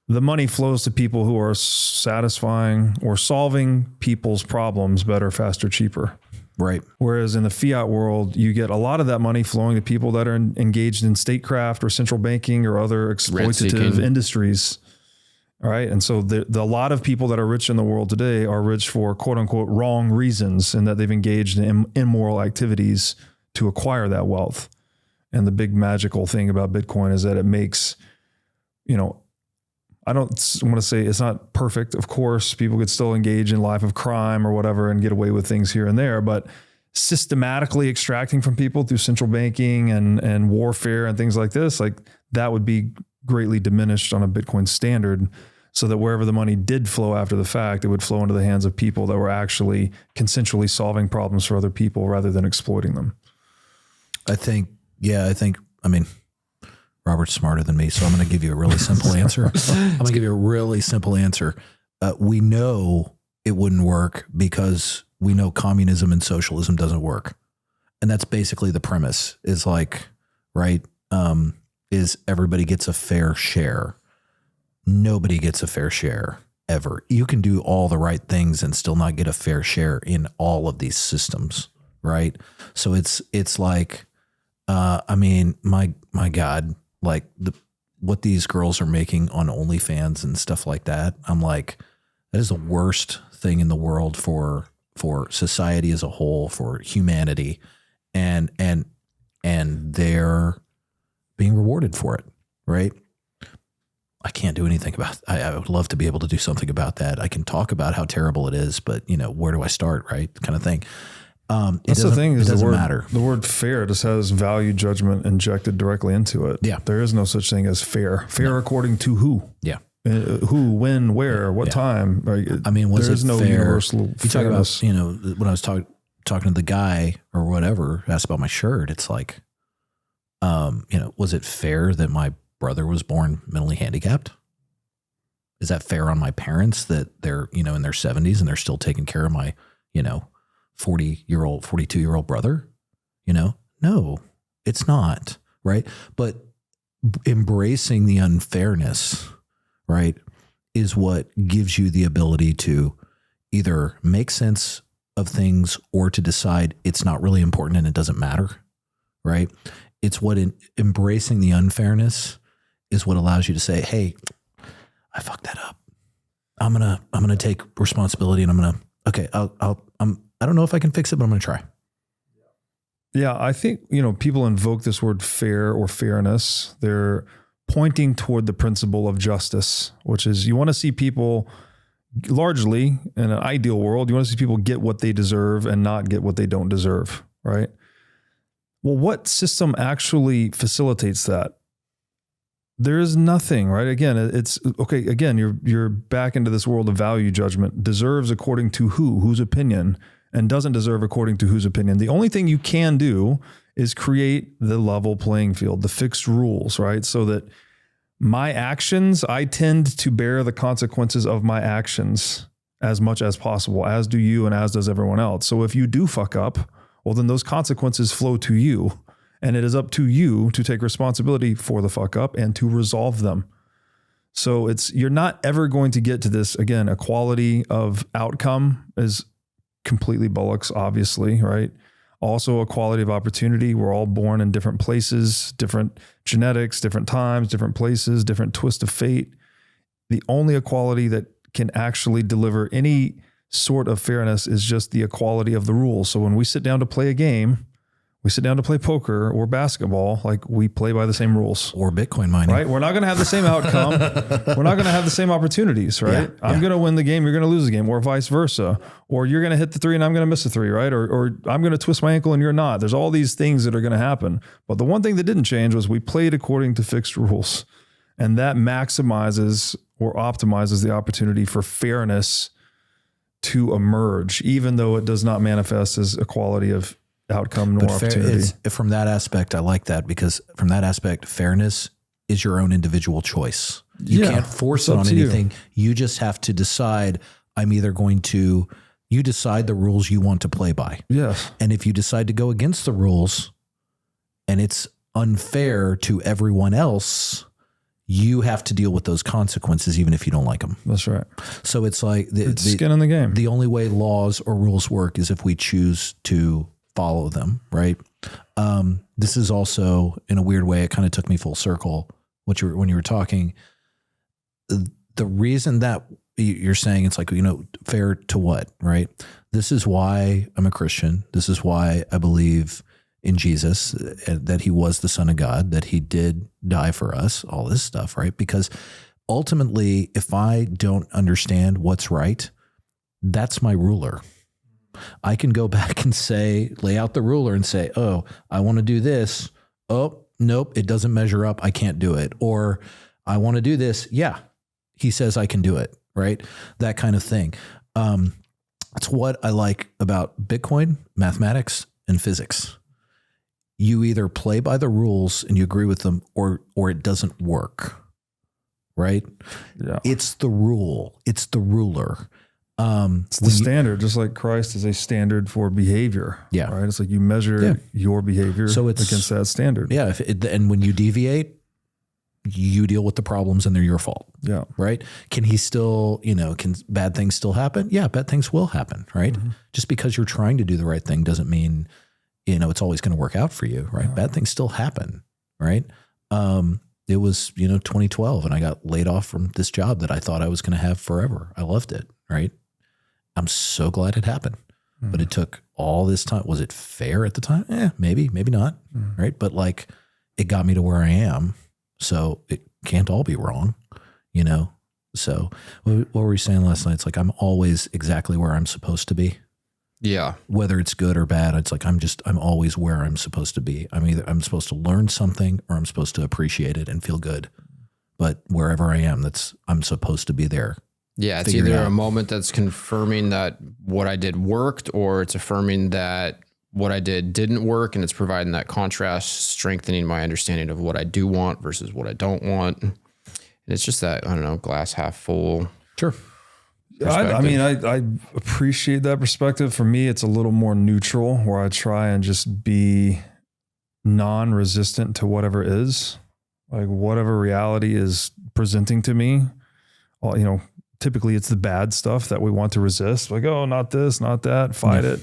the money flows to people who are satisfying or solving people's problems better, faster, cheaper. Right. Whereas in the fiat world, you get a lot of that money flowing to people that are engaged in statecraft or central banking or other exploitative industries. All right. And so a lot of people that are rich in the world today are rich for quote unquote wrong reasons, and that they've engaged in immoral activities to acquire that wealth. And the big magical thing about Bitcoin is that it makes, I don't want to say it's not perfect. Of course, people could still engage in life of crime or whatever and get away with things here and there, but systematically extracting from people through central banking and warfare and things like this, like that would be greatly diminished on a Bitcoin standard, so that wherever the money did flow after the fact, it would flow into the hands of people that were actually consensually solving problems for other people rather than exploiting them. I mean, Robert's smarter than me, so I'm going to give you a really simple answer. We know it wouldn't work because we know communism and socialism doesn't work. And that's basically the premise is like, right, is everybody gets a fair share. Nobody gets a fair share. ever. You can do all the right things and still not get a fair share in all of these systems, right? So it's like, I mean, my God, like what these girls are making on OnlyFans and stuff like that. I'm like, that is the worst thing in the world for society as a whole, for humanity, and they're being rewarded for it, right? I can't do anything about. I would love to be able to do something about that. I can talk about how terrible it is, but where do I start, right? Kind of thing. That's the thing, is it doesn't matter. The word fair just has value judgment injected directly into it. Yeah, there is no such thing as fair. Fair according to who? Yeah. Who, when, where, what time? Right? I mean, was there's it no fair? Universal You talk fairness. about, when I was talking to the guy or whatever, asked about my shirt. It's like, was it fair that my brother was born mentally handicapped? Is that fair on my parents that they're, in their 70s and they're still taking care of my, 40-year-old, 42-year-old brother? No, it's not, right? But embracing the unfairness, right, is what gives you the ability to either make sense of things or to decide it's not really important and it doesn't matter, right? It's what embracing the unfairness is what allows you to say, hey, I fucked that up. I'm gonna take responsibility and I don't know if I can fix it, but I'm gonna try. Yeah, I think, people invoke this word fair or fairness. They're pointing toward the principle of justice, which is you want to see people, largely in an ideal world, you want to see people get what they deserve and not get what they don't deserve, right? Well, what system actually facilitates that? There is nothing, right? Again, it's okay. Again, you're back into this world of value judgment. Deserves according to whose opinion, and doesn't deserve according to whose opinion. The only thing you can do is create the level playing field, the fixed rules, right? So that my actions, I tend to bear the consequences of my actions as much as possible, as do you and as does everyone else. So if you do fuck up, well, then those consequences flow to you. And it is up to you to take responsibility for the fuck up and to resolve them. So you're not ever going to get to this, again, equality of outcome is completely bollocks, obviously, right? Also equality of opportunity. We're all born in different places, different genetics, different times, different places, different twist of fate. The only equality that can actually deliver any sort of fairness is just the equality of the rules. So when we sit down to play a game, we sit down to play poker or basketball, like we play by the same rules. Or Bitcoin mining. Right? We're not going to have the same outcome. We're not going to have the same opportunities, right? Yeah, I'm going to win the game, you're going to lose the game, or vice versa. Or you're going to hit the 3 and I'm going to miss the 3, right? Or I'm going to twist my ankle and you're not. There's all these things that are going to happen. But the one thing that didn't change was we played according to fixed rules. And that maximizes or optimizes the opportunity for fairness to emerge, even though it does not manifest as equality of outcome nor opportunity. From that aspect, I like that, because from that aspect, fairness is your own individual choice. You can't force it on anything. You just have to decide, you decide the rules you want to play by. Yes. And if you decide to go against the rules and it's unfair to everyone else, you have to deal with those consequences, even if you don't like them. That's right. So it's like it's skin in the game. The only way laws or rules work is if we choose to follow them, right? This is also, in a weird way, it kind of took me full circle. When you were talking, the reason that you're saying it's like, fair to what, right? This is why I'm a Christian. This is why I believe in Jesus, that he was the Son of God, that he did die for us, all this stuff, right? Because ultimately, if I don't understand what's right, that's my ruler. I can go back and lay out the ruler and say, oh, I want to do this. Oh, nope, it doesn't measure up. I can't do it. Or I want to do this. Yeah, he says I can do it, right? That kind of thing. It's what I like about Bitcoin, mathematics, and physics. You either play by the rules and you agree with them, or it doesn't work, right? Yeah. It's the rule. It's the ruler. It's the standard, just like Christ is a standard for behavior. Yeah. Right. It's like you measure your behavior against that standard. Yeah. And when you deviate, you deal with the problems and they're your fault. Yeah. Right. Can he still, can bad things still happen? Yeah. Bad things will happen. Right. Just because you're trying to do the right thing doesn't mean, it's always going to work out for you. Right. Bad things still happen. Right. It was, 2012 and I got laid off from this job that I thought I was going to have forever. I loved it. Right. I'm so glad it happened, but it took all this time. Was it fair at the time? Maybe not. Right. But like, it got me to where I am. So it can't all be wrong, So what were you saying last night? It's like, I'm always exactly where I'm supposed to be. Yeah. Whether it's good or bad, it's like, I'm always where I'm supposed to be. I'm supposed to learn something or I'm supposed to appreciate it and feel good. But wherever I am, I'm supposed to be there. Yeah. It's either a moment that's confirming that what I did worked, or it's affirming that what I did didn't work, and it's providing that contrast, strengthening my understanding of what I do want versus what I don't want. And it's just that, I don't know, glass half full. Sure. I appreciate that perspective. For me, it's a little more neutral, where I try and just be non-resistant to whatever is, like whatever reality is presenting to me. Well, typically it's the bad stuff that we want to resist. Like, oh, not this, not that, fight it.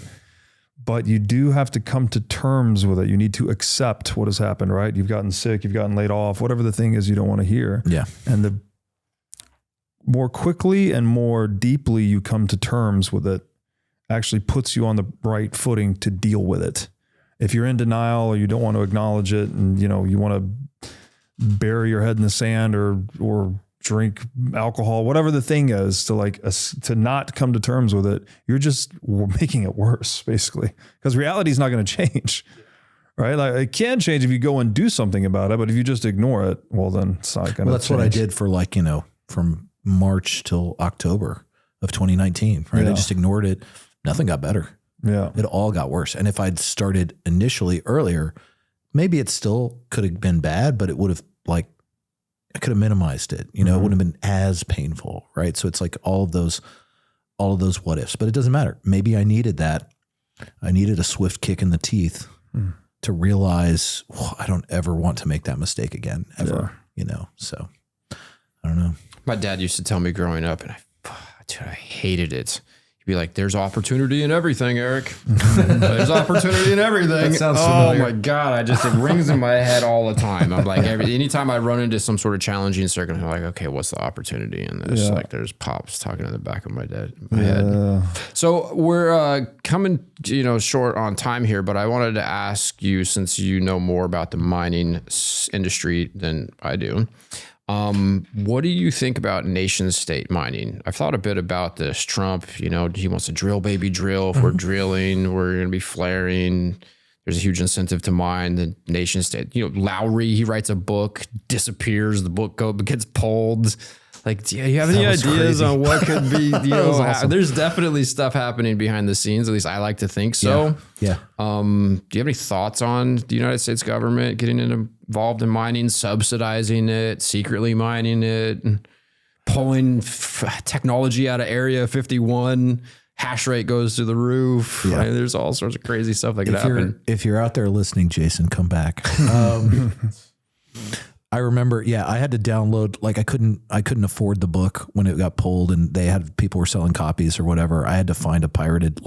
But you do have to come to terms with it. You need to accept what has happened, right? You've gotten sick, you've gotten laid off, whatever the thing is you don't want to hear. Yeah. And the more quickly and more deeply you come to terms with it, actually puts you on the right footing to deal with it. If you're in denial or you don't want to acknowledge it, and you want to bury your head in the sand or drink alcohol, whatever the thing is, to not come to terms with it, you're just making it worse, basically, because reality is not going to change, right? Like, it can change if you go and do something about it, but if you just ignore it, well, then it's not going to. Well, that's change. What I did for from March till October of 2019, right? Yeah. I just ignored it. Nothing got better. Yeah, it all got worse. And if I'd started initially earlier, maybe it still could have been bad, but it would have I could have minimized it, it wouldn't have been as painful. Right. So it's like all of those what ifs, but it doesn't matter. Maybe I needed that. I needed a swift kick in the teeth to realize, I don't ever want to make that mistake again, ever, so I don't know. My dad used to tell me growing up, and I hated it. He'd be like, there's opportunity in everything, Eric. There's opportunity in everything. That sounds familiar. Oh my God. it rings in my head all the time. I'm like, anytime I run into some sort of challenging circumstance, I'm like, okay, what's the opportunity in this? Yeah. Like, there's pops talking in the back of my head. So we're coming, short on time here, but I wanted to ask you, since you know more about the mining industry than I do, what do you think about nation state mining? I've thought a bit about this. Trump, he wants to drill, baby, drill. If we're drilling, we're going to be flaring. There's a huge incentive to mine the nation state. Lowry, he writes a book, disappears. The book gets pulled. Like, do you have any ideas on what could be, awesome. There's definitely stuff happening behind the scenes. At least I like to think so. Yeah. Do you have any thoughts on the United States government getting involved in mining, subsidizing it, secretly mining it, and pulling technology out of Area 51? Hash rate goes through the roof. Yeah. There's all sorts of crazy stuff that could happen. If you're out there listening, Jason, come back. I remember, I had to download, I couldn't afford the book when it got pulled, and people were selling copies or whatever. I had to find a pirated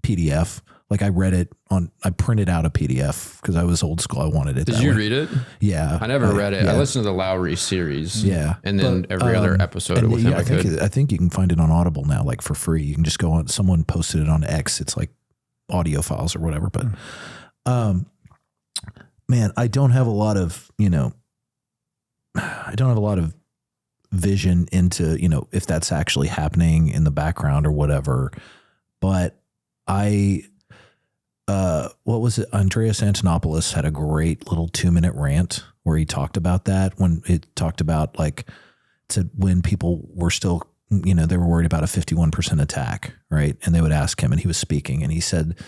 PDF. I printed out a PDF because I was old school. I wanted it. Did you read it? Yeah. I never read it. Yeah. I listened to the Lowry series. Yeah. And then every other episode with him. I think you can find it on Audible now, for free. You can just go on, someone posted it on X. It's audio files or whatever. But, man, I don't have a lot of, vision into, if that's actually happening in the background or whatever. But what was it? Andreas Antonopoulos had a great little 2-minute rant where he talked about that, when it talked about when people were still, they were worried about a 51% attack. Right. And they would ask him, and he was speaking, and he said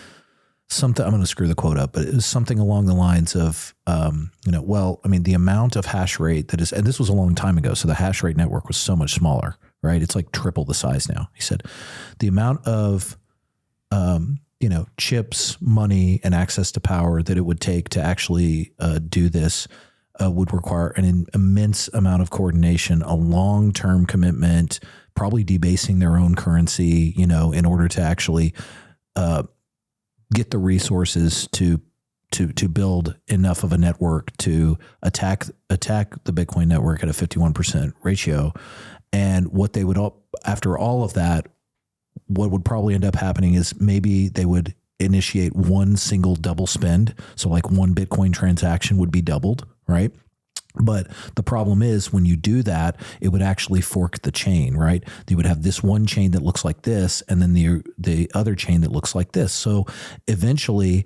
something, I'm going to screw the quote up, but it was something along the lines of, the amount of hash rate that is, and this was a long time ago, so the hash rate network was so much smaller, right? It's triple the size now. He said the amount of, chips, money, and access to power that it would take to actually do this would require an immense amount of coordination, a long-term commitment, probably debasing their own currency, in order to actually get the resources to build enough of a network to attack the Bitcoin network at a 51% ratio. And what they would after all of that, what would probably end up happening is maybe they would initiate one single double spend. So like one Bitcoin transaction would be doubled, right? But the problem is when you do that, it would actually fork the chain, right? You would have this one chain that looks like this, and then the other chain that looks like this. So eventually,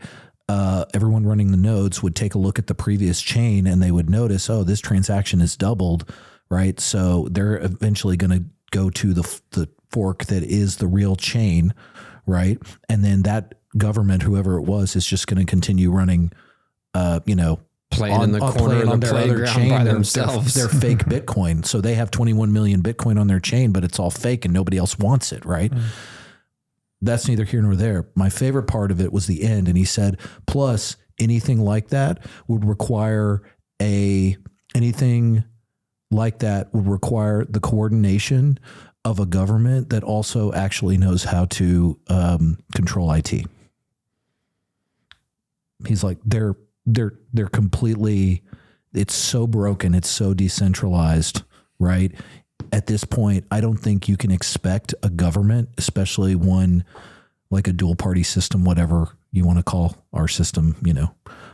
everyone running the nodes would take a look at the previous chain and they would notice, oh, this transaction is doubled, right? So they're eventually going to go to the fork that is the real chain, right? And then that government, whoever it was, is just going to continue running, playing in the corner of the playground by themselves. Their fake Bitcoin. So they have 21 million Bitcoin on their chain, but it's all fake and nobody else wants it, right? That's neither here nor there. My favorite part of it was the end. And he said, plus anything like that would require the coordination of a government that also actually knows how to control IT. He's like, they're completely, it's so broken. It's so decentralized, right? At this point, I don't think you can expect a government, especially one like a dual party system, whatever you want to call our system,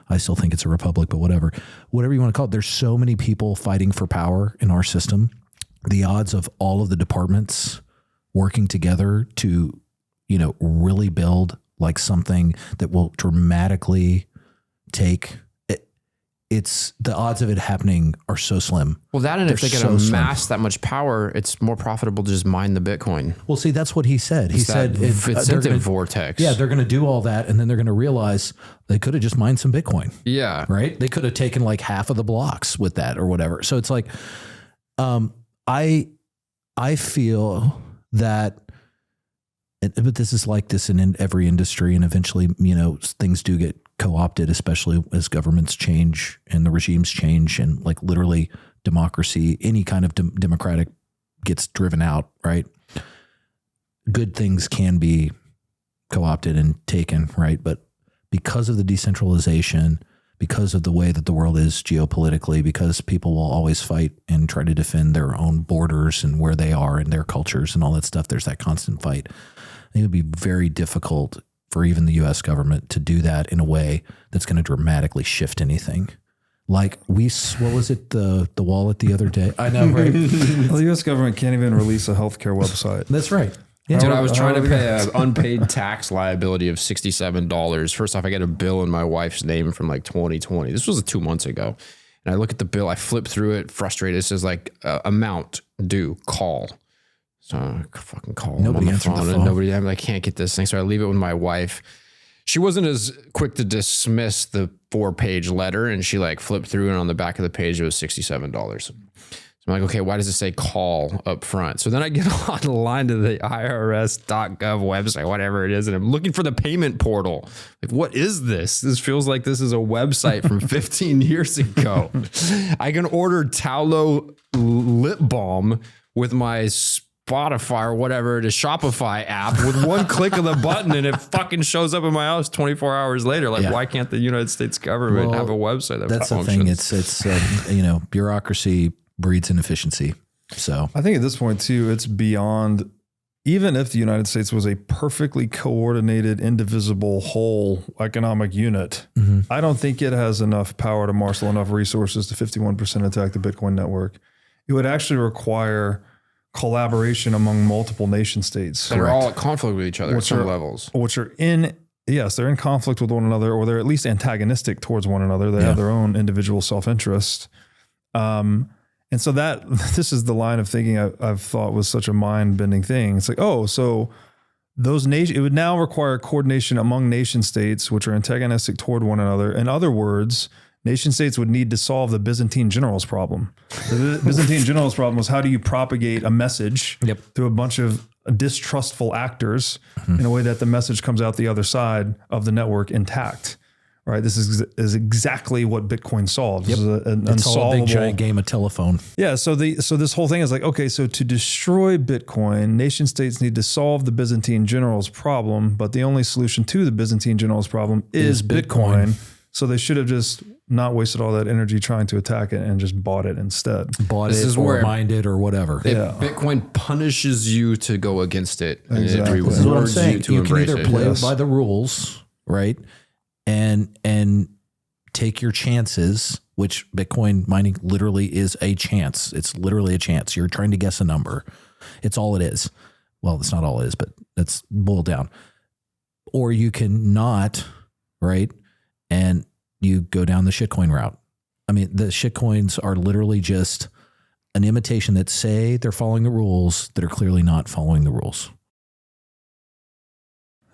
I still think it's a republic, but whatever you want to call it. There's so many people fighting for power in our system. The odds of all of the departments working together to, really build like something that will dramatically it's the odds of it happening are so slim. Well, that and if they can amass that much power, it's more profitable to just mine the Bitcoin. Well, see, that's what he said. He said incentive vortex. Yeah, they're going to do all that, and then they're going to realize they could have just mined some Bitcoin. Yeah, right. They could have taken like half of the blocks with that or whatever. So it's like, I feel that. But this is like this in every industry, and eventually, things do get co-opted, especially as governments change and the regimes change, and like literally democracy, any kind of democratic gets driven out, right? Good things can be co-opted and taken, right? But because of the decentralization, because of the way that the world is geopolitically, because people will always fight and try to defend their own borders and where they are and their cultures and all that stuff, there's that constant fight. I think it would be very difficult for even the U.S. government to do that in a way that's going to dramatically shift anything. Like what was it, the wallet the other day? I know, right? Well, the U.S. government can't even release a healthcare website. That's right. Yeah. Dude, I was trying to pay an unpaid tax liability of $67. First off, I got a bill in my wife's name from like 2020. This was 2 months ago. And I look at the bill, I flip through it, frustrated. It says like amount due, call. So I fucking call nobody answered the phone. I can't get this thing. So I leave it with my wife. She wasn't as quick to dismiss the 4-page letter, and she like flipped through, and on the back of the page, it was $67. So I'm like, okay, why does it say call up front? So then I get on the line to the IRS.gov website, whatever it is, and I'm looking for the payment portal. Like, what is this? This feels like this is a website from 15 years ago. I can order Tallow lip balm with my Spotify or whatever, the Shopify app with one click of the button, and it fucking shows up in my house 24 hours later. Like, why can't the United States government have a website that that's functions? The thing. It's bureaucracy breeds inefficiency. So I think at this point too, it's beyond, even if the United States was a perfectly coordinated, indivisible whole economic unit, I don't think it has enough power to marshal enough resources to 51% attack the Bitcoin network. It would actually require collaboration among multiple nation states. They're all at conflict with each other at some levels. They're in conflict with one another, or they're at least antagonistic towards one another. They have their own individual self-interest. And so this is the line of thinking I've thought was such a mind-bending thing. It's like, so those it would now require coordination among nation states, which are antagonistic toward one another. In other words, nation states would need to solve the Byzantine generals problem. The Byzantine generals problem was, how do you propagate a message to a bunch of distrustful actors in a way that the message comes out the other side of the network intact, right? This is exactly what Bitcoin solves. Yep. This is an It's all a big unsolvable giant game of telephone. Yeah. So this whole thing is like, okay, so to destroy Bitcoin, nation states need to solve the Byzantine generals' problem, but the only solution to the Byzantine generals' problem is Bitcoin. So they should have just not wasted all that energy trying to attack it and just bought it instead. This is or mined it or whatever. Bitcoin punishes you to go against it. And Exactly. it rewards This is what I'm saying. to You can embrace either it. play by the rules, right? And take your chances, which Bitcoin mining literally is a chance. It's literally a chance. You're trying to guess a number. It's all it is. Well, it's not all it is, but that's boiled down. Or you can not, right? And you go down the shitcoin route. I mean, the shitcoins are literally just an imitation that say they're following the rules that are clearly not following the rules.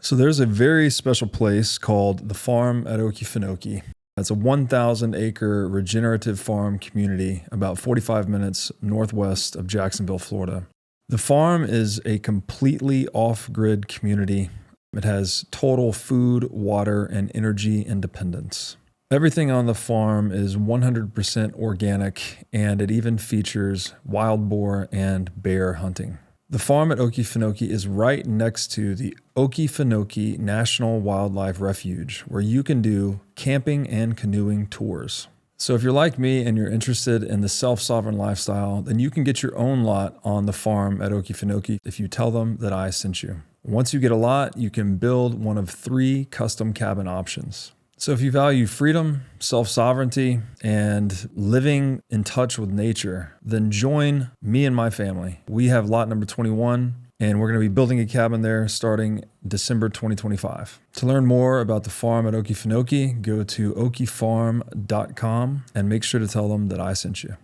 So there's a very special place called the farm at Okefenokee. It's a 1,000 acre regenerative farm community about 45 minutes northwest of Jacksonville, Florida. The farm is a completely off-grid community. It has total food, water, and energy independence. Everything on the farm is 100% organic, and it even features wild boar and bear hunting. The farm at Okefenokee is right next to the Okefenokee National Wildlife Refuge, where you can do camping and canoeing tours. So if you're like me and you're interested in the self-sovereign lifestyle, then you can get your own lot on the farm at Okefenokee if you tell them that I sent you. Once you get a lot, you can build one of 3 custom cabin options. So if you value freedom, self-sovereignty, and living in touch with nature, then join me and my family. We have lot number 21, and we're going to be building a cabin there starting December 2025. To learn more about the farm at Okefenokee, go to okefarm.com and make sure to tell them that I sent you.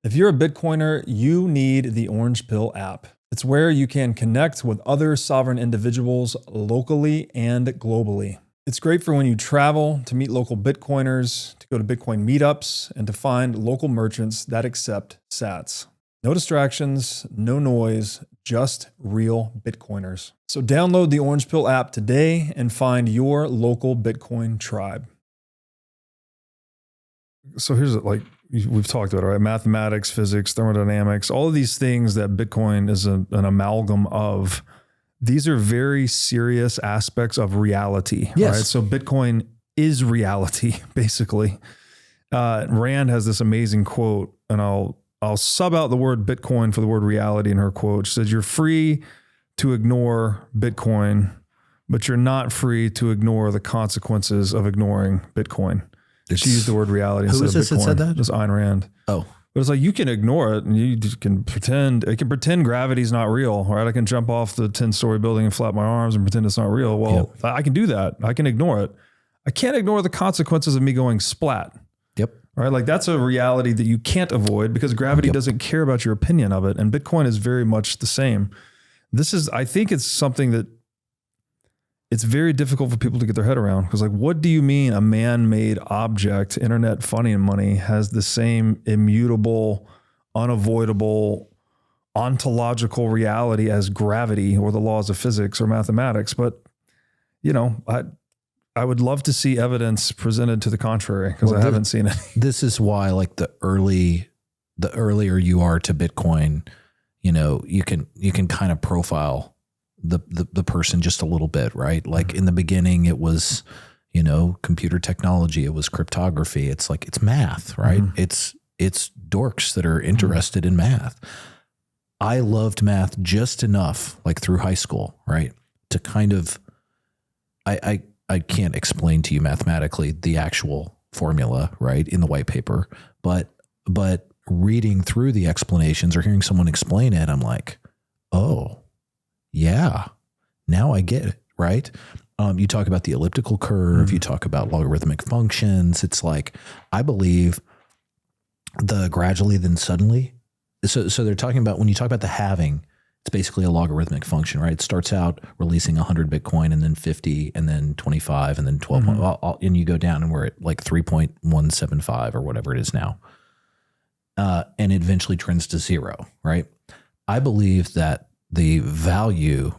If you're a Bitcoiner, you need the Orange Pill app. It's where you can connect with other sovereign individuals locally and globally. It's great for when you travel, to meet local Bitcoiners, to go to Bitcoin meetups, and to find local merchants that accept sats. No distractions, no noise, just real Bitcoiners. So download the Orange Pill app today and find your local Bitcoin tribe. So here's like we've talked about, right? Mathematics, physics, thermodynamics, all of these things that Bitcoin is an amalgam of. These are very serious aspects of reality, yes. Right? So Bitcoin is reality, basically. Rand has this amazing quote, and I'll sub out the word Bitcoin for the word reality in her quote. She says, "You're free to ignore Bitcoin, but you're not free to ignore the consequences of ignoring Bitcoin." She used the word reality instead of Bitcoin. Who is this that said that? It's Ayn Rand. Oh. But it's like, you can ignore it and you just can pretend, it can pretend gravity's not real, right? I can jump off the 10-story building and flap my arms and pretend it's not real. Well, yep. I can do that. I can ignore it. I can't ignore the consequences of me going splat. Yep. Right? Like that's a reality that you can't avoid because gravity doesn't care about your opinion of it. And Bitcoin is very much the same. I think it's something that it's very difficult for people to get their head around because like, what do you mean a man-made object, internet funding money, has the same immutable, unavoidable, ontological reality as gravity or the laws of physics or mathematics? But, you know, I would love to see evidence presented to the contrary because I haven't seen it. This is why like the earlier you are to Bitcoin, you know, you can kind of profile the person just a little bit, right? Like in the beginning, it was, you know, computer technology, it was cryptography. It's like, it's math, right? Mm-hmm. It's dorks that are interested in math. I loved math just enough, like through high school, right? To kind of, I can't explain to you mathematically the actual formula, right? In the white paper, but reading through the explanations or hearing someone explain it, I'm like, oh, yeah, now I get it, right? You talk about the elliptical curve, you talk about logarithmic functions. It's like, I believe the gradually then suddenly. So they're talking about, when you talk about the halving, it's basically a logarithmic function, right? It starts out releasing 100 Bitcoin and then 50 and then 25 and then 12, and you go down and we're at like 3.175 or whatever it is now. And it eventually trends to 0, right? I believe that the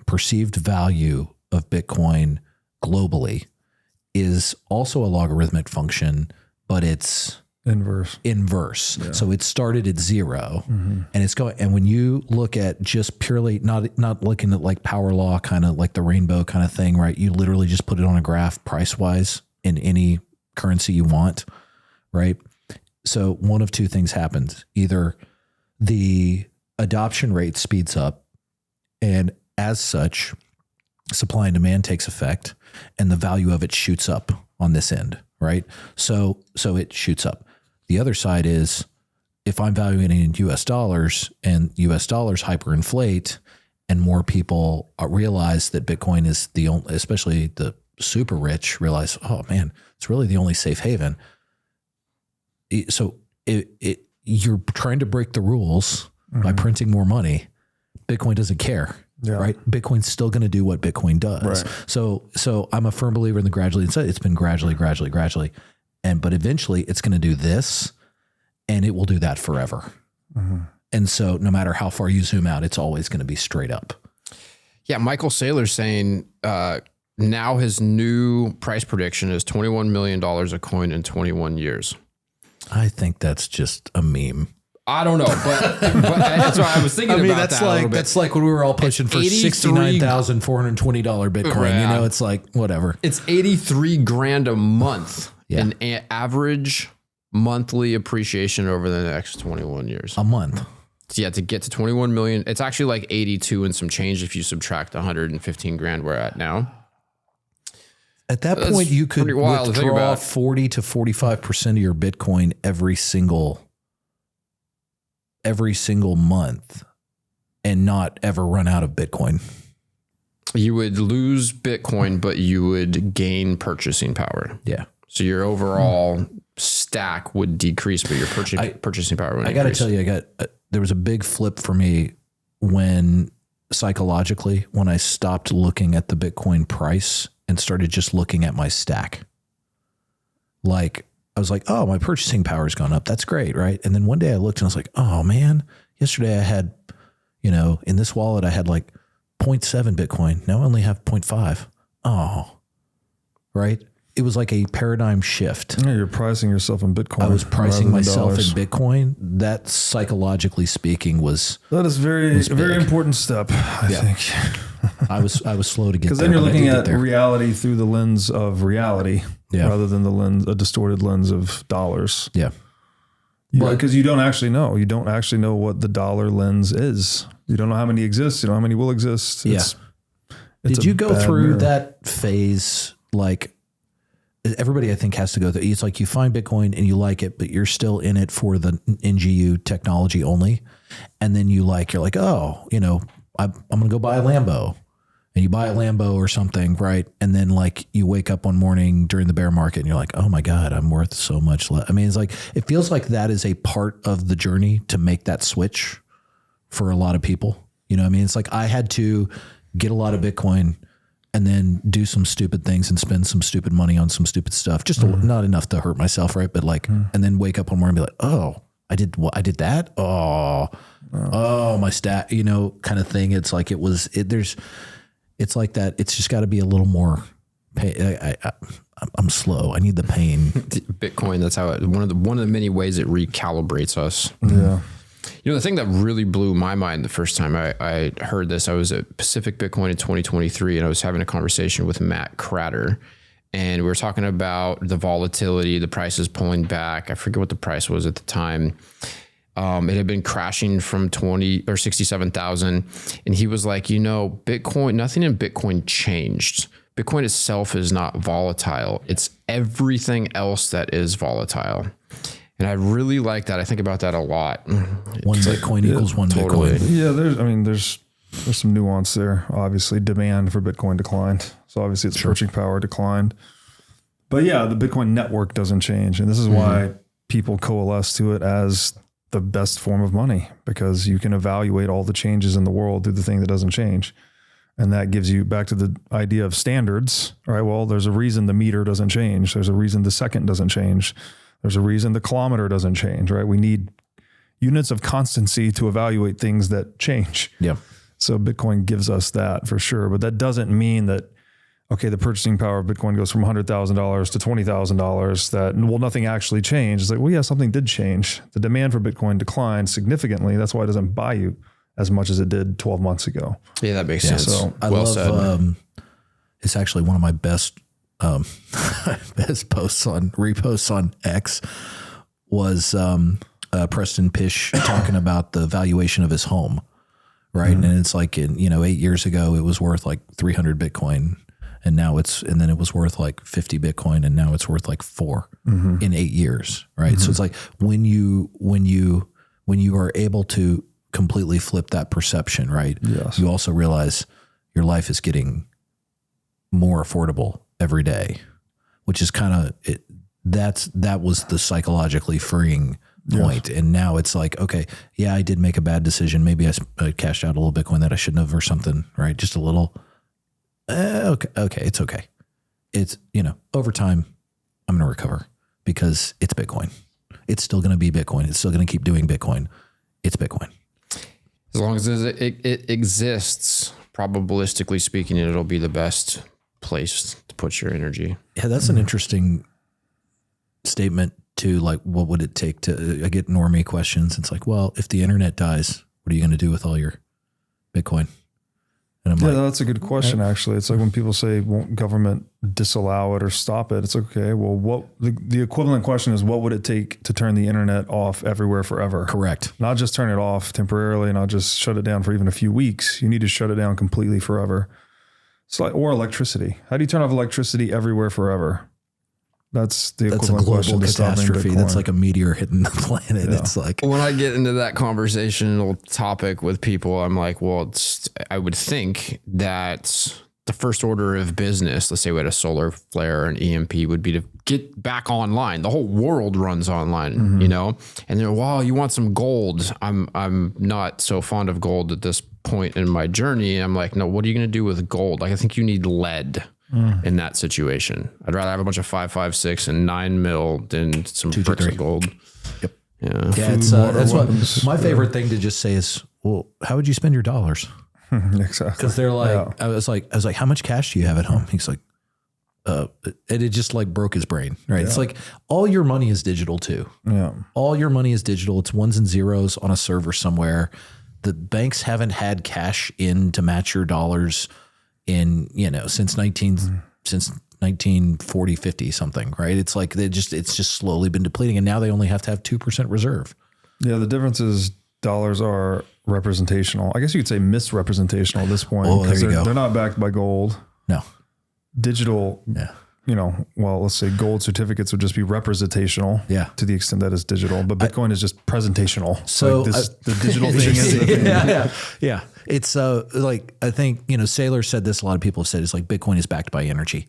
perceived value of Bitcoin globally is also a logarithmic function, but it's inverse. Yeah. So it started at 0 and it's going, and when you look at just purely not looking at like power law, kind of like the rainbow kind of thing, right? You literally just put it on a graph price wise in any currency you want, right? So one of two things happens. Either the adoption rate speeds up, and as such, supply and demand takes effect, and the value of it shoots up on this end, right? So it shoots up. The other side is, if I'm valuing it in US dollars and US dollars hyperinflate, and more people realize that Bitcoin is the only, especially the super rich, realize, oh man, it's really the only safe haven. So you're trying to break the rules by printing more money. Bitcoin doesn't care. Yeah. Right. Bitcoin's still going to do what Bitcoin does. Right. So I'm a firm believer in the gradually. It's been gradually. But eventually it's going to do this, and it will do that forever. And so no matter how far you zoom out, it's always going to be straight up. Yeah. Michael Saylor's saying, now his new price prediction is $21 million a coin in 21 years. I think that's just a meme. I don't know, but that's what I was thinking about. That's like when we were all pushing for $69,420 Bitcoin. Right. You know, it's like whatever. It's 83 grand a month in average monthly appreciation over the next 21 years. A month. Yeah, to get to 21 million, it's actually like 82 and some change if you subtract 115 grand we're at now. At that point, you could withdraw 40 to 45% of your Bitcoin every single month and not ever run out of Bitcoin. You would lose Bitcoin, but you would gain purchasing power. Yeah. So your overall stack would decrease, but your purchasing power would increase. I got to tell you, there was a big flip for me when psychologically, when I stopped looking at the Bitcoin price and started just looking at my stack. Like, I was like, oh, my purchasing power has gone up. That's great, right? And then one day I looked and I was like, oh man, yesterday I had, in this wallet I had like 0.7 Bitcoin. Now I only have 0.5. Oh, right? It was like a paradigm shift. Yeah, you're pricing yourself in Bitcoin. I was pricing myself in Bitcoin. That, psychologically speaking, that is a very important step, I think. I was slow to get there. Because then you're looking at reality through the lens of reality rather than a distorted lens of dollars. Yeah. Because you don't actually know. You don't actually know what the dollar lens is. You don't know how many exist. You don't know how many will exist. Did you go through that phase? Like, everybody I think has to go through. It's like you find Bitcoin and you like it, but you're still in it for the NGU technology only. And then you're like, oh, I'm going to go buy a Lambo, and you buy a Lambo or something. Right. And then like you wake up one morning during the bear market and you're like, oh my God, I'm worth so much less. I mean, it's like, it feels like that is a part of the journey to make that switch for a lot of people. You know what I mean? It's like, I had to get a lot of Bitcoin and then do some stupid things and spend some stupid money on some stupid stuff. Just not enough to hurt myself. Right. But like, and then wake up one morning and be like, oh, I did what? I did that. Oh, my stat, kind of thing. It's like, it's like that. It's just got to be a little more pain. I'm slow. I need the pain. Bitcoin. That's how one of the many ways it recalibrates us. Yeah. The thing that really blew my mind the first time I heard this, I was at Pacific Bitcoin in 2023, and I was having a conversation with Matt Cratter, and we were talking about the volatility, the prices pulling back. I forget what the price was at the time. It had been crashing from 20 or 67,000. And he was like, Bitcoin, nothing in Bitcoin changed. Bitcoin itself is not volatile. It's everything else that is volatile. And I really like that. I think about that a lot. One Bitcoin equals one Bitcoin. Yeah. There's some nuance there. Obviously demand for Bitcoin declined. So obviously its purchasing power declined, but yeah, the Bitcoin network doesn't change. And this is why people coalesce to it as the best form of money, because you can evaluate all the changes in the world through the thing that doesn't change. And that gives you back to the idea of standards, right? Well, there's a reason the meter doesn't change. There's a reason the second doesn't change. There's a reason the kilometer doesn't change, right? We need units of constancy to evaluate things that change. Yeah. So Bitcoin gives us that for sure. But that doesn't mean that okay, the purchasing power of Bitcoin goes from $100,000 to $20,000, that, well, nothing actually changed. It's like, well, yeah, something did change. The demand for Bitcoin declined significantly. That's why it doesn't buy you as much as it did 12 months ago. Yeah, that makes sense. So I love, it's actually one of my best, best reposts on X was, Preston Pish talking about the valuation of his home. Right. Mm-hmm. And it's like, 8 years ago, it was worth like 300 Bitcoin. And now and then it was worth like 50 Bitcoin, and now it's worth like 4 in 8 years. Right. Mm-hmm. So it's like when you are able to completely flip that perception, right? Yes. You also realize your life is getting more affordable every day, which is kind of it. That was the psychologically freeing point. Yes. And now it's like, okay, yeah, I did make a bad decision. Maybe I cashed out a little Bitcoin that I shouldn't have or something, right? Just a little. Okay. It's okay. It's, over time, I'm going to recover because it's Bitcoin. It's still going to be Bitcoin. It's still going to keep doing Bitcoin. It's Bitcoin. As long as it exists, probabilistically speaking, it'll be the best place to put your energy. Yeah, that's an interesting statement too. Like, what would it take to, I get normie questions. It's like, well, if the internet dies, what are you going to do with all your Bitcoin? And I'm that's a good question. Actually, it's like when people say, won't government disallow it or stop it? It's okay. Well, what the equivalent question is, what would it take to turn the internet off everywhere forever? Correct. Not just turn it off temporarily, not just shut it down for even a few weeks. You need to shut it down completely forever. It's like, or electricity. How do you turn off electricity everywhere forever? That's the equivalent question to catastrophe. That's like a meteor hitting the planet. Yeah. It's like, when I get into that conversational topic with people, I'm like, well, I would think that the first order of business, let's say we had a solar flare, an EMP, would be to get back online. The whole world runs online, and they're, wow, you want some gold. I'm not so fond of gold at this point in my journey. And I'm like, no, what are you going to do with gold? Like, I think you need lead. In that situation, I'd rather have a bunch of 5.56 and 9 mil than some bricks of gold. Yep. Yeah. It's that's what my favorite thing to just say is, well, how would you spend your dollars? Exactly. Because they're like, I was like, how much cash do you have at home? He's like, and it just like broke his brain. Right. Yeah. It's like all your money is digital too. Yeah. All your money is digital. It's ones and zeros on a server somewhere. The banks haven't had cash in to match your dollars in, since 1940, 50 something, right? It's like it's just slowly been depleting, and now they only have to have 2% reserve. Yeah. The difference is dollars are representational. I guess you could say misrepresentational at this point. Oh, there you go. They're not backed by gold. No. Digital. Yeah. Let's say gold certificates would just be representational to the extent that it's digital, but Bitcoin is just presentational. So like the digital thing is the thing. Yeah. It's like, I think, Saylor said this, a lot of people have said, it's like Bitcoin is backed by energy.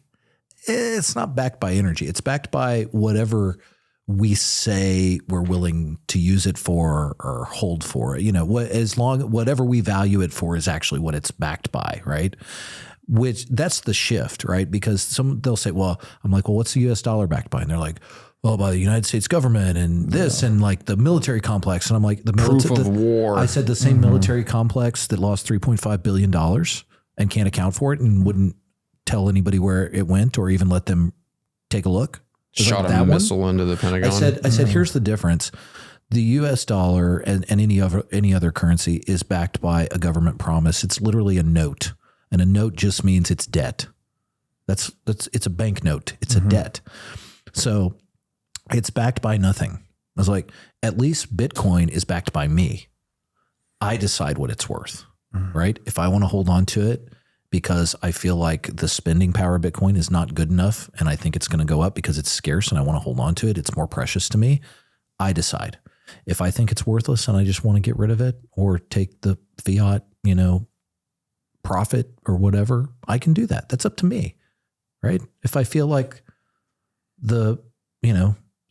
It's not backed by energy. It's backed by whatever we say we're willing to use it for or hold for. Whatever we value it for is actually what it's backed by, right? Which that's the shift, right? Because they'll say, well, I'm like, well, what's the US dollar backed by? And they're like, well, by the United States government and this and like the military complex. And I'm like, proof of war. I said the same military complex that lost $3.5 billion and can't account for it and wouldn't tell anybody where it went or even let them take a look. Shot a missile into the Pentagon. I said, here's the difference. The US dollar and any other currency is backed by a government promise. It's literally a note. And a note just means it's debt. It's a bank note. It's a debt. So it's backed by nothing. I was like, at least Bitcoin is backed by me. I decide what it's worth, right? If I want to hold on to it because I feel like the spending power of Bitcoin is not good enough and I think it's going to go up because it's scarce and I want to hold on to it, it's more precious to me, I decide. If I think it's worthless and I just want to get rid of it or take the fiat, profit or whatever, I can do that. That's up to me, right? If I feel like the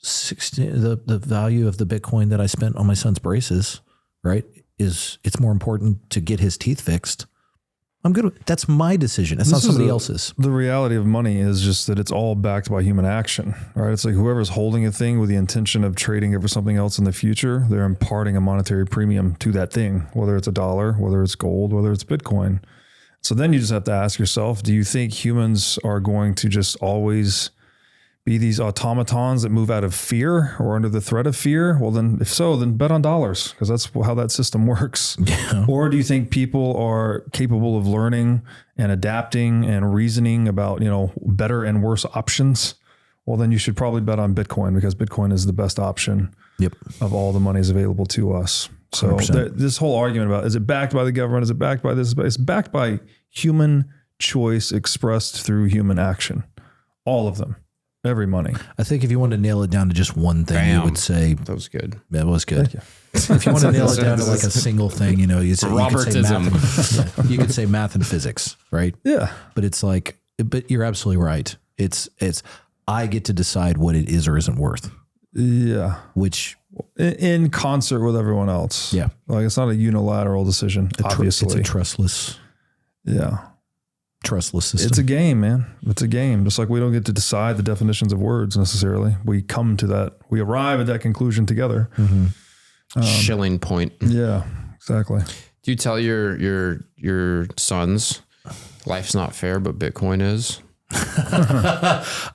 value of the Bitcoin that I spent on my son's braces, right, it's more important to get his teeth fixed. I'm good. That's my decision. That's not somebody else's. The reality of money is just that it's all backed by human action, right? It's like whoever's holding a thing with the intention of trading it for something else in the future, they're imparting a monetary premium to that thing, whether it's a dollar, whether it's gold, whether it's Bitcoin. So then you just have to ask yourself, do you think humans are going to just always be these automatons that move out of fear or under the threat of fear? Well, then if so, then bet on dollars, because that's how that system works. Yeah. Or do you think people are capable of learning and adapting and reasoning about, better and worse options? Well, then you should probably bet on Bitcoin, because Bitcoin is the best option of all the monies available to us. So this whole argument about, is it backed by the government? Is it backed by this? It's backed by human choice expressed through human action. All of them. Every money. I think if you wanted to nail it down to just one thing, you would say that was good. That was good. If you want to nail it down to like a single thing, you say math. You could say math and physics, right? Yeah. But it's like, but you're absolutely right. It's I get to decide what it is or isn't worth. Yeah. Which in concert with everyone else. Yeah. Like it's not a unilateral decision. Obviously, it's a trustless. Yeah. Trustless system. It's a game, man. It's a game. Just like we don't get to decide the definitions of words necessarily. We come to that. We arrive at that conclusion together. Mm-hmm. Schilling point. Yeah, exactly. Do you tell your sons life's not fair, but Bitcoin is?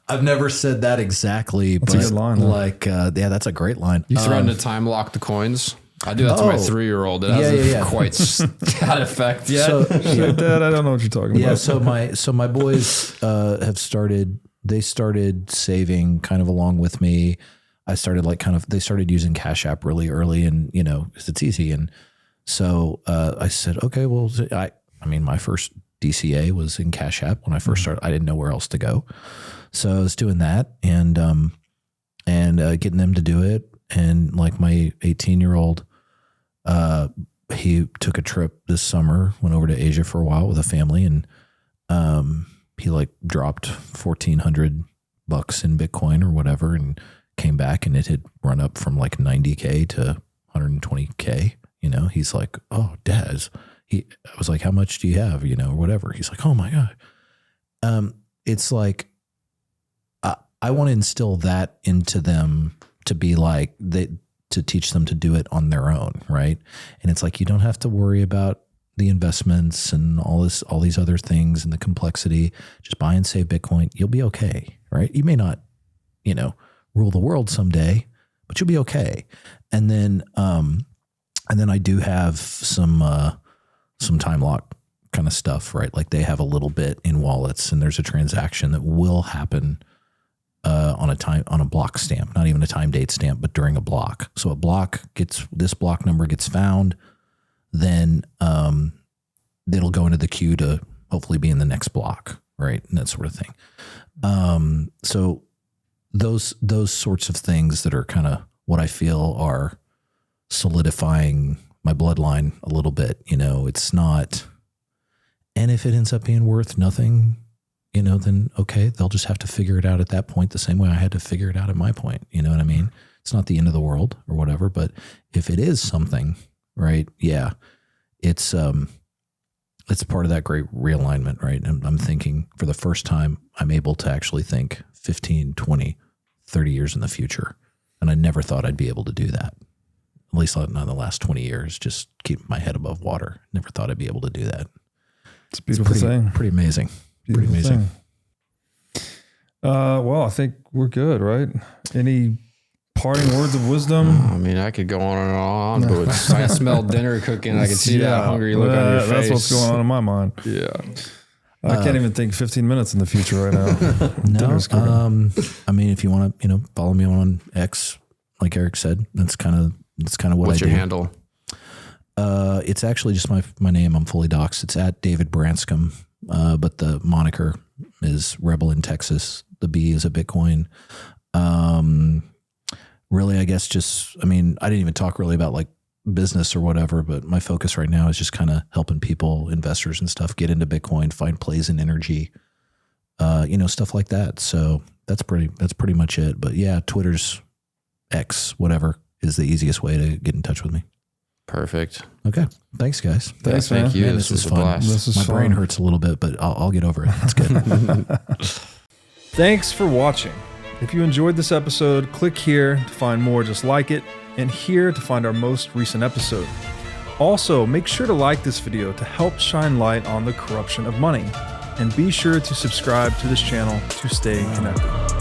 I've never said that exactly, that's but a good line, that's a great line. You threaten to time lock the coins? I do that to my 3-year-old. It hasn't quite got effect yet. So, Dad, I don't know what you're talking about. So my boys they started saving kind of along with me. I started they started using Cash App really early, and because it's easy. And so I said, okay, well, my first DCA was in Cash App when I first started. I didn't know where else to go. So I was doing that and getting them to do it. And like my 18-year-old, he took a trip this summer, went over to Asia for a while with a family, and he dropped $1,400 in Bitcoin or whatever, and came back, and it had run up from like 90K to 120K. He's like, "Oh, Dad." I was like, "How much do you have?" Or whatever. He's like, "Oh my God." It's like I want to instill that into them, to be like to teach them to do it on their own, right? And it's like, you don't have to worry about the investments and all these other things and the complexity. Just buy and save Bitcoin. You'll be okay, right? You may not, rule the world someday, but you'll be okay. And then I do have some time lock kind of stuff, right? Like they have a little bit in wallets, and there's a transaction that will happen on a block stamp, not even a time date stamp, but during a block. So this block number gets found, then it'll go into the queue to hopefully be in the next block, right? And that sort of thing. So those sorts of things that are kind of what I feel are solidifying my bloodline a little bit. It's not, and if it ends up being worth nothing, then okay, they'll just have to figure it out at that point, the same way I had to figure it out at my point. You know what I mean? It's not the end of the world or whatever, but if it is something, right? Yeah, it's part of that great realignment, right? And I'm thinking for the first time, I'm able to actually think 15, 20, 30 years in the future. And I never thought I'd be able to do that. At least not in the last 20 years, just keep my head above water. Never thought I'd be able to do that. It's a beautiful thing. Pretty amazing. Pretty amazing. Well, I think we're good, right? Any parting words of wisdom? I mean, I could go on and on, but I smell dinner cooking. I can see that hungry look on your face. That's what's going on in my mind. Yeah. I can't even think 15 minutes in the future right now. No. I mean, if you want to, follow me on X, like Eric said, that's kind of what I do. What's your handle? It's actually just my name. I'm fully doxxed. It's at David Branscum. But the moniker is Rebel in Texas. The B is a Bitcoin. Really, I guess I didn't even talk really about like business or whatever, but my focus right now is just kind of helping people, investors and stuff, get into Bitcoin, find plays in energy, stuff like that. So that's pretty much it. But yeah, Twitter's X, whatever, is the easiest way to get in touch with me. Perfect. Okay. Thanks, guys. Thanks, man. Thank you. Man, this is fun. My brain hurts a little bit, but I'll get over it. It's good. Thanks for watching. If you enjoyed this episode, click here to find more just like it, and here to find our most recent episode. Also, make sure to like this video to help shine light on the corruption of money. And be sure to subscribe to this channel to stay connected.